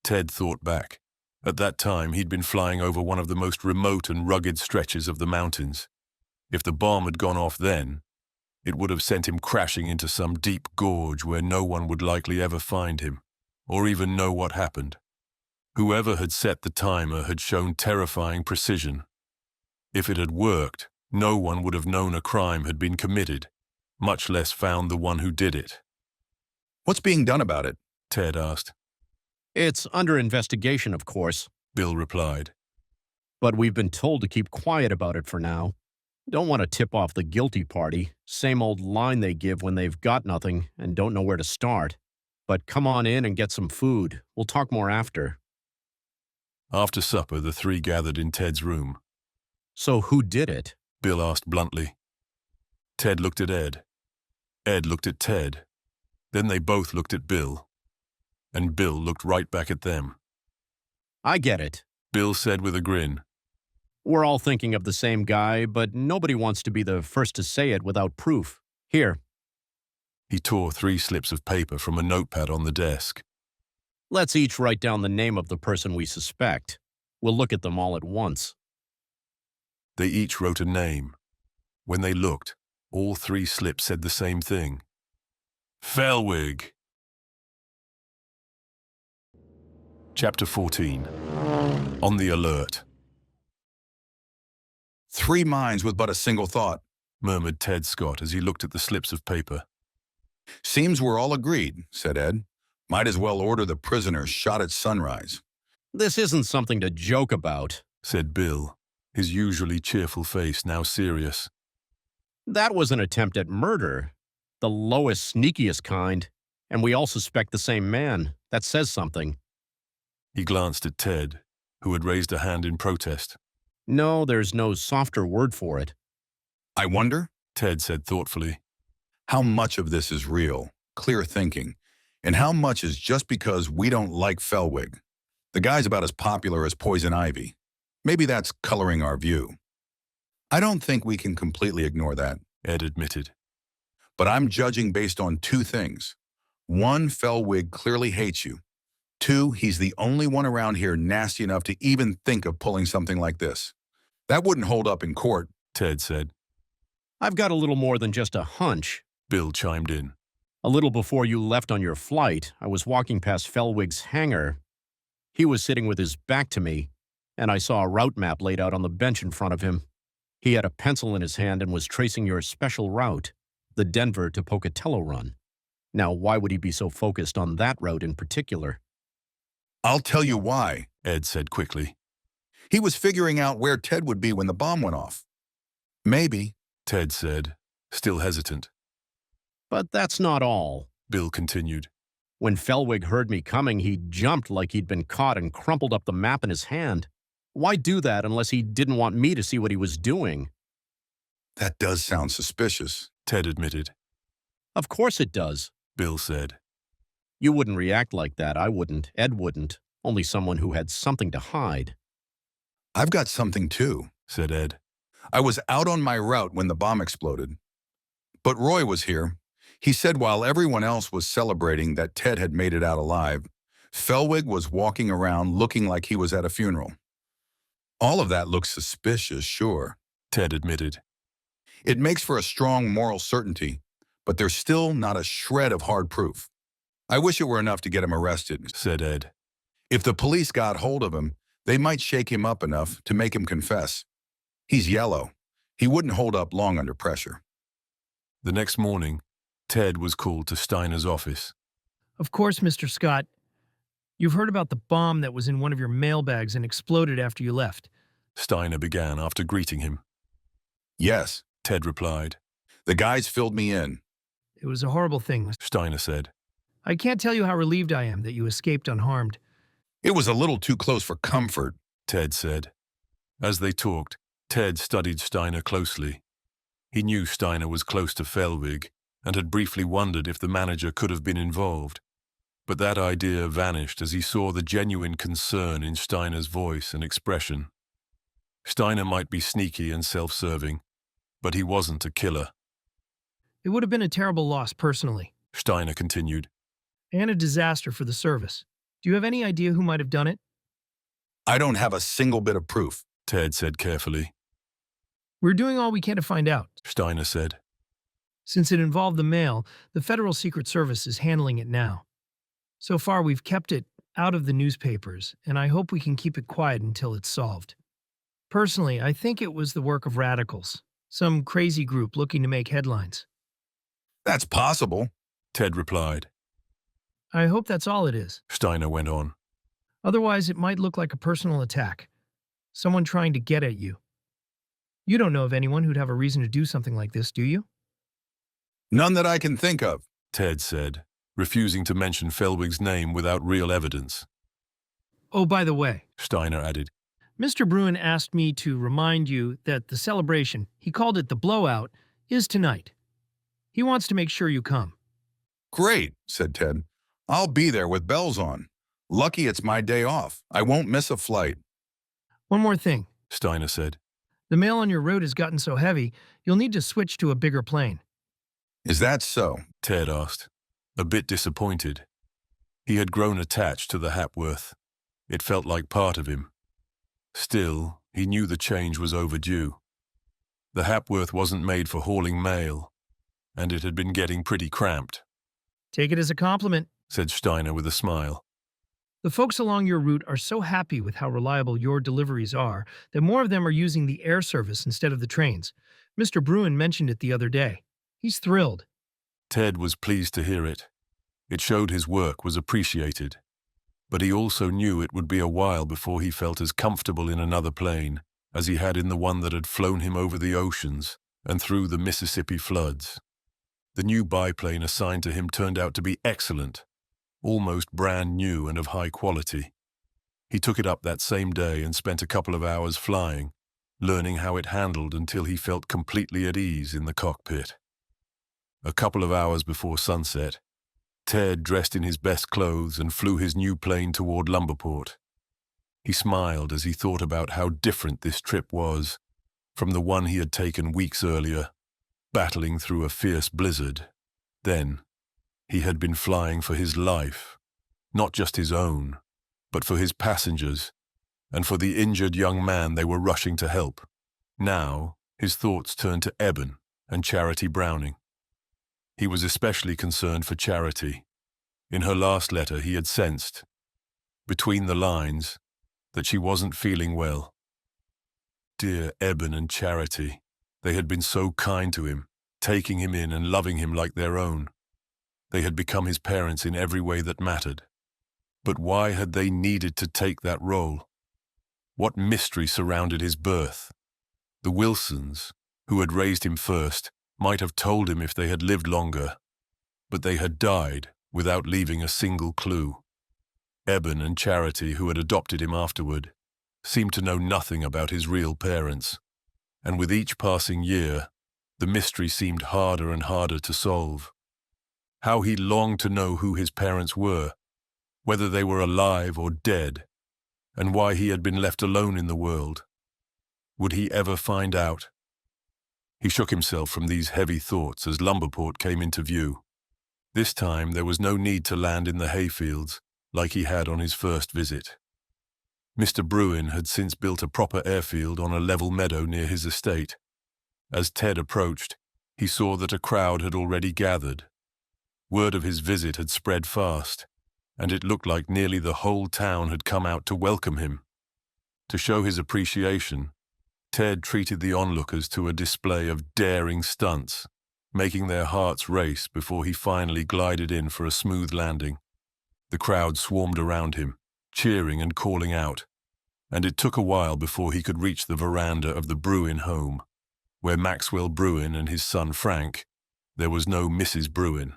Ted thought back. At that time, he'd been flying over one of the most remote and rugged stretches of the mountains. If the bomb had gone off then, it would have sent him crashing into some deep gorge where no one would likely ever find him, or even know what happened. Whoever had set the timer had shown terrifying precision. If it had worked, no one would have known a crime had been committed, much less found the one who did it. What's being done about it? Ted asked. It's under investigation, of course, Bill replied. But we've been told to keep quiet about it for now. Don't want to tip off the guilty party. Same old line they give when they've got nothing and don't know where to start. But come on in and get some food. We'll talk more after. After supper, the 3 gathered in Ted's room. So who did it? Bill asked bluntly. Ted looked at Ed. Ed looked at Ted. Then they both looked at Bill. And Bill looked right back at them. I get it, Bill said with a grin. We're all thinking of the same guy, but nobody wants to be the first to say it without proof. Here. He tore 3 slips of paper from a notepad on the desk. Let's each write down the name of the person we suspect. We'll look at them all at once. They each wrote a name. When they looked, all 3 slips said the same thing. Fellwig. Chapter 14. On the Alert. 3 minds with but a single thought, murmured Ted Scott as he looked at the slips of paper. Seems we're all agreed, said Ed. Might as well order the prisoner shot at sunrise. This isn't something to joke about, said Bill, his usually cheerful face now serious. That was an attempt at murder. The lowest, sneakiest kind. And we all suspect the same man. That says something. He glanced at Ted, who had raised a hand in protest. No, there's no softer word for it. I wonder, Ted said thoughtfully, how much of this is real, clear thinking, and how much is just because we don't like Fellwig. The guy's about as popular as poison ivy. Maybe that's coloring our view. I don't think we can completely ignore that, Ed admitted. But I'm judging based on 2 things. 1, Fellwig clearly hates you. 2, he's the only one around here nasty enough to even think of pulling something like this. That wouldn't hold up in court, Ted said. I've got a little more than just a hunch. Bill chimed in. A little before you left on your flight, I was walking past Felwig's hangar. He was sitting with his back to me, and I saw a route map laid out on the bench in front of him. He had a pencil in his hand and was tracing your special route, the Denver to Pocatello run. Now, why would he be so focused on that route in particular? I'll tell you why, Ed said quickly. He was figuring out where Ted would be when the bomb went off. Maybe, Ted said, still hesitant. But that's not all, Bill continued. When Felwig heard me coming, he jumped like he'd been caught and crumpled up the map in his hand. Why do that unless he didn't want me to see what he was doing? That does sound suspicious, Ted admitted. Of course it does, Bill said. You wouldn't react like that, I wouldn't, Ed wouldn't. Only someone who had something to hide. I've got something too, said Ed. I was out on my route when the bomb exploded. But Roy was here. He said while everyone else was celebrating that Ted had made it out alive, Felwig was walking around looking like he was at a funeral. All of that looks suspicious, sure, Ted admitted. It makes for a strong moral certainty, but there's still not a shred of hard proof. I wish it were enough to get him arrested, said Ed. If the police got hold of him, they might shake him up enough to make him confess. He's yellow. He wouldn't hold up long under pressure. The next morning, Ted was called to Steiner's office. Of course, Mr. Scott. You've heard about the bomb that was in one of your mailbags and exploded after you left. Steiner began after greeting him. Yes, Ted replied. The guys filled me in. It was a horrible thing, Steiner said. I can't tell you how relieved I am that you escaped unharmed. It was a little too close for comfort, Ted said. As they talked, Ted studied Steiner closely. He knew Steiner was close to Felwig and had briefly wondered if the manager could have been involved. But that idea vanished as he saw the genuine concern in Steiner's voice and expression. Steiner might be sneaky and self-serving, but he wasn't a killer. It would have been a terrible loss personally, Steiner continued. And a disaster for the service. Do you have any idea who might have done it? I don't have a single bit of proof, Ted said carefully. We're doing all we can to find out, Steiner said. Since it involved the mail, the Federal Secret Service is handling it now. So far, we've kept it out of the newspapers, and I hope we can keep it quiet until it's solved. Personally, I think it was the work of radicals, some crazy group looking to make headlines. That's possible, Ted replied. I hope that's all it is, Steiner went on. Otherwise, it might look like a personal attack. Someone trying to get at you. You don't know of anyone who'd have a reason to do something like this, do you? None that I can think of, Ted said, refusing to mention Felwig's name without real evidence. Oh, by the way, Steiner added, Mr. Bruin asked me to remind you that the celebration, he called it the blowout, is tonight. He wants to make sure you come. Great, said Ted. I'll be there with bells on. Lucky it's my day off. I won't miss a flight. One more thing, Steiner said. The mail on your route has gotten so heavy, you'll need to switch to a bigger plane. Is that so? Ted asked, a bit disappointed. He had grown attached to the Hapworth. It felt like part of him. Still, he knew the change was overdue. The Hapworth wasn't made for hauling mail, and it had been getting pretty cramped. Take it as a compliment, said Steiner with a smile. The folks along your route are so happy with how reliable your deliveries are that more of them are using the air service instead of the trains. Mr. Bruin mentioned it the other day. He's thrilled. Ted was pleased to hear it. It showed his work was appreciated. But he also knew it would be a while before he felt as comfortable in another plane as he had in the one that had flown him over the oceans and through the Mississippi floods. The new biplane assigned to him turned out to be excellent, almost brand new and of high quality. He took it up that same day and spent a couple of hours flying, learning how it handled until he felt completely at ease in the cockpit. A couple of hours before sunset, Ted dressed in his best clothes and flew his new plane toward Lumberport. He smiled as he thought about how different this trip was from the one he had taken weeks earlier, battling through a fierce blizzard. Then, he had been flying for his life, not just his own, but for his passengers and for the injured young man they were rushing to help. Now, his thoughts turned to Eben and Charity Browning. He was especially concerned for Charity. In her last letter, he had sensed, between the lines, that she wasn't feeling well. Dear Eben and Charity, they had been so kind to him, taking him in and loving him like their own. They had become his parents in every way that mattered. But why had they needed to take that role? What mystery surrounded his birth? The Wilsons, who had raised him first, might have told him if they had lived longer, but they had died without leaving a single clue. Eben and Charity, who had adopted him afterward, seemed to know nothing about his real parents, and with each passing year, the mystery seemed harder and harder to solve. How he longed to know who his parents were, whether they were alive or dead, and why he had been left alone in the world. Would he ever find out? He shook himself from these heavy thoughts as Lumberport came into view. This time there was no need to land in the hayfields like he had on his first visit. Mr. Bruin had since built a proper airfield on a level meadow near his estate. As Ted approached, he saw that a crowd had already gathered. Word of his visit had spread fast, and it looked like nearly the whole town had come out to welcome him. To show his appreciation, Ted treated the onlookers to a display of daring stunts, making their hearts race before he finally glided in for a smooth landing. The crowd swarmed around him, cheering and calling out, and it took a while before he could reach the veranda of the Bruin home, where Maxwell Bruin and his son Frank, there was no Mrs. Bruin,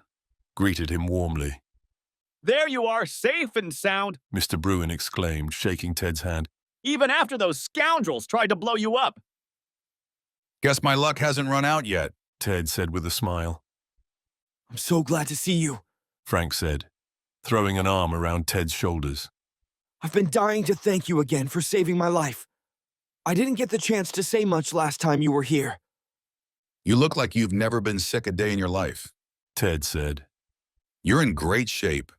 greeted him warmly. There you are, safe and sound, Mr. Bruin exclaimed, shaking Ted's hand. Even after those scoundrels tried to blow you up. Guess my luck hasn't run out yet, Ted said with a smile. I'm so glad to see you, Frank said, throwing an arm around Ted's shoulders. I've been dying to thank you again for saving my life. I didn't get the chance to say much last time you were here. You look like you've never been sick a day in your life, Ted said. You're in great shape.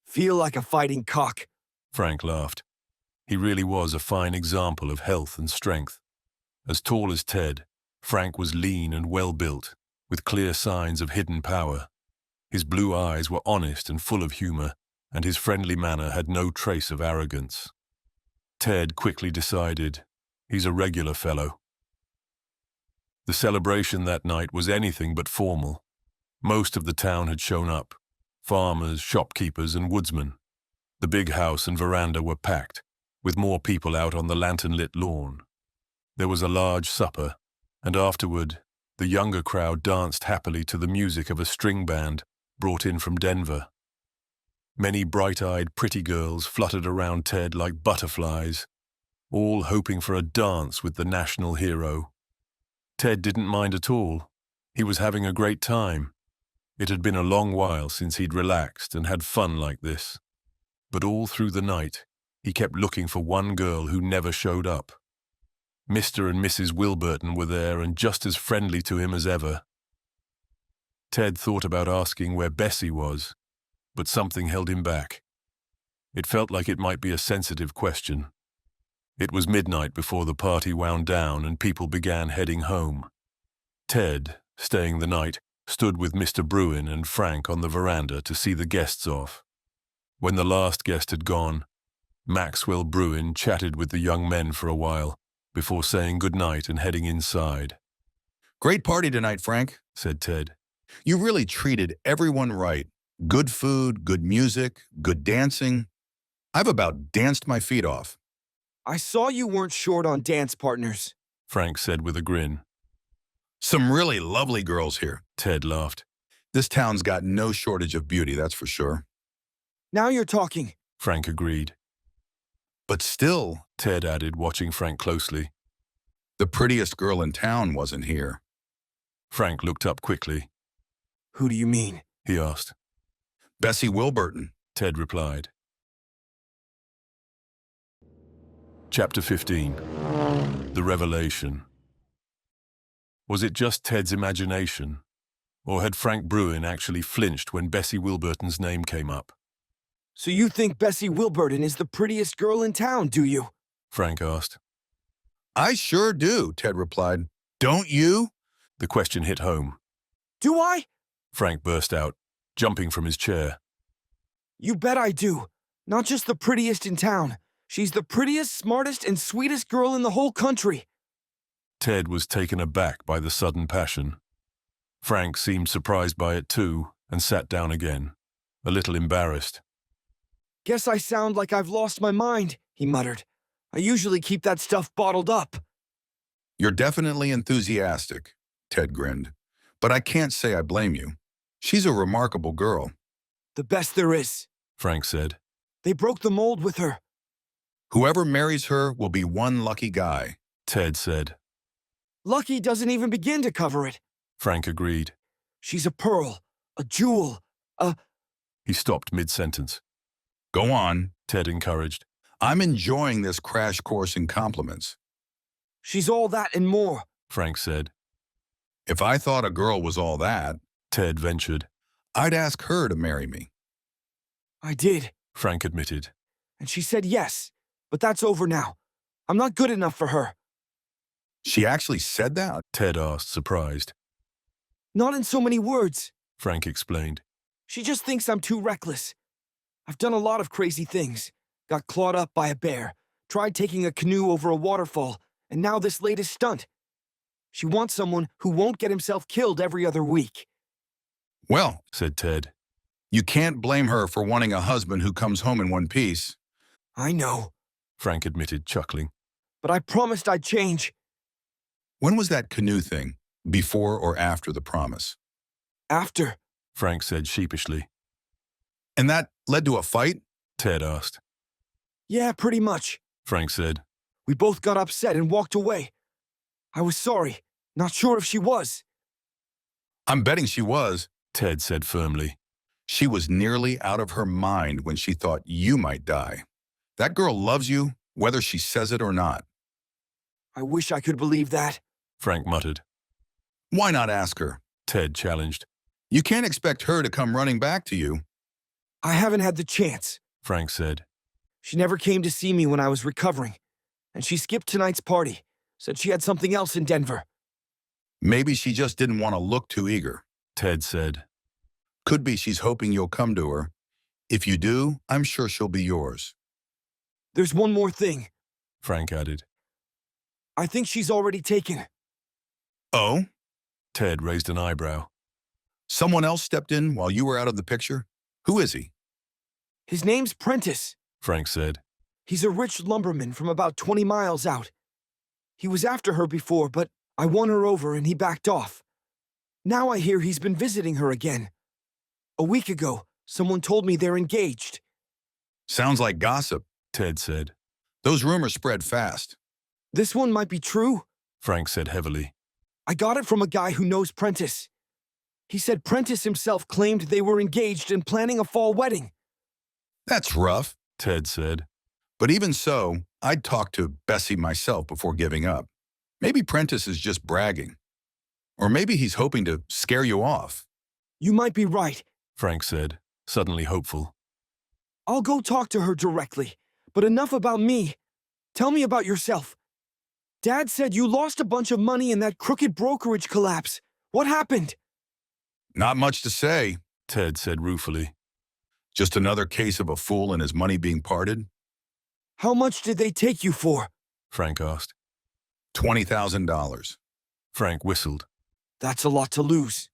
Feel like a fighting cock, Frank laughed. He really was a fine example of health and strength. As tall as Ted, Frank was lean and well-built, with clear signs of hidden power. His blue eyes were honest and full of humor, and his friendly manner had no trace of arrogance. Ted quickly decided, he's a regular fellow. The celebration that night was anything but formal. Most of the town had shown up, farmers, shopkeepers, and woodsmen. The big house and veranda were packed, with more people out on the lantern-lit lawn. There was a large supper, and afterward, the younger crowd danced happily to the music of a string band brought in from Denver. Many bright-eyed, pretty girls fluttered around Ted like butterflies, all hoping for a dance with the national hero. Ted didn't mind at all. He was having a great time. It had been a long while since he'd relaxed and had fun like this. But all through the night, he kept looking for one girl who never showed up. Mr. and Mrs. Wilburton were there and just as friendly to him as ever. Ted thought about asking where Bessie was, but something held him back. It felt like it might be a sensitive question. It was midnight before the party wound down and people began heading home. Ted, staying the night, stood with Mr. Bruin and Frank on the veranda to see the guests off. When the last guest had gone, Maxwell Bruin chatted with the young men for a while before saying goodnight and heading inside. Great party tonight, Frank, said Ted. You really treated everyone right. Good food, good music, good dancing. I've about danced my feet off. I saw you weren't short on dance partners, Frank said with a grin. Some really lovely girls here, Ted laughed. This town's got no shortage of beauty, that's for sure. Now you're talking, Frank agreed. But still, Ted added, watching Frank closely, the prettiest girl in town wasn't here. Frank looked up quickly. Who do you mean? He asked. Bessie Wilburton, Ted replied. Chapter 15. The Revelation. Was it just Ted's imagination, or had Frank Bruin actually flinched when Bessie Wilburton's name came up? So you think Bessie Wilburton is the prettiest girl in town, do you? Frank asked. I sure do, Ted replied. Don't you? The question hit home. Do I? Frank burst out, jumping from his chair. You bet I do. Not just the prettiest in town. She's the prettiest, smartest, and sweetest girl in the whole country. Ted was taken aback by the sudden passion. Frank seemed surprised by it too, and sat down again, a little embarrassed. Guess I sound like I've lost my mind, he muttered. I usually keep that stuff bottled up. You're definitely enthusiastic, Ted grinned. But I can't say I blame you. She's a remarkable girl. The best there is, Frank said. They broke the mold with her. Whoever marries her will be one lucky guy, Ted said. Lucky doesn't even begin to cover it. Frank agreed. She's a pearl, a jewel, a... He stopped mid-sentence. Go on, Ted encouraged. I'm enjoying this crash course in compliments. She's all that and more, Frank said. If I thought a girl was all that, Ted ventured, I'd ask her to marry me. I did, Frank admitted. And she said yes, but that's over now. I'm not good enough for her. She actually said that? Ted asked, surprised. Not in so many words, Frank explained. She just thinks I'm too reckless. I've done a lot of crazy things. Got clawed up by a bear, tried taking a canoe over a waterfall, and now this latest stunt. She wants someone who won't get himself killed every other week. Well, said Ted, you can't blame her for wanting a husband who comes home in one piece. I know, Frank admitted, chuckling. But I promised I'd change. When was that canoe thing? Before or after the promise? After, Frank said sheepishly. And that led to a fight? Ted asked. Yeah, pretty much, Frank said. We both got upset and walked away. I was sorry, not sure if she was. I'm betting she was, Ted said firmly. She was nearly out of her mind when she thought you might die. That girl loves you, whether she says it or not. I wish I could believe that, Frank muttered. Why not ask her? Ted challenged. You can't expect her to come running back to you. I haven't had the chance, Frank said. She never came to see me when I was recovering, and she skipped tonight's party, said she had something else in Denver. Maybe she just didn't want to look too eager, Ted said. Could be she's hoping you'll come to her. If you do, I'm sure she'll be yours. There's one more thing, Frank added. I think she's already taken. Oh? Ted raised an eyebrow. Someone else stepped in while you were out of the picture? Who is he? His name's Prentice, Frank said. He's a rich lumberman from about 20 miles out. He was after her before, but I won her over and he backed off. Now I hear he's been visiting her again. A week ago, someone told me they're engaged. Sounds like gossip, Ted said. Those rumors spread fast. This one might be true, Frank said heavily. I got it from a guy who knows Prentice. He said Prentice himself claimed they were engaged and planning a fall wedding. That's rough, Ted said. But even so, I'd talk to Bessie myself before giving up. Maybe Prentice is just bragging. Or maybe he's hoping to scare you off. You might be right, Frank said, suddenly hopeful. I'll go talk to her directly, but enough about me. Tell me about yourself. Dad said you lost a bunch of money in that crooked brokerage collapse. What happened? Not much to say, Ted said ruefully. Just another case of a fool and his money being parted. How much did they take you for? Frank asked. $20,000. Frank whistled. That's a lot to lose.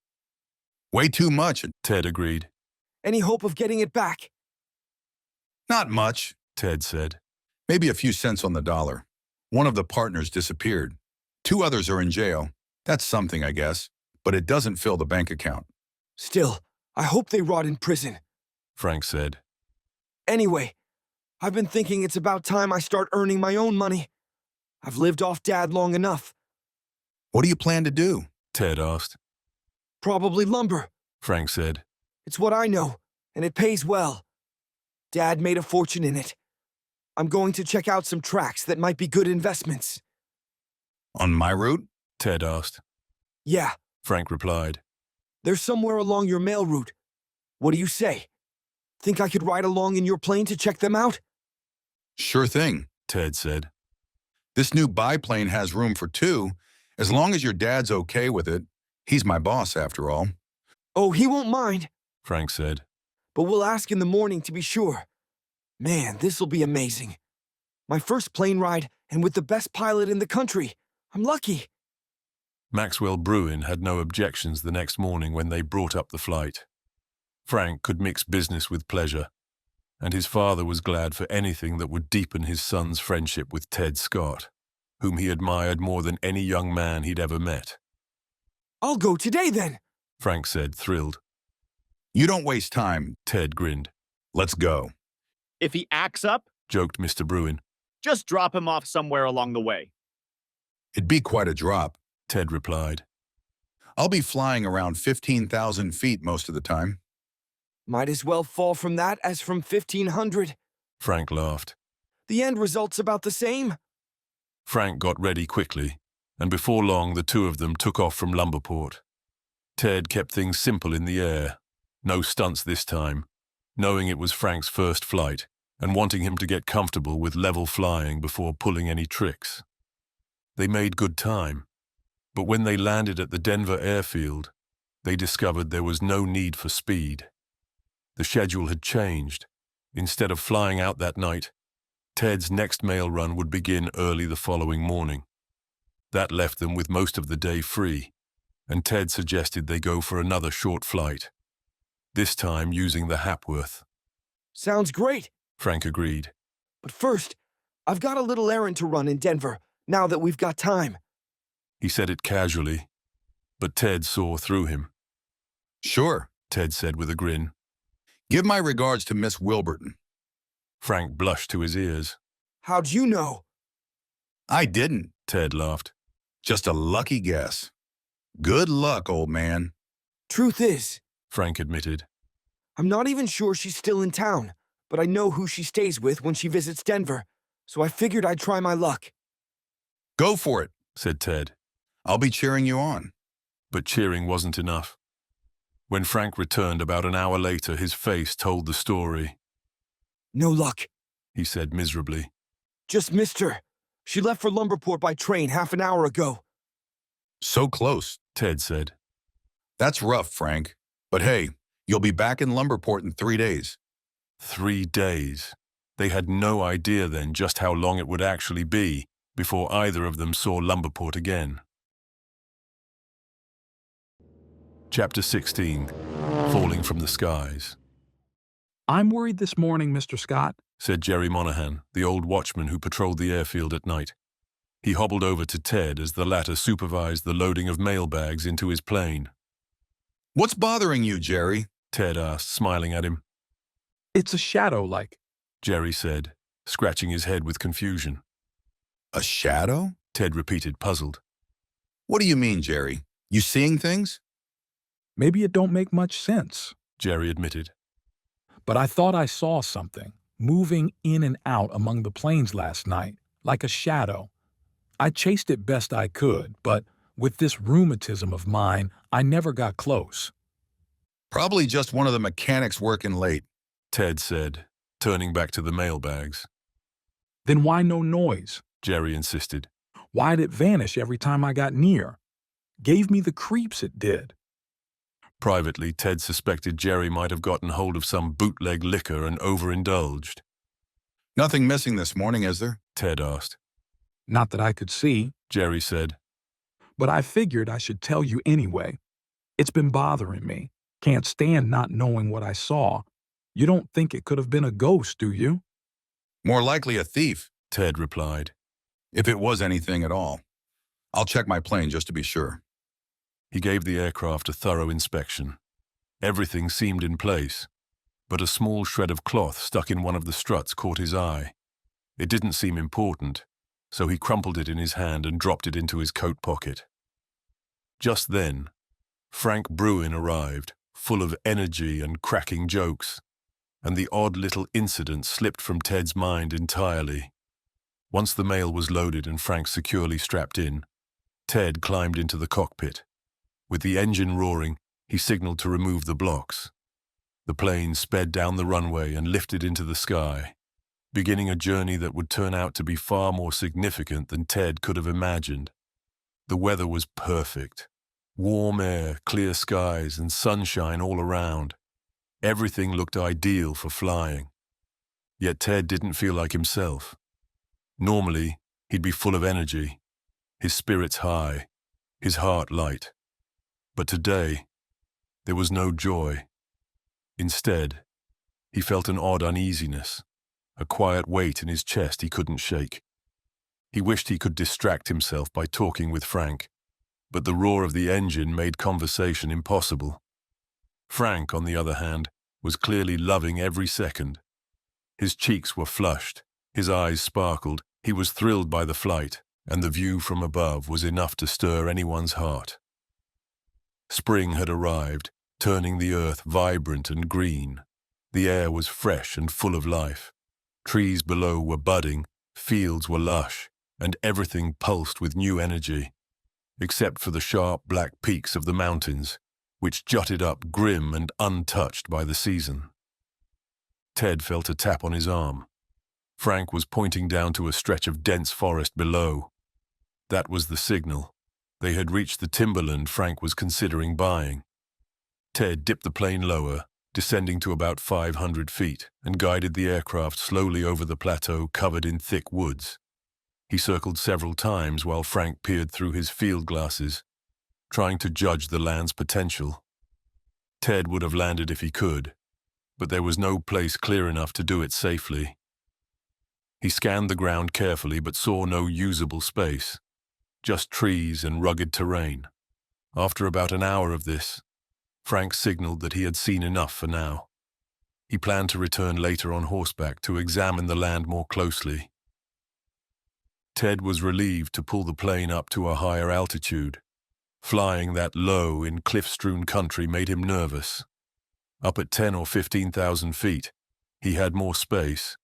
Way too much, Ted agreed. Any hope of getting it back? Not much, Ted said. Maybe a few cents on the dollar. One of the partners disappeared. 2 others are in jail. That's something, I guess, but it doesn't fill the bank account. Still, I hope they rot in prison, Frank said. Anyway, I've been thinking it's about time I start earning my own money. I've lived off Dad long enough. What do you plan to do? Ted asked. Probably lumber, Frank said. It's what I know, and it pays well. Dad made a fortune in it. I'm going to check out some tracks that might be good investments. On my route? Ted asked. Yeah, Frank replied. They're somewhere along your mail route. What do you say? Think I could ride along in your plane to check them out? Sure thing, Ted said. This new biplane has room for 2. As long as your dad's okay with it. He's my boss, after all. Oh, he won't mind, Frank said. but we'll ask in the morning to be sure. Man, this'll be amazing. My first plane ride, and with the best pilot in the country. I'm lucky. Maxwell Bruin had no objections the next morning when they brought up the flight. Frank could mix business with pleasure, and his father was glad for anything that would deepen his son's friendship with Ted Scott, whom he admired more than any young man he'd ever met. I'll go today, then, Frank said, thrilled. You don't waste time, Ted grinned. Let's go. If he acts up, Joked Mr. Bruin. just drop him off somewhere along the way. It'd be quite a drop, Ted replied. I'll be flying around 15,000 feet most of the time. Might as well fall from that as from 1,500. Frank laughed. The end result's about the same. Frank got ready quickly, and before long the two of them took off from Lumberport. Ted kept things simple in the air, no stunts this time, knowing it was Frank's first flight and wanting him to get comfortable with level flying before pulling any tricks. They made good time, but when they landed at the Denver airfield, they discovered there was no need for speed. The schedule had changed. Instead of flying out that night, Ted's next mail run would begin early the following morning. That left them with most of the day free, and Ted suggested they go for another short flight, this time using the Hapworth. Sounds great, Frank agreed. but first, I've got a little errand to run in Denver, now that we've got time. He said it casually, but Ted saw through him. Sure, Ted said with a grin. Give my regards to Miss Wilburton. Frank blushed to his ears. How'd you know? I didn't, Ted laughed. Just a lucky guess. Good luck, old man. Truth is, Frank admitted. I'm not even sure she's still in town, but I know who she stays with when she visits Denver, so I figured I'd try my luck. Go for it, said Ted. I'll be cheering you on. But cheering wasn't enough. When Frank returned about an hour later, his face told the story. No luck, He said miserably. just missed her. She left for Lumberport by train half an hour ago. So close, Ted said. That's rough, Frank. But hey, you'll be back in Lumberport in 3 days. 3 days. They had no idea then just how long it would actually be before either of them saw Lumberport again. Chapter 16. Falling from the Skies. I'm worried this morning, Mr. Scott, said Jerry Monahan, the old watchman who patrolled the airfield at night. He hobbled over to Ted as the latter supervised the loading of mailbags into his plane. What's bothering you, Jerry? Ted asked, smiling at him. It's a shadow, like. Jerry said, scratching his head with confusion. A shadow? Ted repeated, puzzled. What do you mean, Jerry? You seeing things? Maybe it don't make much sense, Jerry admitted. but I thought I saw something moving in and out among the planes last night, like a shadow. I chased it best I could, but with this rheumatism of mine, I never got close. Probably just one of the mechanics working late, Ted said, turning back to the mailbags. Then why no noise? Jerry insisted. Why'd it vanish every time I got near? Gave me the creeps, it did. Privately, Ted suspected Jerry might have gotten hold of some bootleg liquor and overindulged. Nothing missing this morning, is there? Ted asked. Not that I could see, Jerry said. But I figured I should tell you anyway. It's been bothering me. Can't stand not knowing what I saw. You don't think it could have been a ghost, do you? More likely a thief, Ted replied. If it was anything at all. I'll check my plane just to be sure. He gave the aircraft a thorough inspection. Everything seemed in place, but a small shred of cloth stuck in one of the struts caught his eye. It didn't seem important, so he crumpled it in his hand and dropped it into his coat pocket. Just then, Frank Bruin arrived, full of energy and cracking jokes, and the odd little incident slipped from Ted's mind entirely. Once the mail was loaded and Frank securely strapped in, Ted climbed into the cockpit. With the engine roaring, he signaled to remove the blocks. The plane sped down the runway and lifted into the sky. beginning a journey that would turn out to be far more significant than Ted could have imagined. The weather was perfect. Warm air, clear skies, and sunshine all around. Everything looked ideal for flying. Yet Ted didn't feel like himself. Normally, he'd be full of energy, his spirits high, his heart light. But today, there was no joy. Instead, he felt an odd uneasiness, a quiet weight in his chest he couldn't shake. He wished he could distract himself by talking with Frank, but the roar of the engine made conversation impossible. Frank, on the other hand, was clearly loving every second. His cheeks were flushed, his eyes sparkled, he was thrilled by the flight, and the view from above was enough to stir anyone's heart. Spring had arrived, turning the earth vibrant and green. The air was fresh and full of life. Trees below were budding, fields were lush, and everything pulsed with new energy, except for the sharp black peaks of the mountains, which jutted up grim and untouched by the season. Ted felt a tap on his arm. Frank was pointing down to a stretch of dense forest below. That was the signal. They had reached the timberland Frank was considering buying. Ted dipped the plane lower, descending to about 500 feet, and guided the aircraft slowly over the plateau covered in thick woods. He circled several times while Frank peered through his field glasses, trying to judge the land's potential. Ted would have landed if he could, but there was no place clear enough to do it safely. He scanned the ground carefully but saw no usable space, just trees and rugged terrain. After about an hour of this, Frank signaled that he had seen enough for now. He planned to return later on horseback to examine the land more closely. Ted was relieved to pull the plane up to a higher altitude. Flying that low in cliff-strewn country made him nervous. Up at 10 or 15,000 feet, he had more space,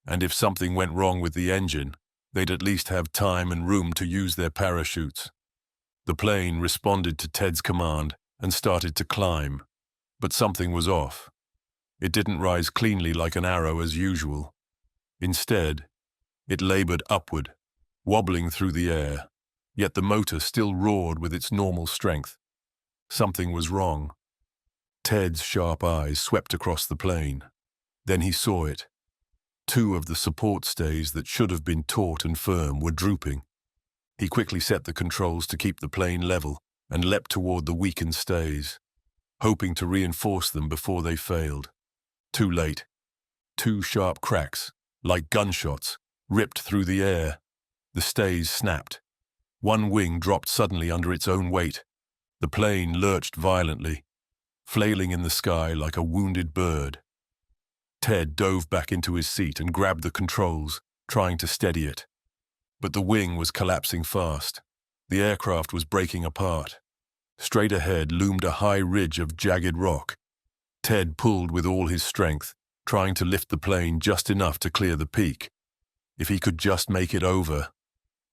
and if something went wrong with the engine, they'd at least have time and room to use their parachutes. The plane responded to Ted's command and started to climb, but something was off. It didn't rise cleanly like an arrow as usual. Instead, it labored upward, wobbling through the air, yet the motor still roared with its normal strength. Something was wrong. Ted's sharp eyes swept across the plane. Then he saw it. Two of the support stays that should have been taut and firm were drooping. He quickly set the controls to keep the plane level and leapt toward the weakened stays, hoping to reinforce them before they failed. Too late. Two sharp cracks, like gunshots, ripped through the air. The stays snapped. One wing dropped suddenly under its own weight. The plane lurched violently, flailing in the sky like a wounded bird. Ted dove back into his seat and grabbed the controls, trying to steady it. But the wing was collapsing fast. The aircraft was breaking apart. Straight ahead loomed a high ridge of jagged rock. Ted pulled with all his strength, trying to lift the plane just enough to clear the peak. If he could just make it over,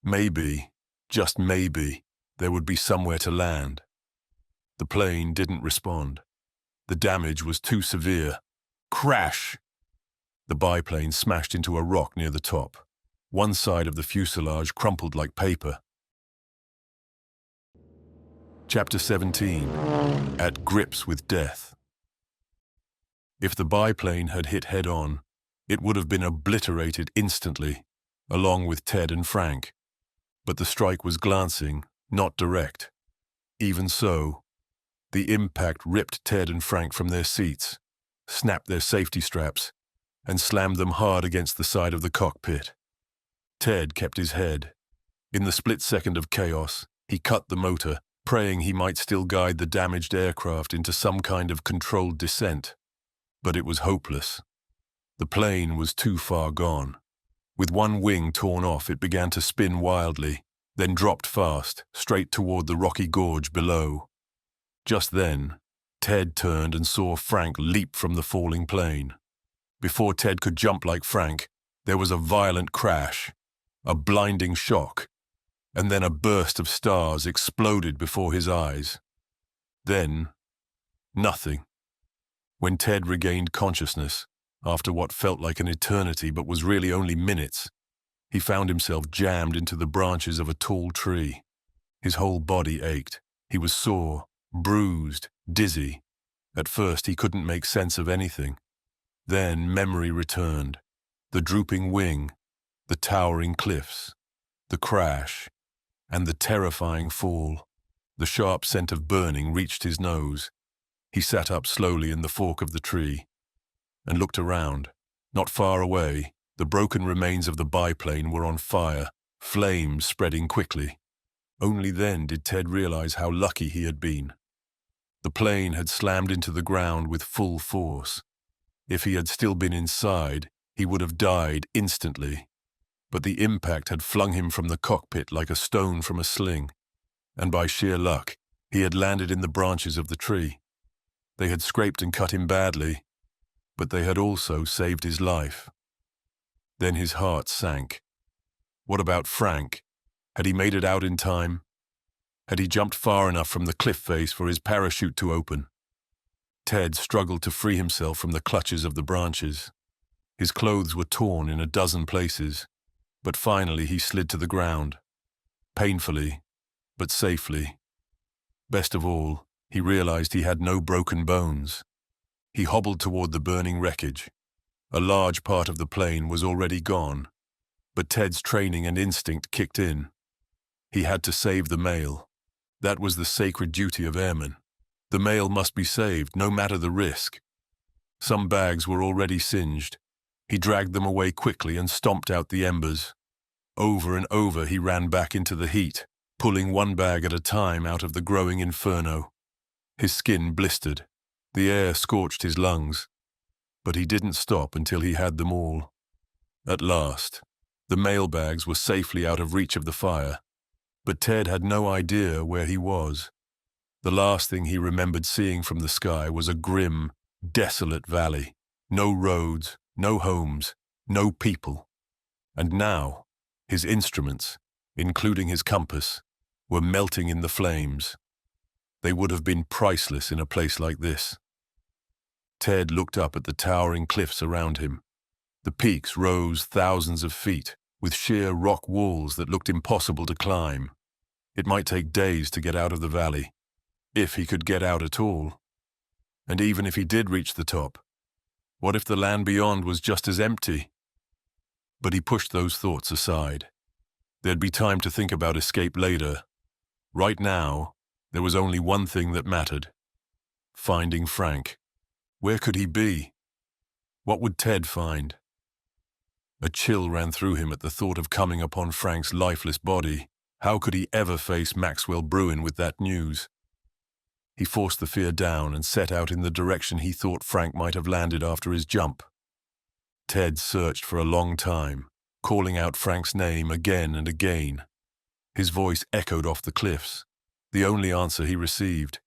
maybe, just maybe, there would be somewhere to land. The plane didn't respond. The damage was too severe. Crash! The biplane smashed into a rock near the top. One side of the fuselage crumpled like paper. Chapter 17. At Grips with Death. If the biplane had hit head-on, it would have been obliterated instantly, along with Ted and Frank. But the strike was glancing, not direct. Even so, the impact ripped Ted and Frank from their seats, snapped their safety straps, and slammed them hard against the side of the cockpit. Ted kept his head. In the split second of chaos, he cut the motor, praying he might still guide the damaged aircraft into some kind of controlled descent. But it was hopeless. The plane was too far gone. With one wing torn off, it began to spin wildly, then dropped fast, straight toward the rocky gorge below. Just then, Ted turned and saw Frank leap from the falling plane. Before Ted could jump like Frank, there was a violent crash, a blinding shock, and then a burst of stars exploded before his eyes. Then, nothing. When Ted regained consciousness, After what felt like an eternity but was really only minutes, he found himself jammed into the branches of a tall tree. His whole body ached. He was sore, bruised, dizzy. At first he couldn't make sense of anything. Then memory returned. The drooping wing, the towering cliffs, the crash, and the terrifying fall. The sharp scent of burning reached his nose. He sat up slowly in the fork of the tree and looked around. Not far away, the broken remains of the biplane were on fire, flames spreading quickly. Only then did Ted realize how lucky he had been. The plane had slammed into the ground with full force. If he had still been inside, he would have died instantly. But the impact had flung him from the cockpit like a stone from a sling, and by sheer luck, he had landed in the branches of the tree. They had scraped and cut him badly, but they had also saved his life. Then his heart sank. What about Frank? Had he made it out in time? Had he jumped far enough from the cliff face for his parachute to open? Ted struggled to free himself from the clutches of the branches. His clothes were torn in a dozen places, but finally he slid to the ground. Painfully, but safely. Best of all, he realized he had no broken bones. He hobbled toward the burning wreckage. A large part of the plane was already gone, but Ted's training and instinct kicked in. He had to save the mail. That was the sacred duty of airmen. The mail must be saved, no matter the risk. Some bags were already singed. He dragged them away quickly and stomped out the embers. Over and over he ran back into the heat, pulling one bag at a time out of the growing inferno. His skin blistered. The air scorched his lungs. But he didn't stop until he had them all. At last, the mail bags were safely out of reach of the fire. But Ted had no idea where he was. The last thing he remembered seeing from the sky was a grim, desolate valley. No roads, no homes, no people. And now, his instruments, including his compass, were melting in the flames. They would have been priceless in a place like this. Ted looked up at the towering cliffs around him. The peaks rose thousands of feet, with sheer rock walls that looked impossible to climb. It might take days to get out of the valley, if he could get out at all. And even if he did reach the top, what if the land beyond was just as empty? But he pushed those thoughts aside. There'd be time to think about escape later. Right now, there was only one thing that mattered: finding Frank. Where could he be? What would Ted find? A chill ran through him at the thought of coming upon Frank's lifeless body. How could he ever face Maxwell Bruin with that news? He forced the fear down and set out in the direction he thought Frank might have landed after his jump. Ted searched for a long time, calling out Frank's name again and again. His voice echoed off the cliffs, the only answer he received.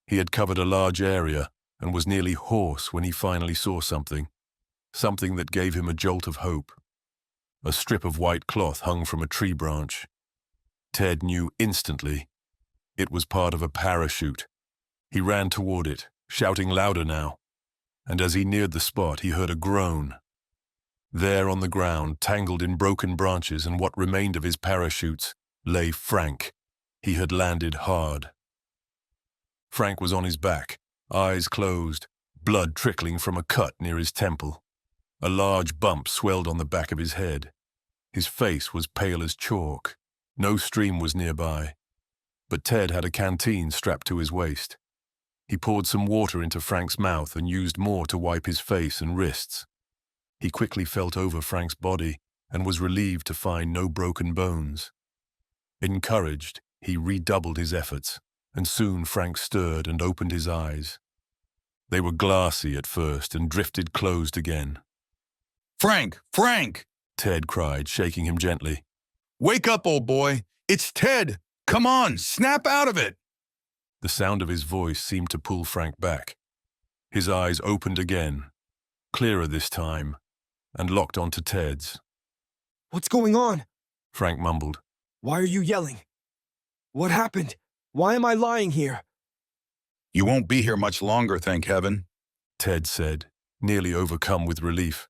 He had covered a large area and was nearly hoarse when he finally saw something that gave him a jolt of hope. A strip of white cloth hung from a tree branch. Ted knew instantly. It was part of a parachute. He ran toward it, shouting louder now, and as he neared the spot, he heard a groan. There on the ground, tangled in broken branches and what remained of his parachutes, lay Frank. He had landed hard. Frank was on his back, eyes closed, blood trickling from a cut near his temple. A large bump swelled on the back of his head. His face was pale as chalk. No stream was nearby, but Ted had a canteen strapped to his waist. He poured some water into Frank's mouth and used more to wipe his face and wrists. He quickly felt over Frank's body and was relieved to find no broken bones. Encouraged, he redoubled his efforts, and soon Frank stirred and opened his eyes. They were glassy at first and drifted closed again. Frank! Frank! Ted cried, shaking him gently. Wake up, old boy! It's Ted! Come on, snap out of it! The sound of his voice seemed to pull Frank back. His eyes opened again, clearer this time, and locked onto Ted's. What's going on? Frank mumbled. Why are you yelling? What happened? Why am I lying here? You won't be here much longer, thank heaven, Ted said. nearly overcome with relief.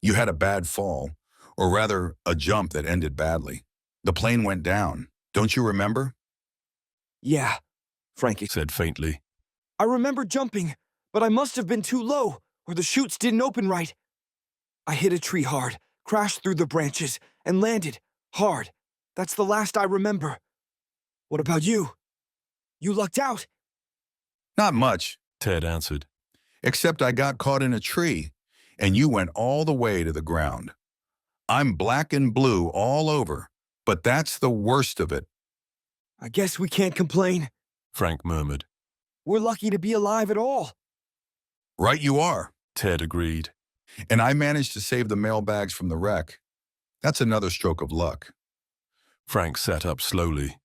You had a bad fall, or rather, a jump that ended badly. The plane went down. Don't you remember? Yeah, Frankie said faintly. I remember jumping, but I must have been too low, or the chutes didn't open right. I hit a tree hard, crashed through the branches, and landed hard. That's the last I remember. What about you? You lucked out? Not much, Ted answered. Except I got caught in a tree, and you went all the way to the ground. I'm black and blue all over, but that's the worst of it. I guess we can't complain, Frank murmured. We're lucky to be alive at all. Right you are, Ted agreed. And I managed to save the mailbags from the wreck. That's another stroke of luck. Frank sat up slowly,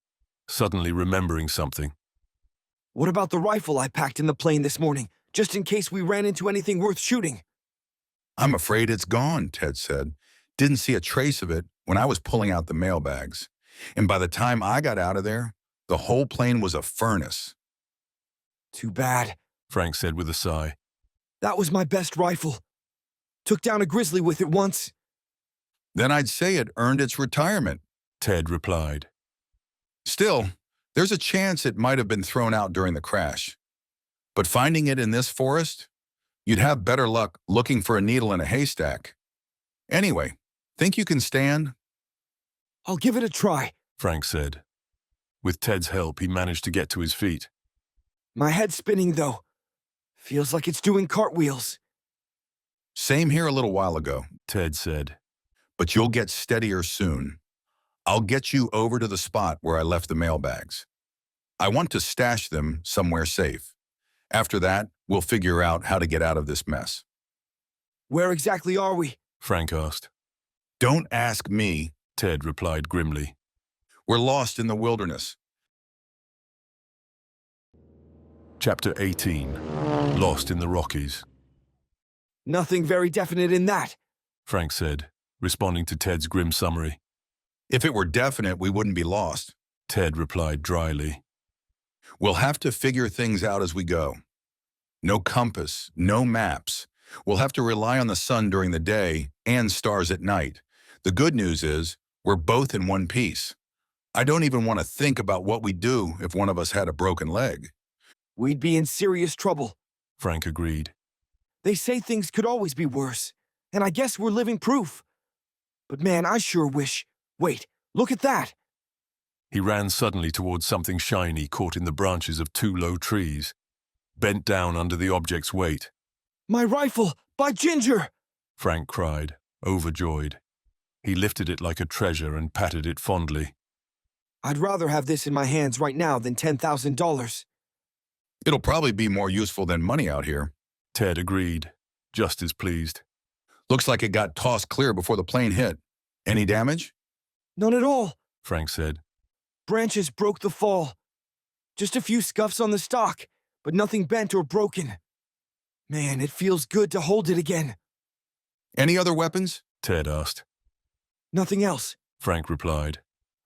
suddenly remembering something. What about the rifle I packed in the plane this morning, just in case we ran into anything worth shooting? I'm afraid it's gone, Ted said. Didn't see a trace of it when I was pulling out the mailbags. And by the time I got out of there, the whole plane was a furnace. Too bad, Frank said with a sigh. That was my best rifle. Took down a grizzly with it once. Then I'd say it earned its retirement, Ted replied. Still, there's a chance it might have been thrown out during the crash. But finding it in this forest, you'd have better luck looking for a needle in a haystack. Anyway, think you can stand? I'll give it a try, Frank said. With Ted's help, he managed to get to his feet. My head's spinning, though. Feels like it's doing cartwheels. Same here a little while ago, Ted said. But you'll get steadier soon. I'll get you over to the spot where I left the mailbags. I want to stash them somewhere safe. After that, we'll figure out how to get out of this mess. Where exactly are we? Frank asked. Don't ask me, Ted replied grimly. We're lost in the wilderness. Chapter 18. Lost in the Rockies. Nothing very definite in that, Frank said, responding to Ted's grim summary. If it were definite, we wouldn't be lost, Ted replied dryly. We'll have to figure things out as we go. No compass, no maps. We'll have to rely on the sun during the day and stars at night. The good news is we're both in one piece. I don't even want to think about what we'd do if one of us had a broken leg. We'd be in serious trouble, Frank agreed. They say things could always be worse, and I guess we're living proof. But man, I sure wish... Wait, look at that! He ran suddenly towards something shiny caught in the branches of two low trees, bent down under the object's weight. My rifle! By Ginger! Frank cried, overjoyed. He lifted it like a treasure and patted it fondly. I'd rather have this in my hands right now than $10,000. It'll probably be more useful than money out here, Ted agreed, just as pleased. Looks like it got tossed clear before the plane hit. Any damage? None at all, Frank said. Branches broke the fall. Just a few scuffs on the stock, but nothing bent or broken. Man, it feels good to hold it again. Any other weapons? Ted asked. Nothing else, Frank replied.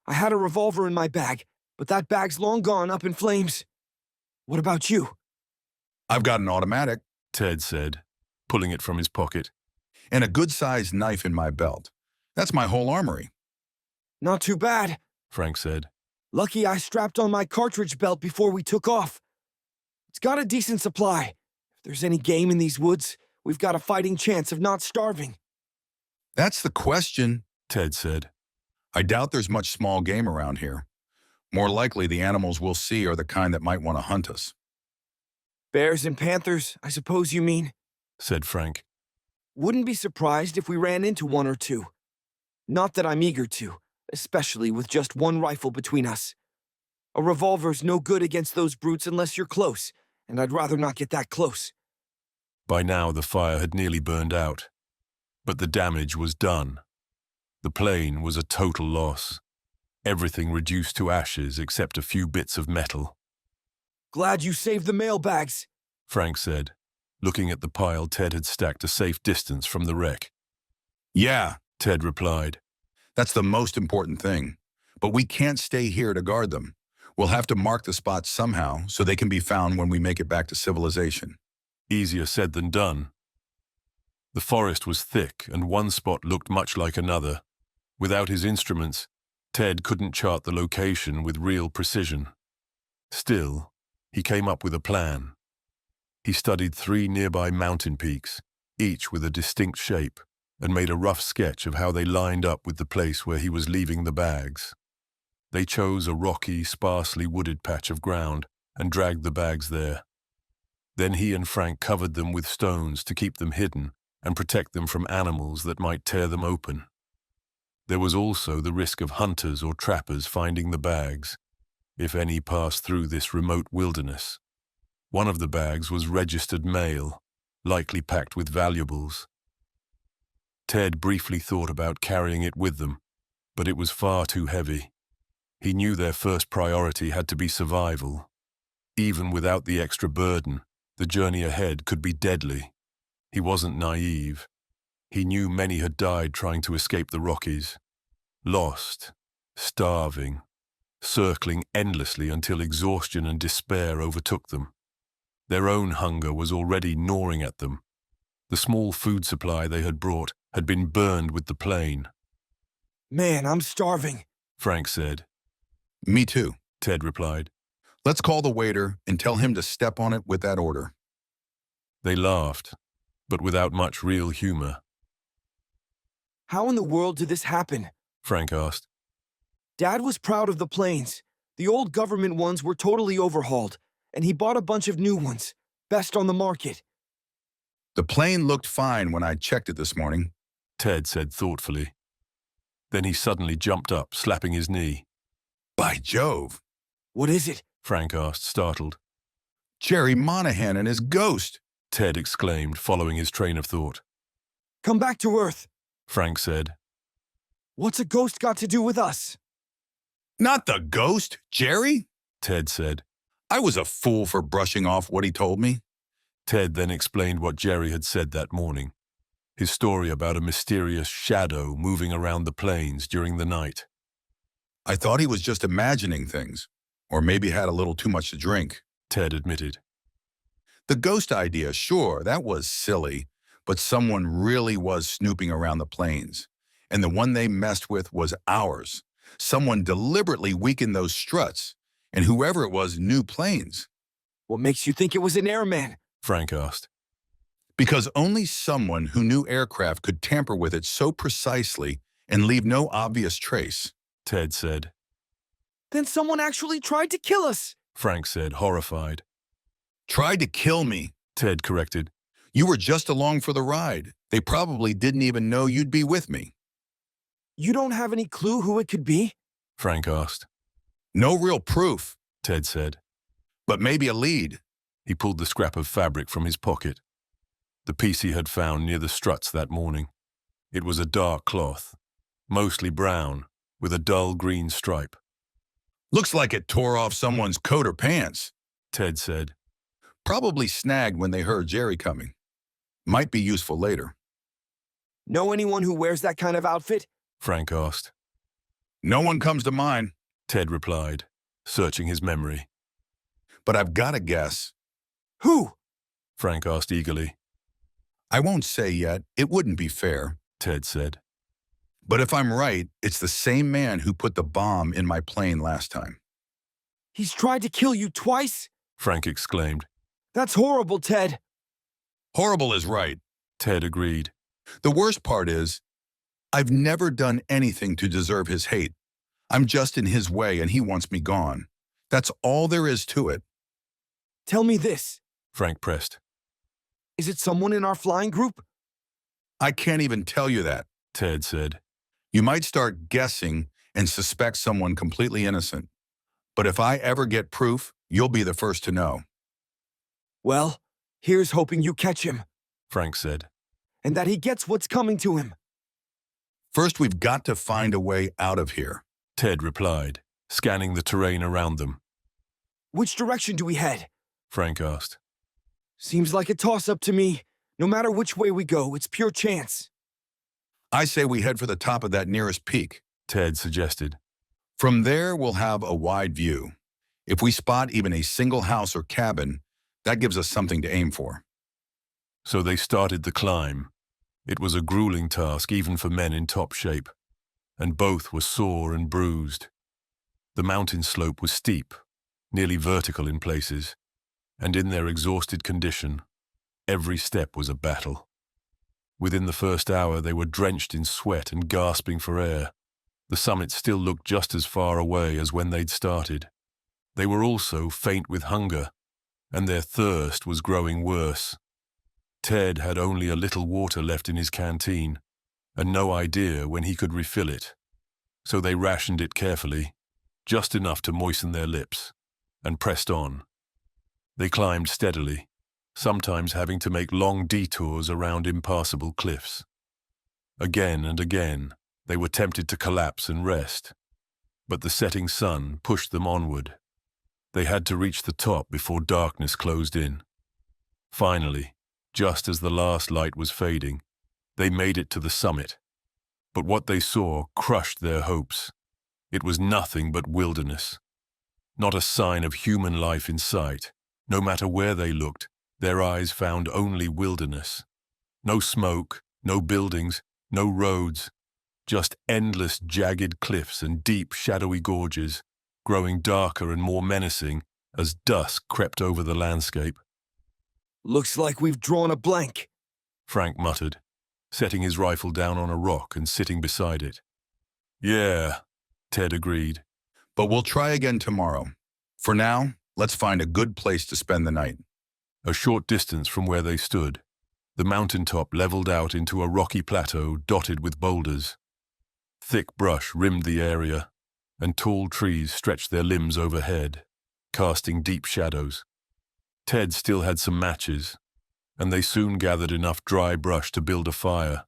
I had a revolver in my bag, but that bag's long gone up in flames. What about you? I've got an automatic, Ted said, pulling it from his pocket. And a good-sized knife in my belt. That's my whole armory. Not too bad, Frank said. Lucky I strapped on my cartridge belt before we took off. It's got a decent supply. If there's any game in these woods, we've got a fighting chance of not starving. That's the question, Ted said. I doubt there's much small game around here. More likely the animals we'll see are the kind that might want to hunt us. Bears and panthers, I suppose you mean? Said Frank. Wouldn't be surprised if we ran into one or two. Not that I'm eager to, especially with just one rifle between us. A revolver's no good against those brutes unless you're close, and I'd rather not get that close. By now the fire had nearly burned out, but the damage was done. The plane was a total loss. Everything reduced to ashes except a few bits of metal. Glad you saved the mailbags, Frank said, looking at the pile Ted had stacked a safe distance from the wreck. Yeah, Ted replied. That's the most important thing. But we can't stay here to guard them. We'll have to mark the spots somehow so they can be found when we make it back to civilization. Easier said than done, The forest was thick, and one spot looked much like another. Without his instruments, Ted couldn't chart the location with real precision. Still, he came up with a plan. He studied 3 nearby mountain peaks, each with a distinct shape, and made a rough sketch of how they lined up with the place where he was leaving the bags. They chose a rocky, sparsely wooded patch of ground and dragged the bags there. Then he and Frank covered them with stones to keep them hidden and protect them from animals that might tear them open. There was also the risk of hunters or trappers finding the bags, if any passed through this remote wilderness. One of the bags was registered mail, likely packed with valuables. Ted briefly thought about carrying it with them, but it was far too heavy. He knew their first priority had to be survival. Even without the extra burden, the journey ahead could be deadly. He wasn't naive. He knew many had died trying to escape the Rockies. Lost, starving, circling endlessly until exhaustion and despair overtook them. Their own hunger was already gnawing at them. The small food supply they had brought had been burned with the plane. Man, I'm starving, Frank said. Me too, Ted replied. Let's call the waiter and tell him to step on it with that order. They laughed, but without much real humor. How in the world did this happen? Frank asked. Dad was proud of the planes. The old government ones were totally overhauled, and he bought a bunch of new ones, best on the market. The plane looked fine when I checked it this morning, Ted said thoughtfully. Then he suddenly jumped up, slapping his knee. By Jove! What is it? Frank asked, startled. Jerry Monahan and his ghost, Ted exclaimed, following his train of thought. Come back to Earth, Frank said. What's a ghost got to do with us? Not the ghost, Jerry, Ted said. I was a fool for brushing off what he told me. Ted then explained what Jerry had said that morning. His story about a mysterious shadow moving around the plains during the night. I thought he was just imagining things, or maybe had a little too much to drink, Ted admitted. The ghost idea, sure, that was silly, but someone really was snooping around the plains, and the one they messed with was ours. Someone deliberately weakened those struts, and whoever it was knew planes. What makes you think it was an airman? Frank asked. Because only someone who knew aircraft could tamper with it so precisely and leave no obvious trace, Ted said. Then someone actually tried to kill us, Frank said, horrified. Tried to kill me, Ted corrected. You were just along for the ride. They probably didn't even know you'd be with me. You don't have any clue who it could be? Frank asked. No real proof, Ted said. But maybe a lead. He pulled the scrap of fabric from his pocket. The piece he had found near the struts that morning. It was a dark cloth, mostly brown, with a dull green stripe. Looks like it tore off someone's coat or pants, Ted said. Probably snagged when they heard Jerry coming. Might be useful later. Know anyone who wears that kind of outfit? Frank asked. No one comes to mind, Ted replied, searching his memory. But I've got a guess. Who? Frank asked eagerly. I won't say yet. It wouldn't be fair, Ted said. But if I'm right, it's the same man who put the bomb in my plane last time. He's tried to kill you twice? Frank exclaimed. That's horrible, Ted. Horrible is right, Ted agreed. The worst part is, I've never done anything to deserve his hate. I'm just in his way and he wants me gone. That's all there is to it. Tell me this, Frank pressed. Is it someone in our flying group? I can't even tell you that, Ted said. You might start guessing and suspect someone completely innocent. But if I ever get proof, you'll be the first to know. Well, here's hoping you catch him, Frank said. And that he gets what's coming to him. First, we've got to find a way out of here, Ted replied, scanning the terrain around them. Which direction do we head? Frank asked. Seems like a toss-up to me. No matter which way we go, it's pure chance. I say we head for the top of that nearest peak, Ted suggested. From there, we'll have a wide view. If we spot even a single house or cabin, that gives us something to aim for. So they started the climb. It was a grueling task even for men in top shape, and both were sore and bruised. The mountain slope was steep, nearly vertical in places, and in their exhausted condition, every step was a battle. Within the first hour, they were drenched in sweat and gasping for air. The summit still looked just as far away as when they'd started. They were also faint with hunger, and their thirst was growing worse. Ted had only a little water left in his canteen, and no idea when he could refill it, so they rationed it carefully, just enough to moisten their lips, and pressed on. They climbed steadily, sometimes having to make long detours around impassable cliffs. Again and again, they were tempted to collapse and rest, but the setting sun pushed them onward. They had to reach the top before darkness closed in. Finally, just as the last light was fading, they made it to the summit. But what they saw crushed their hopes. It was nothing but wilderness. Not a sign of human life in sight. No matter where they looked, their eyes found only wilderness. No smoke, no buildings, no roads, just endless jagged cliffs and deep shadowy gorges, growing darker and more menacing as dusk crept over the landscape. Looks like we've drawn a blank, Frank muttered, setting his rifle down on a rock and sitting beside it. Yeah, Ted agreed. But we'll try again tomorrow. For now, let's find a good place to spend the night. A short distance from where they stood, the mountaintop leveled out into a rocky plateau dotted with boulders. Thick brush rimmed the area, and tall trees stretched their limbs overhead, casting deep shadows. Ted still had some matches, and they soon gathered enough dry brush to build a fire.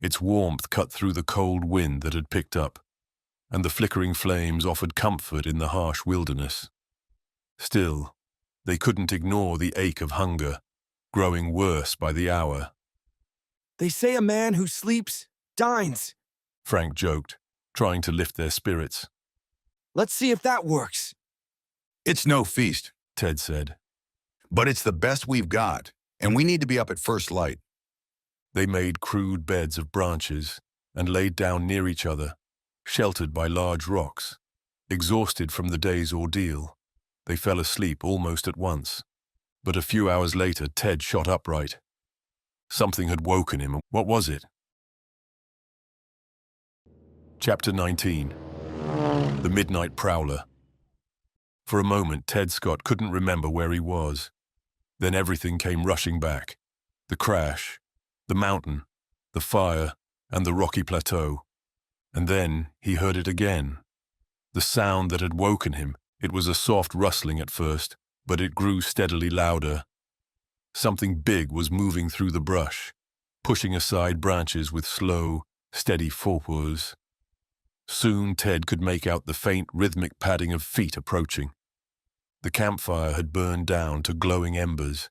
Its warmth cut through the cold wind that had picked up, and the flickering flames offered comfort in the harsh wilderness. Still, they couldn't ignore the ache of hunger, growing worse by the hour. They say a man who sleeps dines, Frank joked, trying to lift their spirits. Let's see if that works. It's no feast, Ted said. But it's the best we've got, and we need to be up at first light. They made crude beds of branches and laid down near each other, sheltered by large rocks. Exhausted from the day's ordeal, they fell asleep almost at once. But a few hours later, Ted shot upright. Something had woken him. What was it? Chapter 19. The Midnight Prowler. For a moment, Ted Scott couldn't remember where he was. Then everything came rushing back. The crash, the mountain, the fire, and the rocky plateau. And then he heard it again. The sound that had woken him. It was a soft rustling at first, but it grew steadily louder. Something big was moving through the brush, pushing aside branches with slow, steady footpaws. Soon Ted could make out the faint rhythmic padding of feet approaching. The campfire had burned down to glowing embers.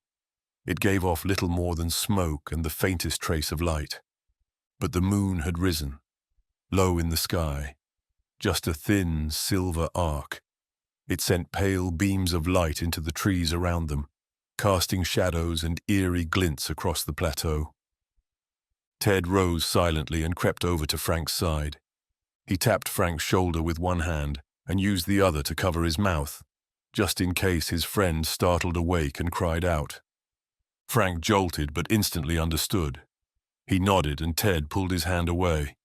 It gave off little more than smoke and the faintest trace of light. But the moon had risen, low in the sky, just a thin silver arc. It sent pale beams of light into the trees around them, casting shadows and eerie glints across the plateau. Ted rose silently and crept over to Frank's side. He tapped Frank's shoulder with one hand and used the other to cover his mouth, just in case his friend startled awake and cried out. Frank jolted but instantly understood. He nodded and Ted pulled his hand away.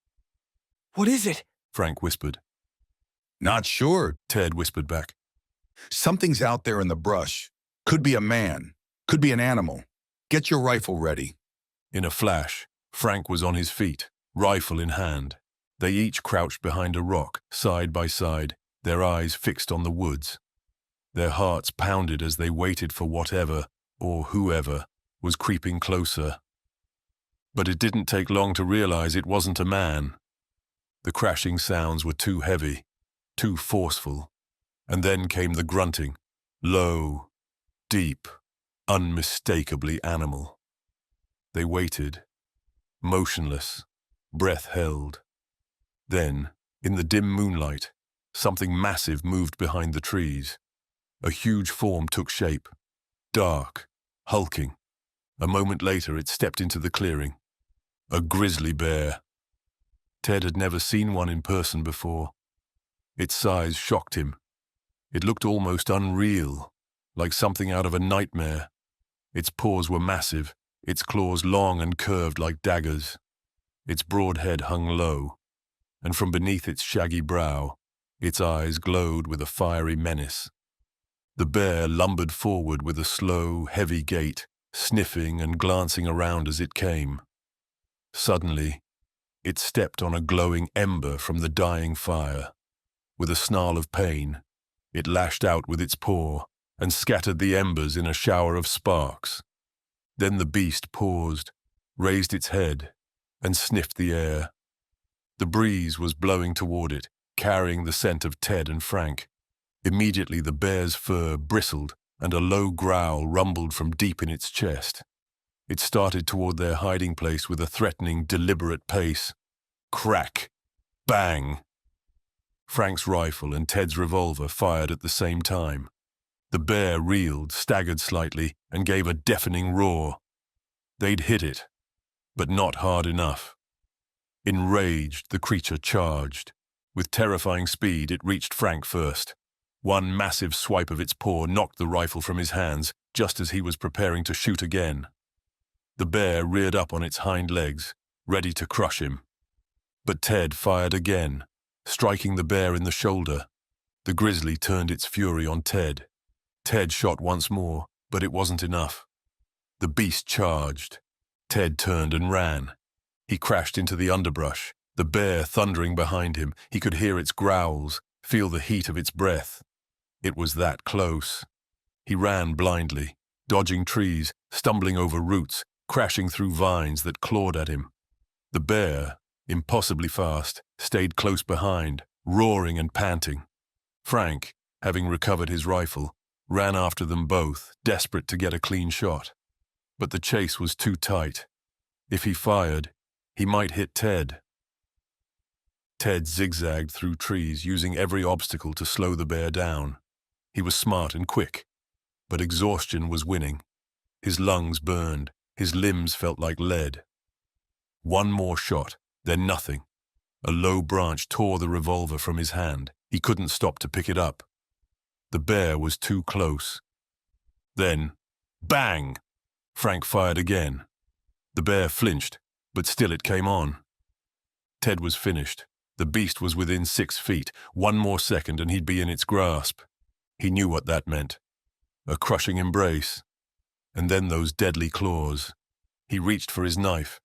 What is it? Frank whispered. Not sure, Ted whispered back. Something's out there in the brush. Could be a man. Could be an animal. Get your rifle ready. In a flash, Frank was on his feet, rifle in hand. They each crouched behind a rock, side by side, their eyes fixed on the woods. Their hearts pounded as they waited for whatever, or whoever, was creeping closer. But it didn't take long to realize it wasn't a man. The crashing sounds were too heavy, too forceful. And then came the grunting, low, deep, unmistakably animal. They waited, motionless, breath held. Then, in the dim moonlight, something massive moved behind the trees. A huge form took shape, dark, hulking. A moment later, it stepped into the clearing. A grizzly bear. Ted had never seen one in person before. Its size shocked him. It looked almost unreal, like something out of a nightmare. Its paws were massive, its claws long and curved like daggers. Its broad head hung low, and from beneath its shaggy brow, its eyes glowed with a fiery menace. The bear lumbered forward with a slow, heavy gait, sniffing and glancing around as it came. Suddenly, it stepped on a glowing ember from the dying fire. With a snarl of pain, it lashed out with its paw and scattered the embers in a shower of sparks. Then the beast paused, raised its head, and sniffed the air. The breeze was blowing toward it, carrying the scent of Ted and Frank. Immediately the bear's fur bristled and a low growl rumbled from deep in its chest. It started toward their hiding place with a threatening, deliberate pace. Crack! Bang! Frank's rifle and Ted's revolver fired at the same time. The bear reeled, staggered slightly, and gave a deafening roar. They'd hit it, but not hard enough. Enraged, the creature charged. With terrifying speed, it reached Frank first. One massive swipe of its paw knocked the rifle from his hands just as he was preparing to shoot again. The bear reared up on its hind legs, ready to crush him. But Ted fired again, striking the bear in the shoulder. The grizzly turned its fury on Ted. Ted shot once more, but it wasn't enough. The beast charged. Ted turned and ran. He crashed into the underbrush, the bear thundering behind him. He could hear its growls, feel the heat of its breath. It was that close. He ran blindly, dodging trees, stumbling over roots, crashing through vines that clawed at him. The bear, impossibly fast, stayed close behind, roaring and panting. Frank, having recovered his rifle, ran after them both, desperate to get a clean shot. But the chase was too tight. If he fired, he might hit Ted. Ted zigzagged through trees, using every obstacle to slow the bear down. He was smart and quick, but exhaustion was winning. His lungs burned, his limbs felt like lead. One more shot, then nothing. A low branch tore the revolver from his hand. He couldn't stop to pick it up. The bear was too close. Then, bang! Frank fired again. The bear flinched, but still it came on. Ted was finished. The beast was within 6 feet. One more second and he'd be in its grasp. He knew what that meant. A crushing embrace. And then those deadly claws. He reached for his knife,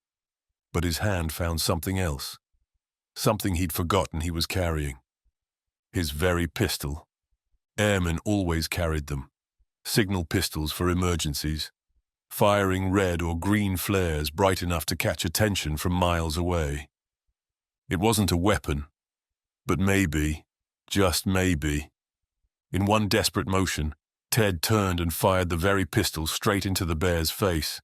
but his hand found something else. Something he'd forgotten he was carrying. His very pistol. Airmen always carried them. Signal pistols for emergencies. Firing red or green flares bright enough to catch attention from miles away. It wasn't a weapon, but maybe, just maybe. In one desperate motion, Ted turned and fired the very pistol straight into the bear's face.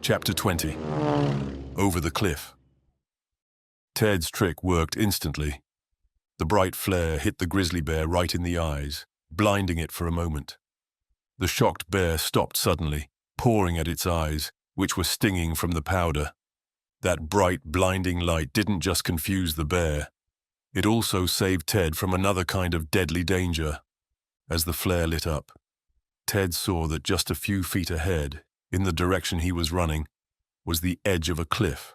Chapter 20. Over the Cliff. Ted's trick worked instantly. The bright flare hit the grizzly bear right in the eyes, blinding it for a moment. The shocked bear stopped suddenly, pouring at its eyes, which were stinging from the powder. That bright, blinding light didn't just confuse the bear. It also saved Ted from another kind of deadly danger. As the flare lit up, Ted saw that just a few feet ahead, in the direction he was running, was the edge of a cliff.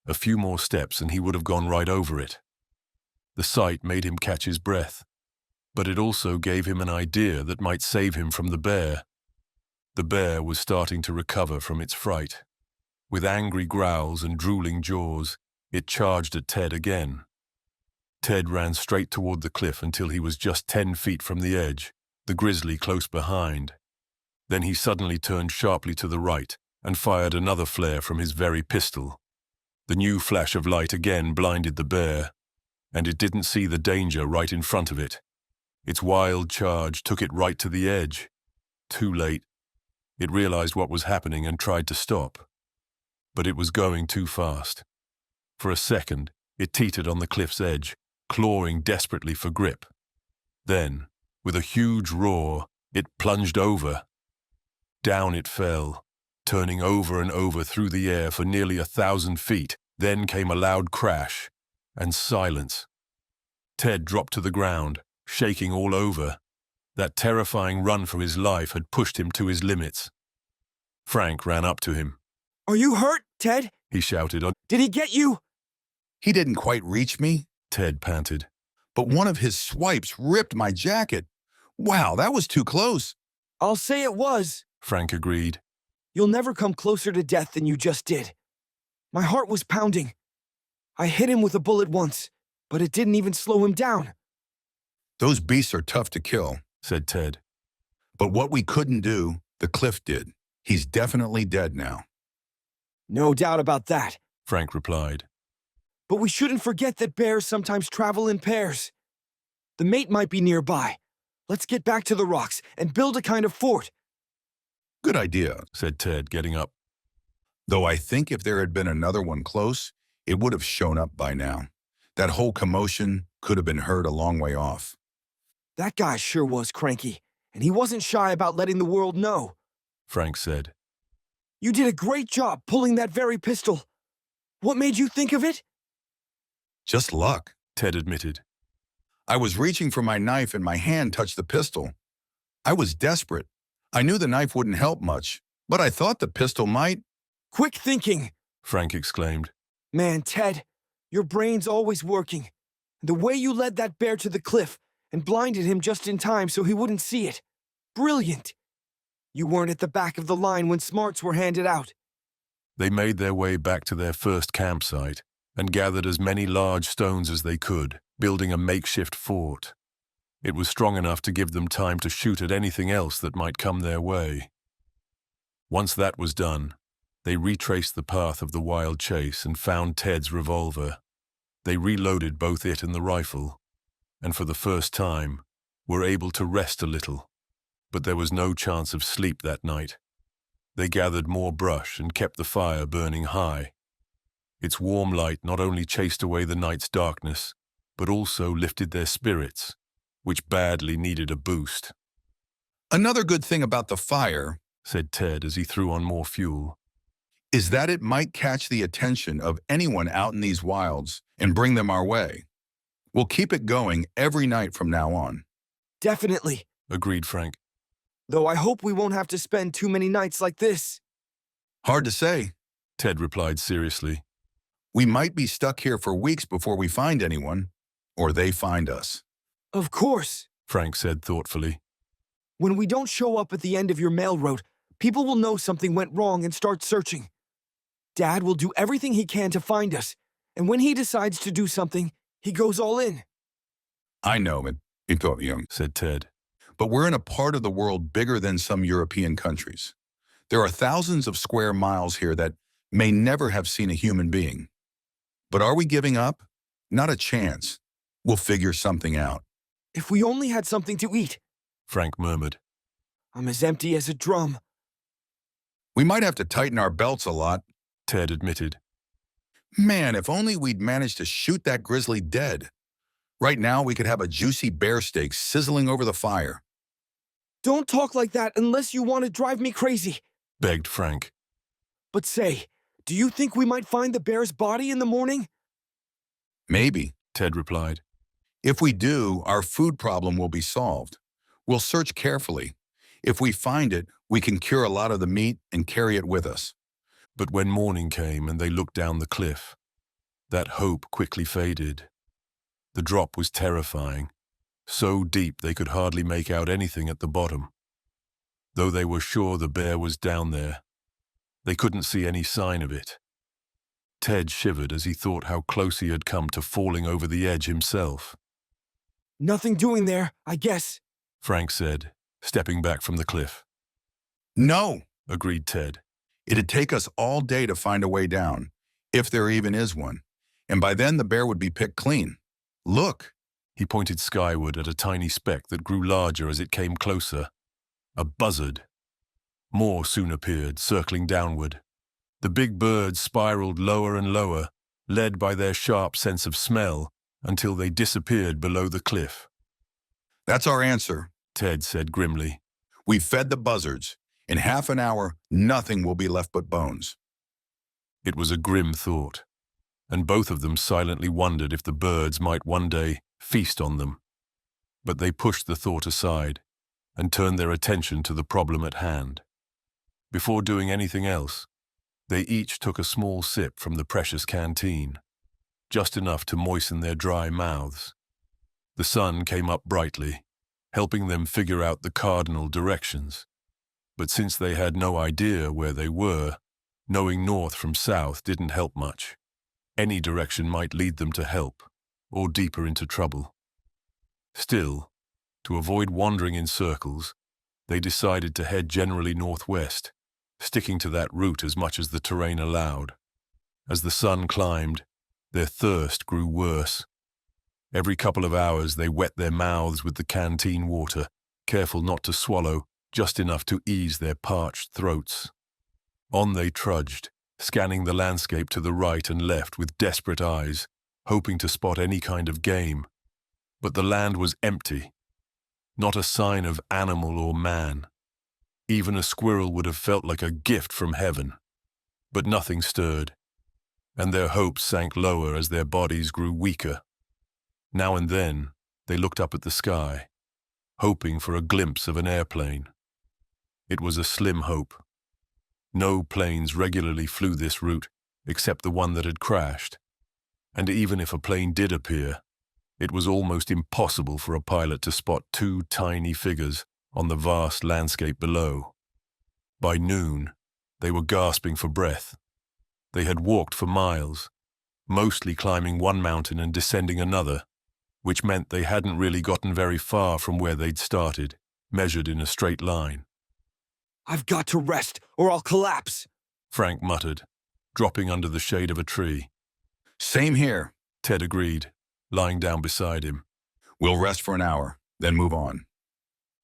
A few more steps and he would have gone right over it. The sight made him catch his breath, but it also gave him an idea that might save him from the bear. The bear was starting to recover from its fright. With angry growls and drooling jaws, it charged at Ted again. Ted ran straight toward the cliff until he was just 10 feet from the edge, the grizzly close behind. Then he suddenly turned sharply to the right and fired another flare from his very pistol. The new flash of light again blinded the bear, and it didn't see the danger right in front of it. Its wild charge took it right to the edge. Too late. It realized what was happening and tried to stop. But it was going too fast. For a second, it teetered on the cliff's edge, clawing desperately for grip. Then, with a huge roar, it plunged over. Down it fell, turning over and over through the air for nearly 1,000 feet. Then came a loud crash and silence. Ted dropped to the ground, shaking all over. That terrifying run for his life had pushed him to his limits. Frank ran up to him. "Are you hurt, Ted?" He shouted. "Did he get you?" He didn't quite reach me, Ted panted. But one of his swipes ripped my jacket. Wow, that was too close. "I'll say it was," Frank agreed. "You'll never come closer to death than you just did. My heart was pounding. I hit him with a bullet once, but it didn't even slow him down." "Those beasts are tough to kill," said Ted. "But what we couldn't do, the cliff did. He's definitely dead now." "No doubt about that," Frank replied. "But we shouldn't forget that bears sometimes travel in pairs. The mate might be nearby. Let's get back to the rocks and build a kind of fort." "Good idea," said Ted, getting up. "Though I think if there had been another one close, it would have shown up by now. That whole commotion could have been heard a long way off." "That guy sure was cranky, and he wasn't shy about letting the world know," Frank said. "You did a great job pulling that very pistol. What made you think of it?" "Just luck," Ted admitted. "I was reaching for my knife and my hand touched the pistol. I was desperate. I knew the knife wouldn't help much, but I thought the pistol might." "Quick thinking," Frank exclaimed. "Man, Ted, your brain's always working. The way you led that bear to the cliff and blinded him just in time so he wouldn't see it. Brilliant. You weren't at the back of the line when smarts were handed out." They made their way back to their first campsite and gathered as many large stones as they could, building a makeshift fort. It was strong enough to give them time to shoot at anything else that might come their way. Once that was done, they retraced the path of the wild chase and found Ted's revolver. They reloaded both it and the rifle, and for the first time, were able to rest a little. But there was no chance of sleep that night. They gathered more brush and kept the fire burning high. Its warm light not only chased away the night's darkness, but also lifted their spirits, which badly needed a boost. "Another good thing about the fire," said Ted as he threw on more fuel, "is that it might catch the attention of anyone out in these wilds and bring them our way. We'll keep it going every night from now on." "Definitely," agreed Frank. "Though I hope we won't have to spend too many nights like this." "Hard to say," Ted replied seriously. "We might be stuck here for weeks before we find anyone, or they find us." "Of course," Frank said thoughtfully. "When we don't show up at the end of your mail route, people will know something went wrong and start searching. Dad will do everything he can to find us, and when he decides to do something, he goes all in." "I know it," said Ted. "But we're in a part of the world bigger than some European countries. There are thousands of square miles here that may never have seen a human being. But are we giving up? Not a chance. We'll figure something out." "If we only had something to eat," Frank murmured. "I'm as empty as a drum." "We might have to tighten our belts a lot," Ted admitted. "Man, if only we'd managed to shoot that grizzly dead. Right now, we could have a juicy bear steak sizzling over the fire." "Don't talk like that unless you want to drive me crazy," begged Frank. "But say, do you think we might find the bear's body in the morning?" "Maybe," Ted replied. "If we do, our food problem will be solved. We'll search carefully. If we find it, we can cure a lot of the meat and carry it with us." But when morning came and they looked down the cliff, that hope quickly faded. The drop was terrifying, so deep they could hardly make out anything at the bottom. Though they were sure the bear was down there, they couldn't see any sign of it. Ted shivered as he thought how close he had come to falling over the edge himself. "Nothing doing there, I guess," Frank said, stepping back from the cliff. "No," agreed Ted. "It'd take us all day to find a way down, if there even is one, and by then the bear would be picked clean. Look." He pointed skyward at a tiny speck that grew larger as it came closer. A buzzard. More soon appeared, circling downward. The big birds spiraled lower and lower, led by their sharp sense of smell, until they disappeared below the cliff. "That's our answer," Ted said grimly. "We fed the buzzards. In half an hour, nothing will be left but bones. It was a grim thought, and both of them silently wondered if the birds might one day feast on them. But they pushed the thought aside and turned their attention to the problem at hand. Before doing anything else, they each took a small sip from the precious canteen, just enough to moisten their dry mouths. The sun came up brightly, helping them figure out the cardinal directions. But since they had no idea where they were, knowing north from south didn't help much. Any direction might lead them to help, or deeper into trouble. Still, to avoid wandering in circles, they decided to head generally northwest, sticking to that route as much as the terrain allowed. As the sun climbed, their thirst grew worse. Every couple of hours they wet their mouths with the canteen water, careful not to swallow, just enough to ease their parched throats. On they trudged, scanning the landscape to the right and left with desperate eyes, hoping to spot any kind of game. But the land was empty. Not a sign of animal or man. Even a squirrel would have felt like a gift from heaven. But nothing stirred, and their hopes sank lower as their bodies grew weaker. Now and then, they looked up at the sky, hoping for a glimpse of an airplane. It was a slim hope. No planes regularly flew this route, except the one that had crashed. And even if a plane did appear, it was almost impossible for a pilot to spot two tiny figures on the vast landscape below. By noon, they were gasping for breath. They had walked for miles, mostly climbing one mountain and descending another, which meant they hadn't really gotten very far from where they'd started, measured in a straight line. "I've got to rest, or I'll collapse," Frank muttered, dropping under the shade of a tree. "Same here," Ted agreed, lying down beside him. "We'll rest for an hour, then move on."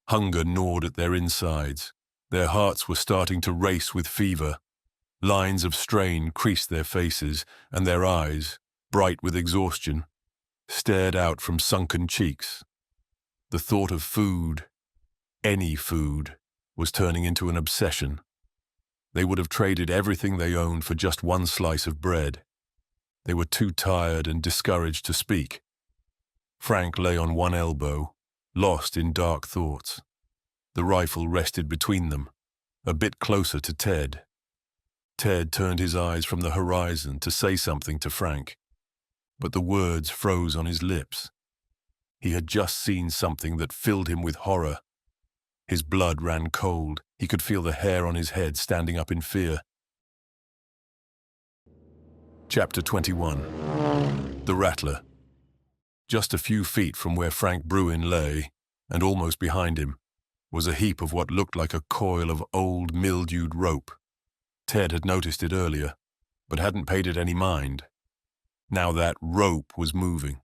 Hunger gnawed at their insides. Their hearts were starting to race with fever. Lines of strain creased their faces, and their eyes, bright with exhaustion, stared out from sunken cheeks. The thought of food, any food, was turning into an obsession. They would have traded everything they owned for just one slice of bread. They were too tired and discouraged to speak. Frank lay on one elbow, lost in dark thoughts. The rifle rested between them, a bit closer to Ted. Ted turned his eyes from the horizon to say something to Frank, but the words froze on his lips. He had just seen something that filled him with horror. His blood ran cold. He could feel the hair on his head standing up in fear. Chapter 21. The Rattler. Just a few feet from where Frank Bruin lay, and almost behind him, was a heap of what looked like a coil of old, mildewed rope. Ted had noticed it earlier, but hadn't paid it any mind. Now that rope was moving.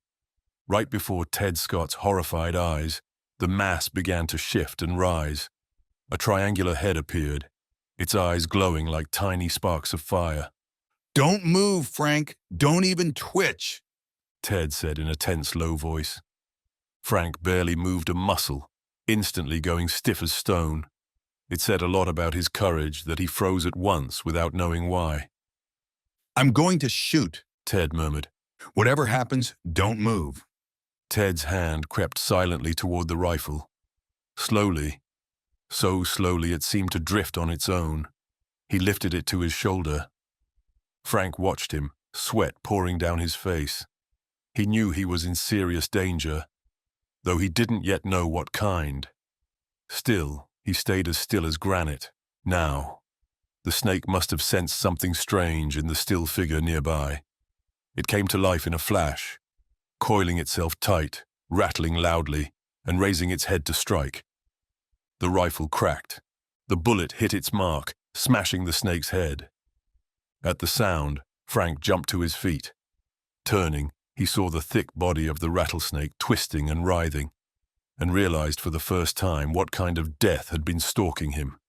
Right before Ted Scott's horrified eyes, the mass began to shift and rise. A triangular head appeared, its eyes glowing like tiny sparks of fire. "Don't move, Frank. Don't even twitch," Ted said in a tense, low voice. Frank barely moved a muscle, instantly going stiff as stone. It said a lot about his courage that he froze at once without knowing why. "I'm going to shoot," Ted murmured. "Whatever happens, don't move." Ted's hand crept silently toward the rifle. Slowly, so slowly it seemed to drift on its own, he lifted it to his shoulder. Frank watched him, sweat pouring down his face. He knew he was in serious danger, though he didn't yet know what kind. Still, he stayed as still as granite. Now, the snake must have sensed something strange in the still figure nearby. It came to life in a flash, coiling itself tight, rattling loudly, and raising its head to strike. The rifle cracked. The bullet hit its mark, smashing the snake's head. At the sound, Frank jumped to his feet. Turning, he saw the thick body of the rattlesnake twisting and writhing, and realized for the first time what kind of death had been stalking him.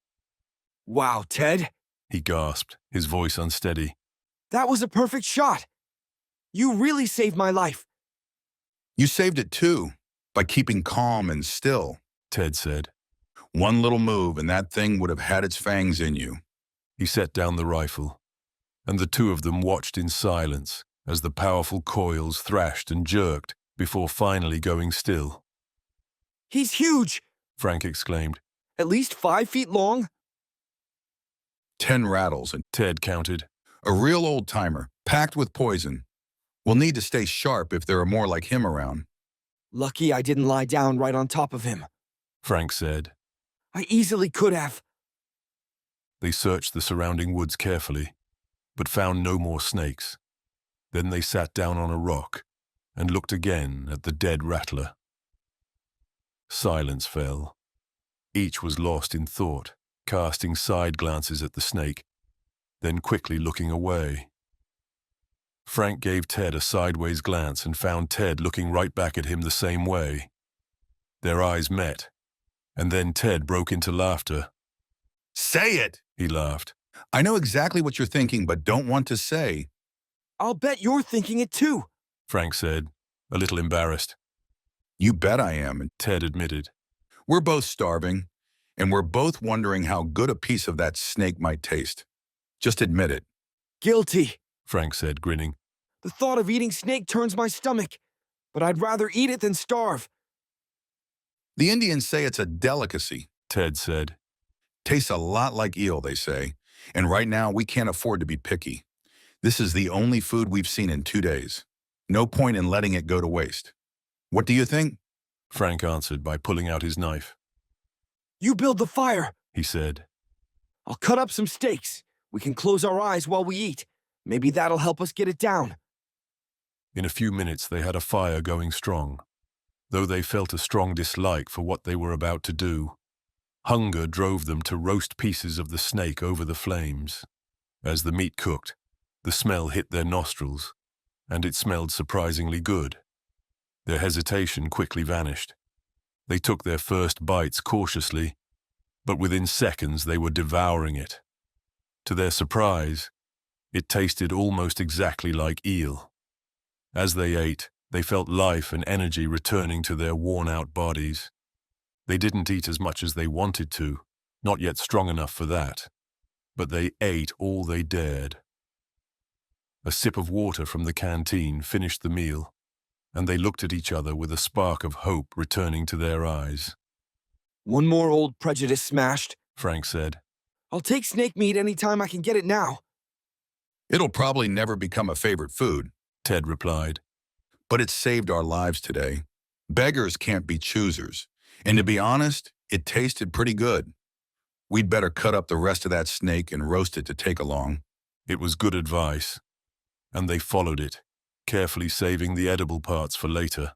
"Wow, Ted," he gasped, his voice unsteady. "That was a perfect shot. You really saved my life." "You saved it too, by keeping calm and still," Ted said. One little move and that thing would have had its fangs in you. He set down the rifle, and the two of them watched in silence as the powerful coils thrashed and jerked before finally going still. He's huge, Frank exclaimed. At least 5 feet long. 10 rattles, and Ted counted. A real old-timer, packed with poison. We'll need to stay sharp if there are more like him around. Lucky I didn't lie down right on top of him, Frank said. I easily could have. They searched the surrounding woods carefully, but found no more snakes. Then they sat down on a rock and looked again at the dead Rattler. Silence fell. Each was lost in thought, casting side glances at the snake, then quickly looking away. Frank gave Ted a sideways glance and found Ted looking right back at him the same way. Their eyes met, and then Ted broke into laughter. Say it, he laughed. I know exactly what you're thinking, but don't want to say. I'll bet you're thinking it too, Frank said, a little embarrassed. You bet I am, Ted admitted. We're both starving, and we're both wondering how good a piece of that snake might taste. Just admit it. Guilty, Frank said, grinning. The thought of eating snake turns my stomach, but I'd rather eat it than starve. The Indians say it's a delicacy, Ted said. Tastes a lot like eel, they say, and right now we can't afford to be picky. This is the only food we've seen in 2 days. No point in letting it go to waste. What do you think? Frank answered by pulling out his knife. You build the fire, he said. I'll cut up some steaks. We can close our eyes while we eat. Maybe that'll help us get it down. In a few minutes they had a fire going strong, though they felt a strong dislike for what they were about to do. Hunger drove them to roast pieces of the snake over the flames. As the meat cooked, the smell hit their nostrils, and it smelled surprisingly good. Their hesitation quickly vanished. They took their first bites cautiously, but within seconds they were devouring it. To their surprise, it tasted almost exactly like eel. As they ate, they felt life and energy returning to their worn-out bodies. They didn't eat as much as they wanted to, not yet strong enough for that, but they ate all they dared. A sip of water from the canteen finished the meal, and they looked at each other with a spark of hope returning to their eyes. One more old prejudice smashed, Frank said. I'll take snake meat any time I can get it now. It'll probably never become a favorite food, Ted replied. But it saved our lives today. Beggars can't be choosers. And to be honest, it tasted pretty good. We'd better cut up the rest of that snake and roast it to take along. It was good advice, and they followed it, carefully saving the edible parts for later.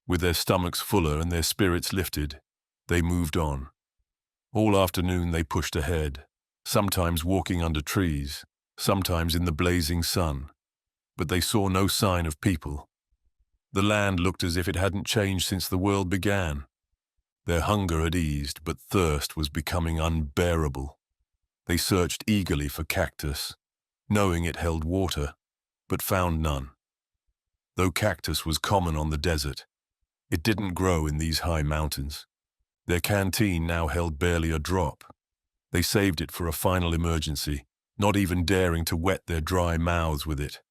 With their stomachs fuller and their spirits lifted, they moved on. All afternoon they pushed ahead, sometimes walking under trees, sometimes in the blazing sun, but they saw no sign of people. The land looked as if it hadn't changed since the world began. Their hunger had eased, but thirst was becoming unbearable. They searched eagerly for cactus, knowing it held water, but found none. Though cactus was common on the desert, it didn't grow in these high mountains. Their canteen now held barely a drop. They saved it for a final emergency, not even daring to wet their dry mouths with it.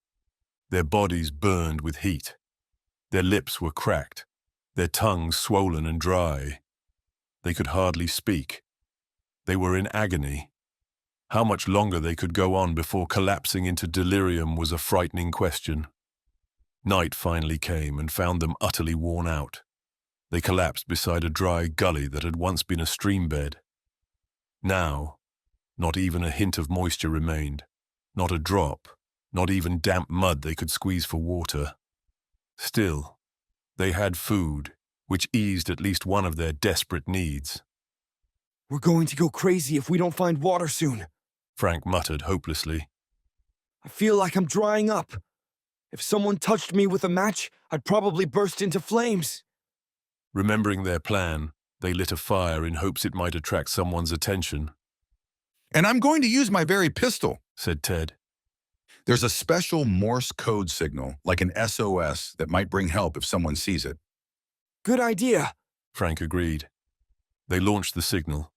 Their bodies burned with heat. Their lips were cracked, their tongues swollen and dry. They could hardly speak. They were in agony. How much longer they could go on before collapsing into delirium was a frightening question. Night finally came and found them utterly worn out. They collapsed beside a dry gully that had once been a stream bed. Now, not even a hint of moisture remained, not a drop, not even damp mud they could squeeze for water. Still, they had food, which eased at least one of their desperate needs. We're going to go crazy if we don't find water soon, Frank muttered hopelessly. I feel like I'm drying up. If someone touched me with a match, I'd probably burst into flames. Remembering their plan, they lit a fire in hopes it might attract someone's attention. And I'm going to use my very pistol, said Ted. There's a special Morse code signal, like an SOS, that might bring help if someone sees it. Good idea, Frank agreed. They launched the signal.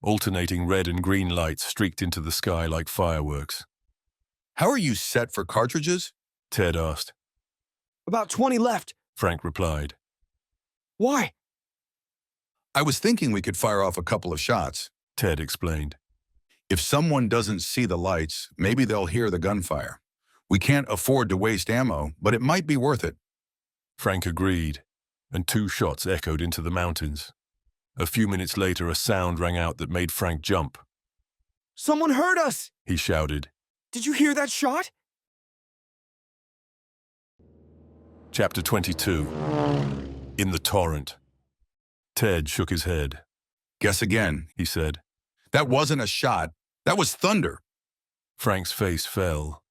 Alternating red and green lights streaked into the sky like fireworks. How are you set for cartridges? Ted asked. About 20 left. Frank replied. Why? I was thinking we could fire off a couple of shots. Ted explained. If someone doesn't see the lights, maybe they'll hear the gunfire. We can't afford to waste ammo, but it might be worth it. Frank agreed, and 2 shots echoed into the mountains. A few minutes later, a sound rang out that made Frank jump. Someone heard us! He shouted. Did you hear that shot? Chapter 22. In the Torrent. Ted shook his head. Guess again, he said. That wasn't a shot. That was thunder. Frank's face fell,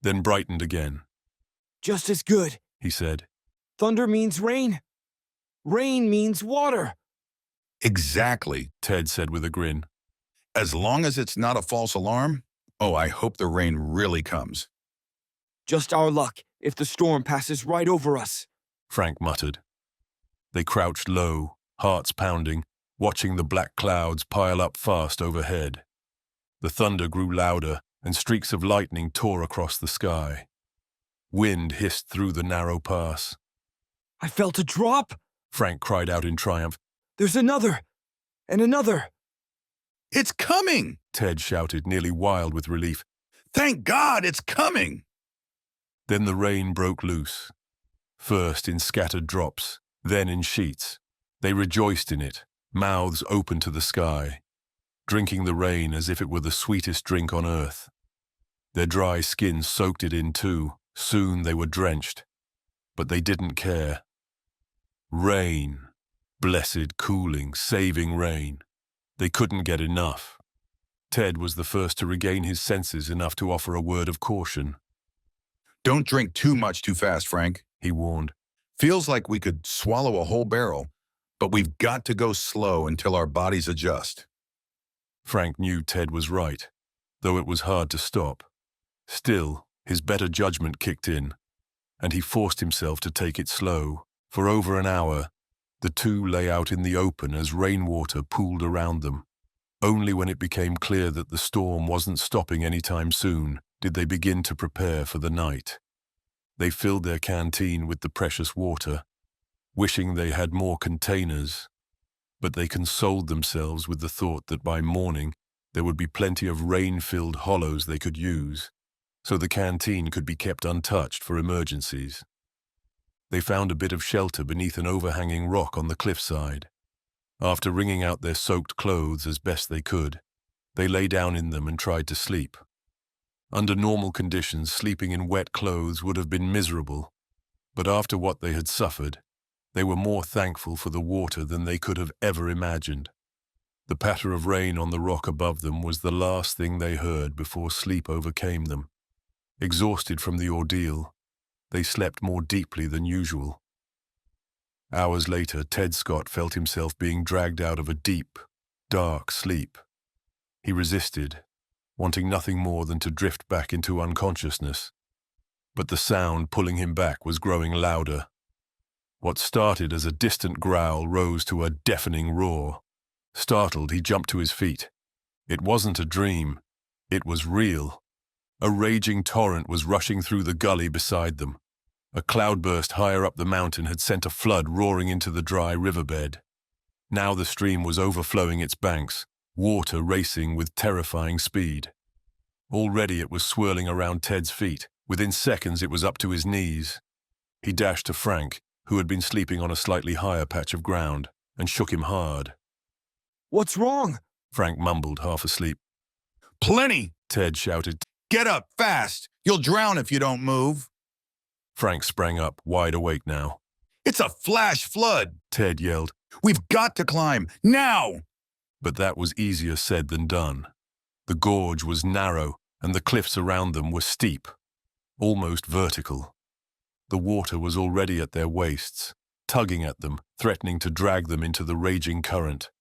then brightened again. Just as good, he said. Thunder means rain. Rain means water. Exactly, Ted said with a grin. As long as it's not a false alarm, I hope the rain really comes. Just our luck if the storm passes right over us, Frank muttered. They crouched low, hearts pounding, watching the black clouds pile up fast overhead. The thunder grew louder, and streaks of lightning tore across the sky. Wind hissed through the narrow pass. I felt a drop, Frank cried out in triumph. There's another, and another. It's coming, Ted shouted, nearly wild with relief. Thank God it's coming! Then the rain broke loose, first in scattered drops, then in sheets. They rejoiced in it, mouths open to the sky, drinking the rain as if it were the sweetest drink on earth. Their dry skins soaked it in too. Soon they were drenched, but they didn't care. Rain. Blessed, cooling, saving rain. They couldn't get enough. Ted was the first to regain his senses enough to offer a word of caution. Don't drink too much too fast, Frank, he warned. Feels like we could swallow a whole barrel, but we've got to go slow until our bodies adjust. Frank knew Ted was right, though it was hard to stop. Still, his better judgment kicked in, and he forced himself to take it slow. For over an hour, the two lay out in the open as rainwater pooled around them. Only when it became clear that the storm wasn't stopping anytime soon did they begin to prepare for the night. They filled their canteen with the precious water, wishing they had more containers, but they consoled themselves with the thought that by morning there would be plenty of rain-filled hollows they could use, so the canteen could be kept untouched for emergencies. They found a bit of shelter beneath an overhanging rock on the cliffside. After wringing out their soaked clothes as best they could, they lay down in them and tried to sleep. Under normal conditions, sleeping in wet clothes would have been miserable, but after what they had suffered, they were more thankful for the water than they could have ever imagined. The patter of rain on the rock above them was the last thing they heard before sleep overcame them. Exhausted from the ordeal, they slept more deeply than usual. Hours later, Ted Scott felt himself being dragged out of a deep, dark sleep. He resisted, wanting nothing more than to drift back into unconsciousness. But the sound pulling him back was growing louder. What started as a distant growl rose to a deafening roar. Startled, he jumped to his feet. It wasn't a dream. It was real. A raging torrent was rushing through the gully beside them. A cloudburst higher up the mountain had sent a flood roaring into the dry riverbed. Now the stream was overflowing its banks, water racing with terrifying speed. Already it was swirling around Ted's feet. Within seconds it was up to his knees. He dashed to Frank, who had been sleeping on a slightly higher patch of ground, and shook him hard. What's wrong? Frank mumbled, half asleep. Plenty, Ted shouted. Get up, fast! You'll drown if you don't move. Frank sprang up, wide awake now. It's a flash flood, Ted yelled. We've got to climb, now! But that was easier said than done. The gorge was narrow, and the cliffs around them were steep, almost vertical. The water was already at their waists, tugging at them, threatening to drag them into the raging current.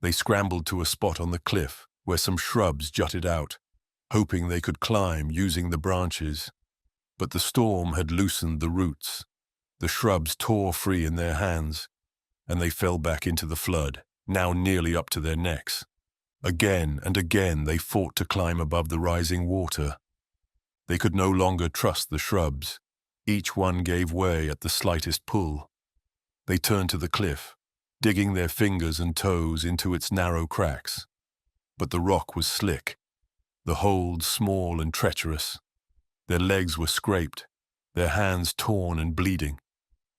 They scrambled to a spot on the cliff where some shrubs jutted out, hoping they could climb using the branches. But the storm had loosened the roots. The shrubs tore free in their hands, and they fell back into the flood. now nearly up to their necks. Again and again they fought to climb above the rising water. They could no longer trust the shrubs. Each one gave way at the slightest pull. They turned to the cliff, digging their fingers and toes into its narrow cracks. But the rock was slick, the hold small and treacherous. Their legs were scraped, their hands torn and bleeding.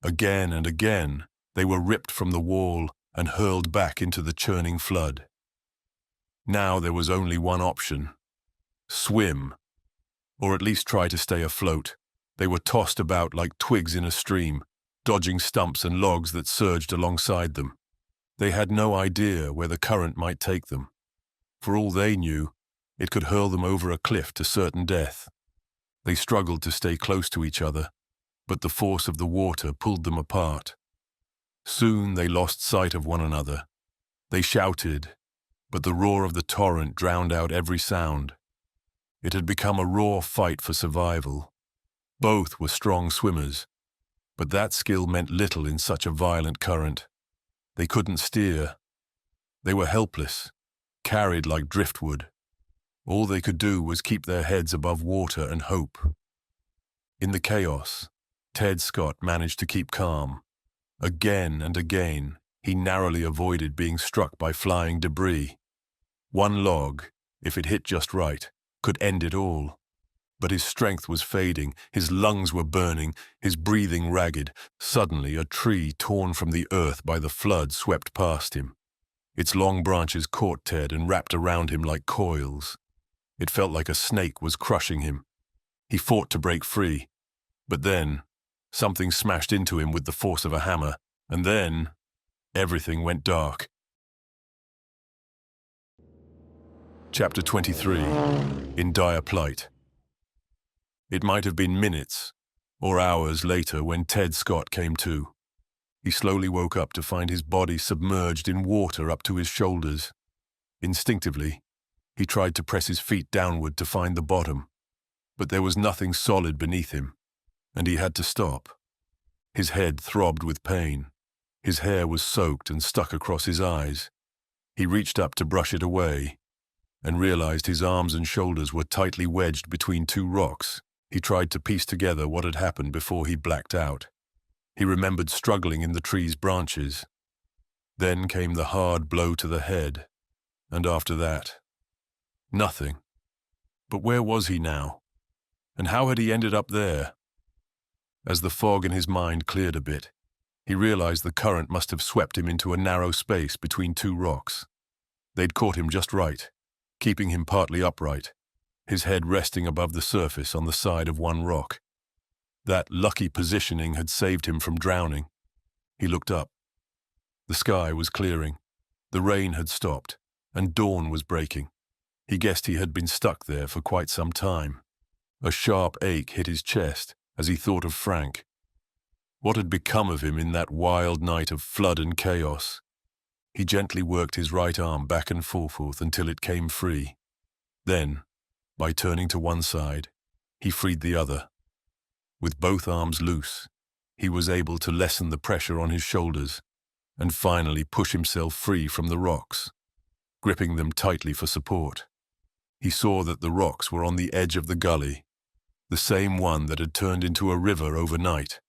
Again and again, they were ripped from the wall and hurled back into the churning flood. Now there was only one option: swim, or at least try to stay afloat. They were tossed about like twigs in a stream, dodging stumps and logs that surged alongside them. They had no idea where the current might take them. For all they knew, it could hurl them over a cliff to certain death. They struggled to stay close to each other, but the force of the water pulled them apart. Soon they lost sight of one another. They shouted, but the roar of the torrent drowned out every sound. It had become a raw fight for survival. Both were strong swimmers, but that skill meant little in such a violent current. They couldn't steer. They were helpless, carried like driftwood. All they could do was keep their heads above water and hope. In the chaos, Ted Scott managed to keep calm. Again and again, he narrowly avoided being struck by flying debris. One log, if it hit just right, could end it all. But his strength was fading, his lungs were burning, his breathing ragged. Suddenly, a tree torn from the earth by the flood swept past him. Its long branches caught Ted and wrapped around him like coils. It felt like a snake was crushing him. He fought to break free, but then something smashed into him with the force of a hammer, and then everything went dark. Chapter 23. In Dire Plight. It might have been minutes or hours later when Ted Scott came to. He slowly woke up to find his body submerged in water up to his shoulders. Instinctively, he tried to press his feet downward to find the bottom, but there was nothing solid beneath him, and he had to stop. His head throbbed with pain. His hair was soaked and stuck across his eyes. He reached up to brush it away and realized his arms and shoulders were tightly wedged between two rocks. He tried to piece together what had happened before he blacked out. He remembered struggling in the tree's branches. Then came the hard blow to the head, and after that, nothing. But where was he now? And how had he ended up there? As the fog in his mind cleared a bit, he realized the current must have swept him into a narrow space between two rocks. They'd caught him just right, keeping him partly upright, his head resting above the surface on the side of one rock. That lucky positioning had saved him from drowning. He looked up. The sky was clearing. The rain had stopped, and dawn was breaking. He guessed he had been stuck there for quite some time. A sharp ache hit his chest as he thought of Frank. What had become of him in that wild night of flood and chaos? He gently worked his right arm back and forth until it came free. Then, by turning to one side, he freed the other. With both arms loose, he was able to lessen the pressure on his shoulders and finally push himself free from the rocks, gripping them tightly for support. He saw that the rocks were on the edge of the gully, the same one that had turned into a river overnight.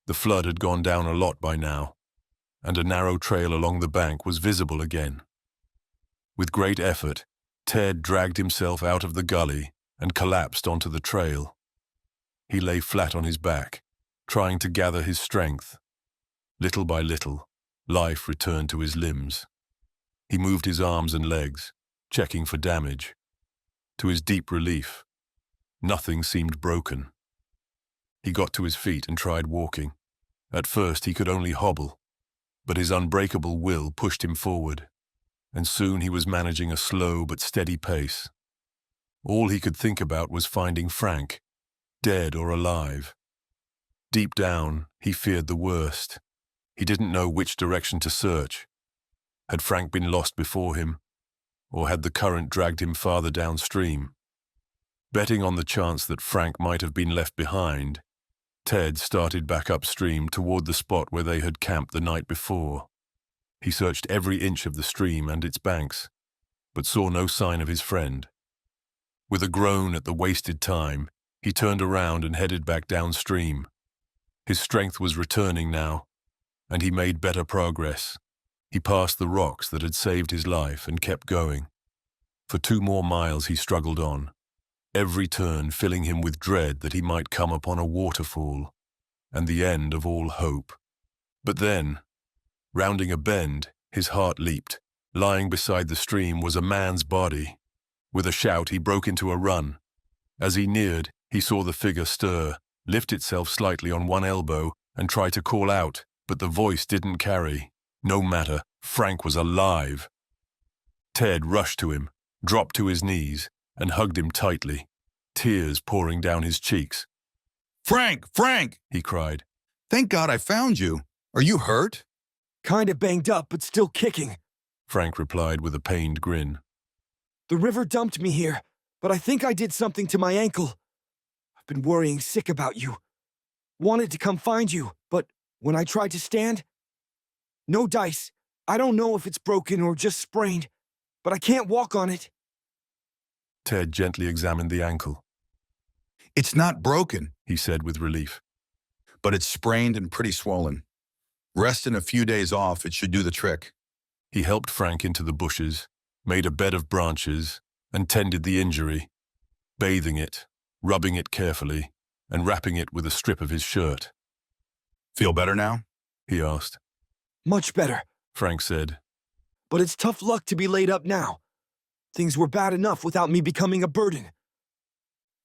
The flood had gone down a lot by now, and a narrow trail along the bank was visible again. With great effort, Ted dragged himself out of the gully and collapsed onto the trail. He lay flat on his back, trying to gather his strength. Little by little, life returned to his limbs. He moved his arms and legs, checking for damage. To his deep relief, nothing seemed broken. He got to his feet and tried walking. At first he could only hobble, but his unbreakable will pushed him forward, and soon he was managing a slow but steady pace. All he could think about was finding Frank, dead or alive. Deep down, he feared the worst. He didn't know which direction to search. Had Frank been lost before him, or had the current dragged him farther downstream? Betting on the chance that Frank might have been left behind, Ted started back upstream toward the spot where they had camped the night before. He searched every inch of the stream and its banks, but saw no sign of his friend. With a groan at the wasted time, he turned around and headed back downstream. His strength was returning now, and he made better progress. He passed the rocks that had saved his life and kept going. For 2 more miles he struggled on, every turn filling him with dread that he might come upon a waterfall and the end of all hope. But then, rounding a bend, his heart leaped. Lying beside the stream was a man's body. With a shout, he broke into a run. As he neared, he saw the figure stir, lift itself slightly on one elbow, and try to call out, but the voice didn't carry. No matter, Frank was alive. Ted rushed to him, dropped to his knees, and hugged him tightly, tears pouring down his cheeks. Frank! Frank! He cried. Thank God I found you. Are you hurt? Kinda banged up, but still kicking, Frank replied with a pained grin. The river dumped me here, but I think I did something to my ankle. I've been worrying sick about you. Wanted to come find you, but when I tried to stand, no dice. I don't know if it's broken or just sprained, but I can't walk on it. Ted gently examined the ankle. It's not broken, he said with relief. But it's sprained and pretty swollen. Rest and a few days off, it should do the trick. He helped Frank into the bushes, made a bed of branches, and tended the injury, bathing it, rubbing it carefully, and wrapping it with a strip of his shirt. Feel better now? He asked. Much better, Frank said. But it's tough luck to be laid up now. Things were bad enough without me becoming a burden.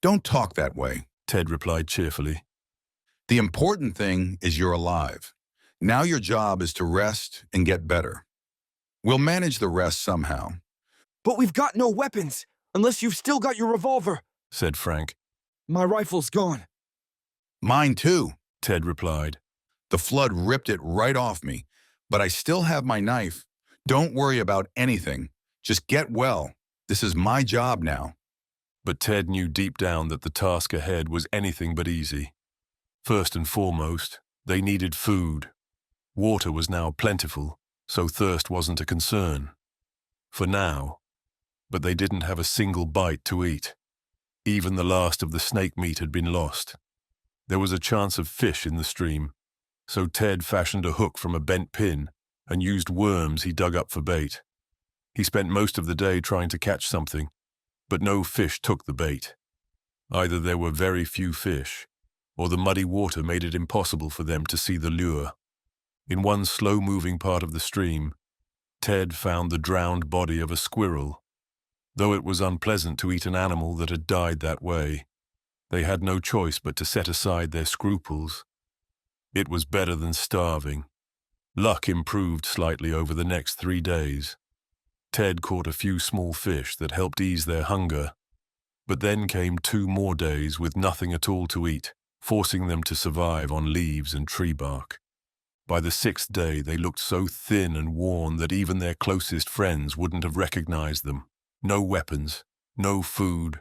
Don't talk that way, Ted replied cheerfully. The important thing is you're alive. Now your job is to rest and get better. We'll manage the rest somehow. But we've got no weapons, unless you've still got your revolver, said Frank. My rifle's gone. Mine too, Ted replied. The flood ripped it right off me, but I still have my knife. Don't worry about anything. Just get well. This is my job now. But Ted knew deep down that the task ahead was anything but easy. First and foremost, they needed food. Water was now plentiful, so thirst wasn't a concern. For now. But they didn't have a single bite to eat. Even the last of the snake meat had been lost. There was a chance of fish in the stream, so Ted fashioned a hook from a bent pin and used worms he dug up for bait. He spent most of the day trying to catch something, but no fish took the bait. Either there were very few fish, or the muddy water made it impossible for them to see the lure. In one slow-moving part of the stream, Ted found the drowned body of a squirrel. Though it was unpleasant to eat an animal that had died that way, they had no choice but to set aside their scruples. It was better than starving. Luck improved slightly over the next 3 days. Ted caught a few small fish that helped ease their hunger, but then came 2 more days with nothing at all to eat, forcing them to survive on leaves and tree bark. By the 6th day, they looked so thin and worn that even their closest friends wouldn't have recognized them. No weapons, no food,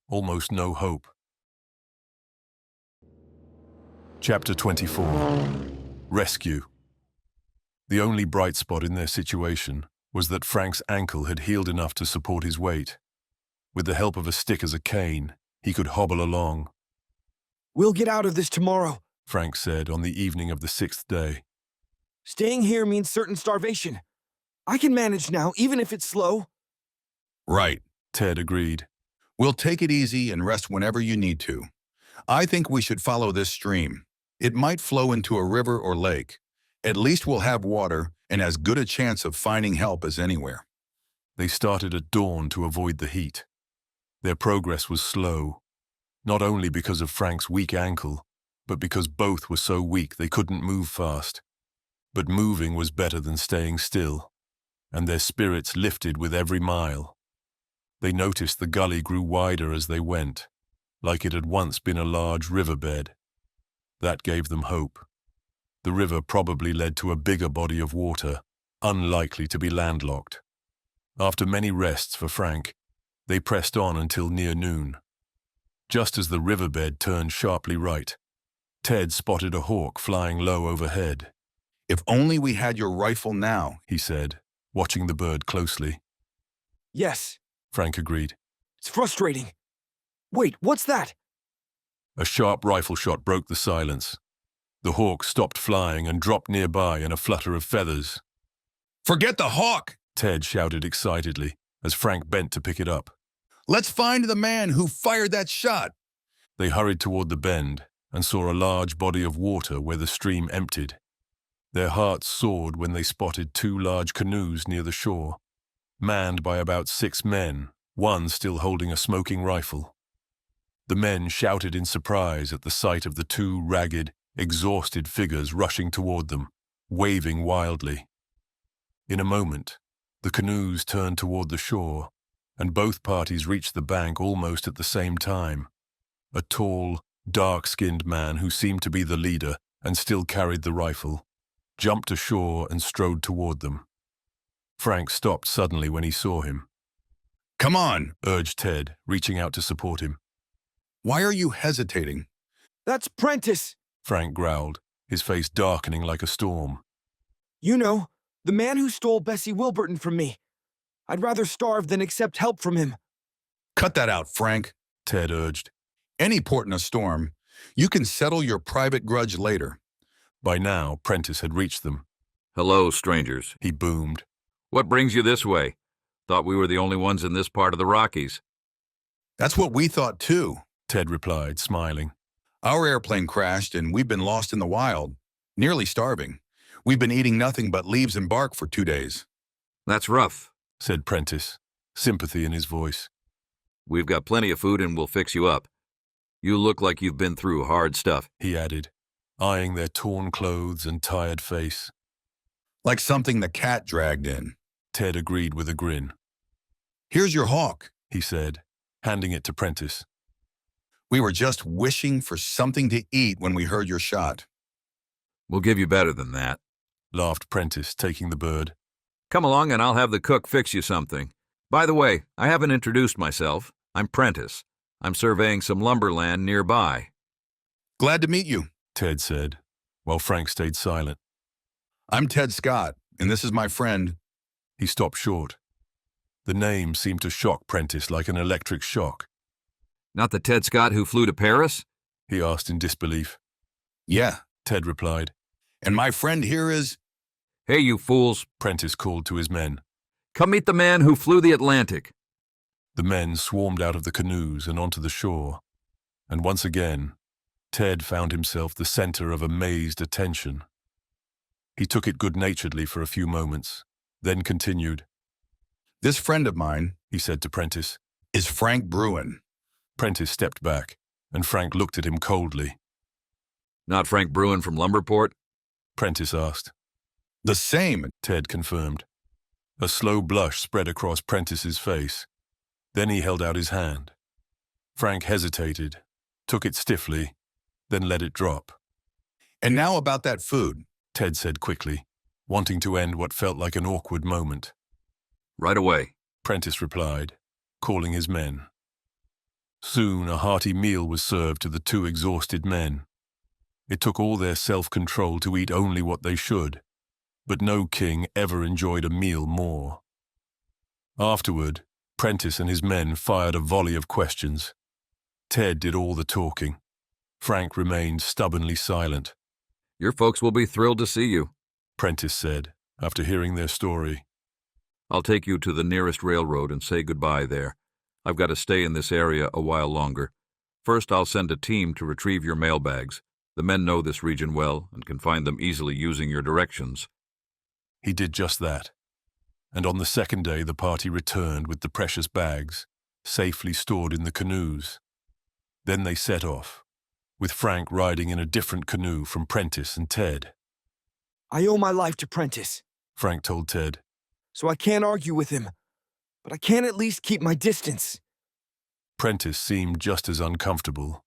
almost no hope. Chapter 24. Rescue. The only bright spot in their situation was that Frank's ankle had healed enough to support his weight. With the help of a stick as a cane, he could hobble along. We'll get out of this tomorrow, Frank said on the evening of the 6th day. Staying here means certain starvation. I can manage now, even if it's slow. Right, Ted agreed. We'll take it easy and rest whenever you need to. I think we should follow this stream. It might flow into a river or lake. At least we'll have water and as good a chance of finding help as anywhere. They started at dawn to avoid the heat. Their progress was slow, not only because of Frank's weak ankle, but because both were so weak they couldn't move fast. But moving was better than staying still, and their spirits lifted with every mile. They noticed the gully grew wider as they went, like it had once been a large riverbed. That gave them hope. The river probably led to a bigger body of water, unlikely to be landlocked. After many rests for Frank, they pressed on until near noon. Just as the riverbed turned sharply right, Ted spotted a hawk flying low overhead. If only we had your rifle now, he said, watching the bird closely. Yes, Frank agreed. it's frustrating. Wait, what's that? A sharp rifle shot broke the silence. The hawk stopped flying and dropped nearby in a flutter of feathers. Forget the hawk, Ted shouted excitedly as Frank bent to pick it up. Let's find the man who fired that shot. They hurried toward the bend and saw a large body of water where the stream emptied. Their hearts soared when they spotted 2 large canoes near the shore, manned by about 6 men, one still holding a smoking rifle. The men shouted in surprise at the sight of the 2 ragged, exhausted figures rushing toward them, waving wildly. In a moment, the canoes turned toward the shore, and both parties reached the bank almost at the same time. A tall, dark-skinned man who seemed to be the leader and still carried the rifle, jumped ashore and strode toward them. Frank stopped suddenly when he saw him. Come on, urged Ted, reaching out to support him. Why are you hesitating? That's Prentice, Frank growled, his face darkening like a storm. You know, the man who stole Bessie Wilburton from me. I'd rather starve than accept help from him. Cut that out, Frank, Ted urged. Any port in a storm, you can settle your private grudge later. By now, Prentice had reached them. Hello, strangers, he boomed. What brings you this way? Thought we were the only ones in this part of the Rockies. That's what we thought too, Ted replied, smiling. Our airplane crashed and we've been lost in the wild, nearly starving. We've been eating nothing but leaves and bark for 2 days. That's rough, said Prentice, sympathy in his voice. We've got plenty of food and we'll fix you up. You look like you've been through hard stuff, he added, eyeing their torn clothes and tired face. Like something the cat dragged in, Ted agreed with a grin. Here's your hawk, he said, handing it to Prentice. We were just wishing for something to eat when we heard your shot. We'll give you better than that, laughed Prentice, taking the bird. Come along and I'll have the cook fix you something. By the way, I haven't introduced myself. I'm Prentice. I'm surveying some lumberland nearby. Glad to meet you, Ted said, while Frank stayed silent. I'm Ted Scott, and this is my friend. He stopped short. The name seemed to shock Prentice like an electric shock. Not the Ted Scott who flew to Paris? He asked in disbelief. Yeah, Ted replied. And my friend here is... Hey, you fools, Prentice called to his men. Come meet the man who flew the Atlantic. The men swarmed out of the canoes and onto the shore, and once again, Ted found himself the center of amazed attention. He took it good-naturedly for a few moments, then continued. This friend of mine, he said to Prentice, is Frank Bruin. Prentice stepped back, and Frank looked at him coldly. Not Frank Bruin from Lumberport? Prentice asked. The same, Ted confirmed. A slow blush spread across Prentice's face. Then he held out his hand. Frank hesitated, took it stiffly, then let it drop. And now about that food, Ted said quickly, wanting to end what felt like an awkward moment. Right away, Prentice replied, calling his men. Soon a hearty meal was served to the 2 exhausted men. It took all their self-control to eat only what they should, but no king ever enjoyed a meal more. Afterward, Prentice and his men fired a volley of questions. Ted did all the talking. Frank remained stubbornly silent. Your folks will be thrilled to see you, Prentice said, after hearing their story. I'll take you to the nearest railroad and say goodbye there. I've got to stay in this area a while longer. First, I'll send a team to retrieve your mailbags. The men know this region well and can find them easily using your directions. He did just that. And on the second day, the party returned with the precious bags, safely stored in the canoes. Then they set off, with Frank riding in a different canoe from Prentice and Ted. I owe my life to Prentice, Frank told Ted. So I can't argue with him, but I can at least keep my distance. Prentice seemed just as uncomfortable.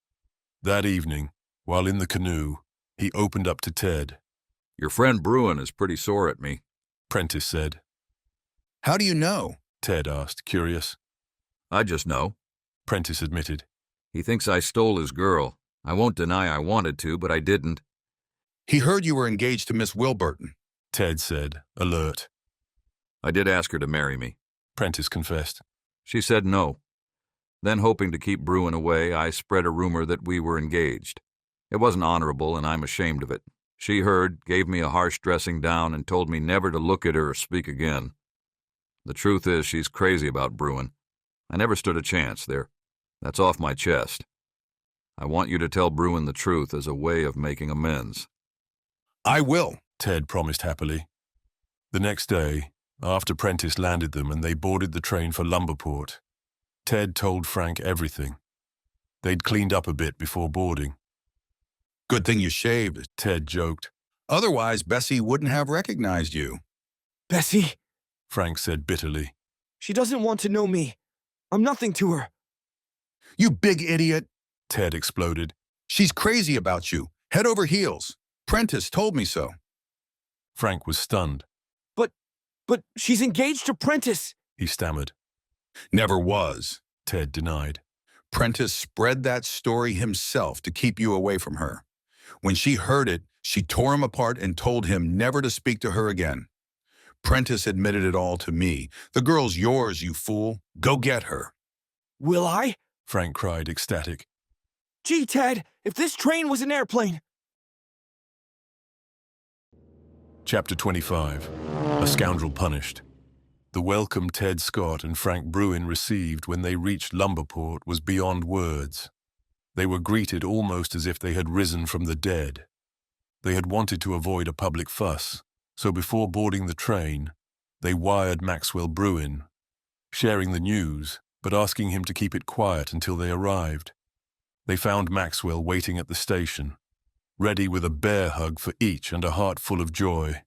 That evening, while in the canoe, he opened up to Ted. Your friend Bruin is pretty sore at me, Prentice said. How do you know? Ted asked, curious. I just know, Prentice admitted. He thinks I stole his girl. I won't deny I wanted to, but I didn't. He heard you were engaged to Miss Wilburton, Ted said, alert. I did ask her to marry me, Prentice confessed. She said no. Then, hoping to keep Bruin away, I spread a rumor that we were engaged. It wasn't honorable, and I'm ashamed of it. She heard, gave me a harsh dressing down, and told me never to look at her or speak again. The truth is, she's crazy about Bruin. I never stood a chance there. That's off my chest. I want you to tell Bruin the truth as a way of making amends. I will, Ted promised happily. The next day, after Prentice landed them and they boarded the train for Lumberport, Ted told Frank everything. They'd cleaned up a bit before boarding. Good thing you shaved, Ted joked. Otherwise, Bessie wouldn't have recognized you. Bessie? Frank said bitterly. She doesn't want to know me. I'm nothing to her. You big idiot, Ted exploded. She's crazy about you, head over heels. Prentice told me so. Frank was stunned. But she's engaged to Prentice, he stammered. Never was, Ted denied. Prentice spread that story himself to keep you away from her. When she heard it, she tore him apart and told him never to speak to her again. Prentice admitted it all to me. The girl's yours, you fool. Go get her. Will I? Frank cried, ecstatic. Gee, Ted, if this train was an airplane. Chapter 25. A Scoundrel Punished. The welcome Ted Scott and Frank Bruin received when they reached Lumberport was beyond words. They were greeted almost as if they had risen from the dead. They had wanted to avoid a public fuss, so before boarding the train, they wired Maxwell Bruin, sharing the news, but asking him to keep it quiet until they arrived. They found Maxwell waiting at the station, ready with a bear hug for each and a heart full of joy.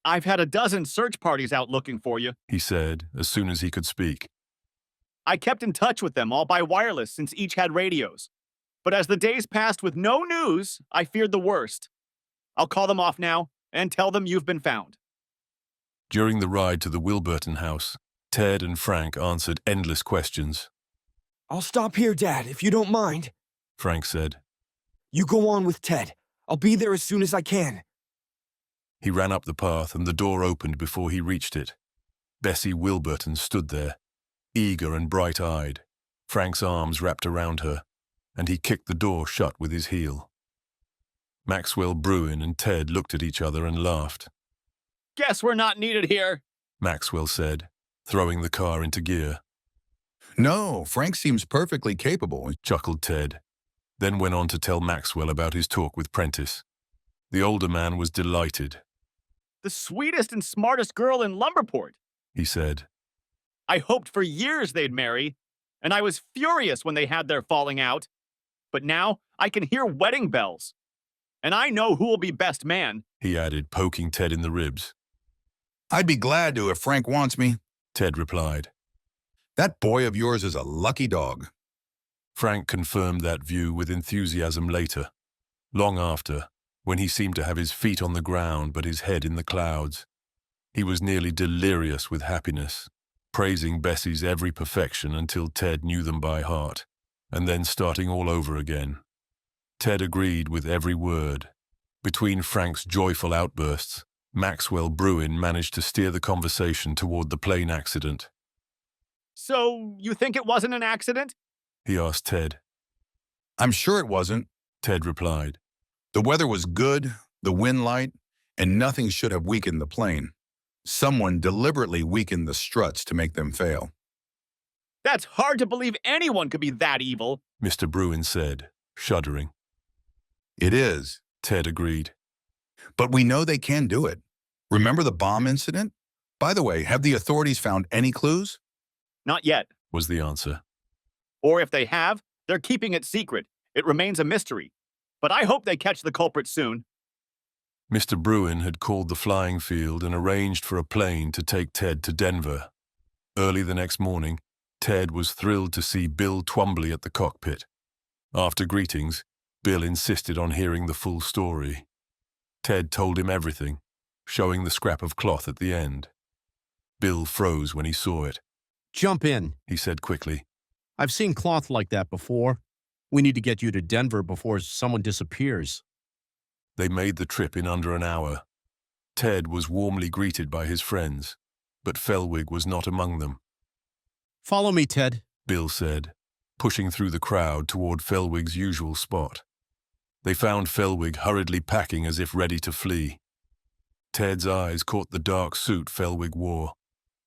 I've had a dozen search parties out looking for you, he said as soon as he could speak. I kept in touch with them all by wireless since each had radios. But as the days passed with no news, I feared the worst. I'll call them off now and tell them you've been found. During the ride to the Wilburton house, Ted and Frank answered endless questions. I'll stop here, Dad, if you don't mind, Frank said. You go on with Ted. I'll be there as soon as I can. He ran up the path and the door opened before he reached it. Bessie Wilburton stood there, eager and bright-eyed, Frank's arms wrapped around her, and he kicked the door shut with his heel. Maxwell Bruin and Ted looked at each other and laughed. Guess we're not needed here, Maxwell said, throwing the car into gear. No, Frank seems perfectly capable, chuckled Ted, then went on to tell Maxwell about his talk with Prentice. The older man was delighted. The sweetest and smartest girl in Lumberport, he said. I hoped for years they'd marry, and I was furious when they had their falling out. But now I can hear wedding bells. And I know who will be best man, he added, poking Ted in the ribs. I'd be glad to if Frank wants me, Ted replied. That boy of yours is a lucky dog. Frank confirmed that view with enthusiasm later, long after, when he seemed to have his feet on the ground but his head in the clouds. He was nearly delirious with happiness, praising Bessie's every perfection until Ted knew them by heart, and then starting all over again. Ted agreed with every word. Between Frank's joyful outbursts, Maxwell Bruin managed to steer the conversation toward the plane accident. So, you think it wasn't an accident? He asked Ted. I'm sure it wasn't, Ted replied. The weather was good, the wind light, and nothing should have weakened the plane. Someone deliberately weakened the struts to make them fail. That's hard to believe anyone could be that evil, Mr. Bruin said, shuddering. It is, Ted agreed. But we know they can do it. Remember the bomb incident? By the way, have the authorities found any clues? Not yet, was the answer. Or if they have, they're keeping it secret. It remains a mystery. But I hope they catch the culprit soon. Mr. Bruin had called the flying field and arranged for a plane to take Ted to Denver. Early the next morning, Ted was thrilled to see Bill Twombly at the cockpit. After greetings, Bill insisted on hearing the full story. Ted told him everything, showing the scrap of cloth at the end. Bill froze when he saw it. Jump in, he said quickly. I've seen cloth like that before. We need to get you to Denver before someone disappears. They made the trip in under an hour. Ted was warmly greeted by his friends, but Felwig was not among them. Follow me, Ted, Bill said, pushing through the crowd toward Felwig's usual spot. They found Felwig hurriedly packing as if ready to flee. Ted's eyes caught the dark suit Felwig wore,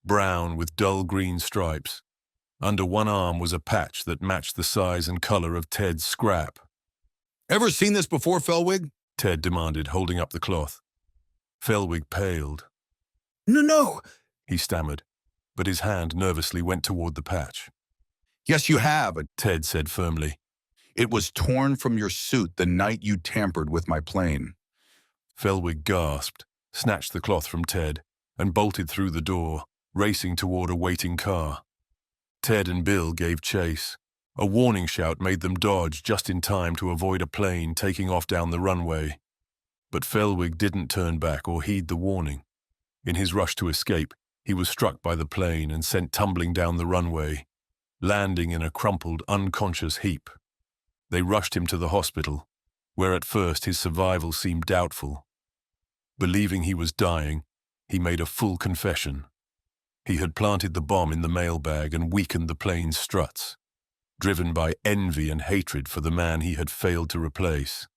brown with dull green stripes. Under one arm was a patch that matched the size and color of Ted's scrap. Ever seen this before, Felwig? Ted demanded, holding up the cloth. Felwig paled. No, he stammered, but his hand nervously went toward the patch. Yes, you have, Ted said firmly. It was torn from your suit the night you tampered with my plane. Felwig gasped, snatched the cloth from Ted, and bolted through the door, racing toward a waiting car. Ted and Bill gave chase. A warning shout made them dodge just in time to avoid a plane taking off down the runway. But Felwig didn't turn back or heed the warning. In his rush to escape, he was struck by the plane and sent tumbling down the runway, landing in a crumpled, unconscious heap. They rushed him to the hospital, where at first his survival seemed doubtful. Believing he was dying, he made a full confession. He had planted the bomb in the mailbag and weakened the plane's struts, driven by envy and hatred for the man he had failed to replace.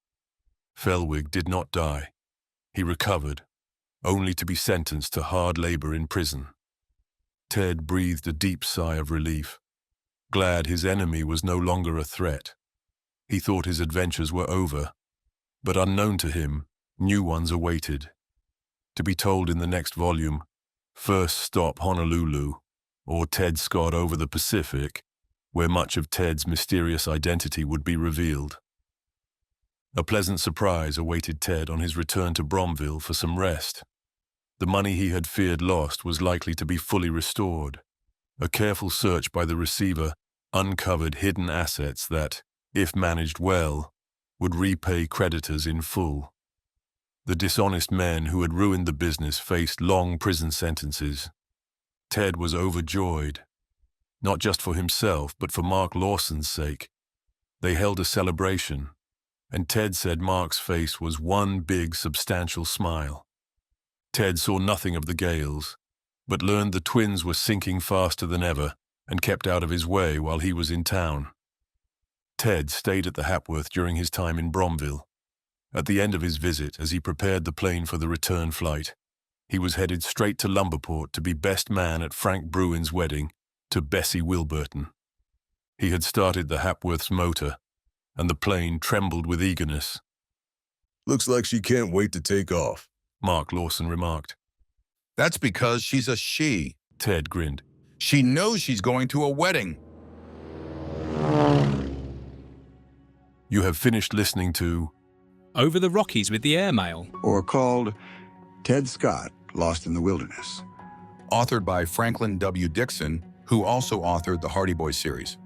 Felwig did not die. He recovered, only to be sentenced to hard labor in prison. Ted breathed a deep sigh of relief, glad his enemy was no longer a threat. He thought his adventures were over, but unknown to him, new ones awaited. To be told in the next volume, First Stop Honolulu, or Ted Scott Over the Pacific, where much of Ted's mysterious identity would be revealed. A pleasant surprise awaited Ted on his return to Bromville for some rest. The money he had feared lost was likely to be fully restored. A careful search by the receiver uncovered hidden assets that, if managed well, would repay creditors in full. The dishonest men who had ruined the business faced long prison sentences. Ted was overjoyed, not just for himself, but for Mark Lawson's sake. They held a celebration, and Ted said Mark's face was one big, substantial smile. Ted saw nothing of the Gales, but learned the twins were sinking faster than ever and kept out of his way while he was in town. Ted stayed at the Hapworth during his time in Bromville. At the end of his visit, as he prepared the plane for the return flight, he was headed straight to Lumberport to be best man at Frank Bruin's wedding to Bessie Wilburton. He had started the Hapworth's motor, and the plane trembled with eagerness. Looks like she can't wait to take off, Mark Lawson remarked. That's because she's a she, Ted grinned. She knows she's going to a wedding. You have finished listening to Over the Rockies with the Airmail, or called Ted Scott, Lost in the Wilderness. Authored by Franklin W. Dixon, who also authored the Hardy Boys series.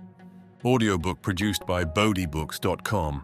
Audiobook produced by BodeeBooks.com.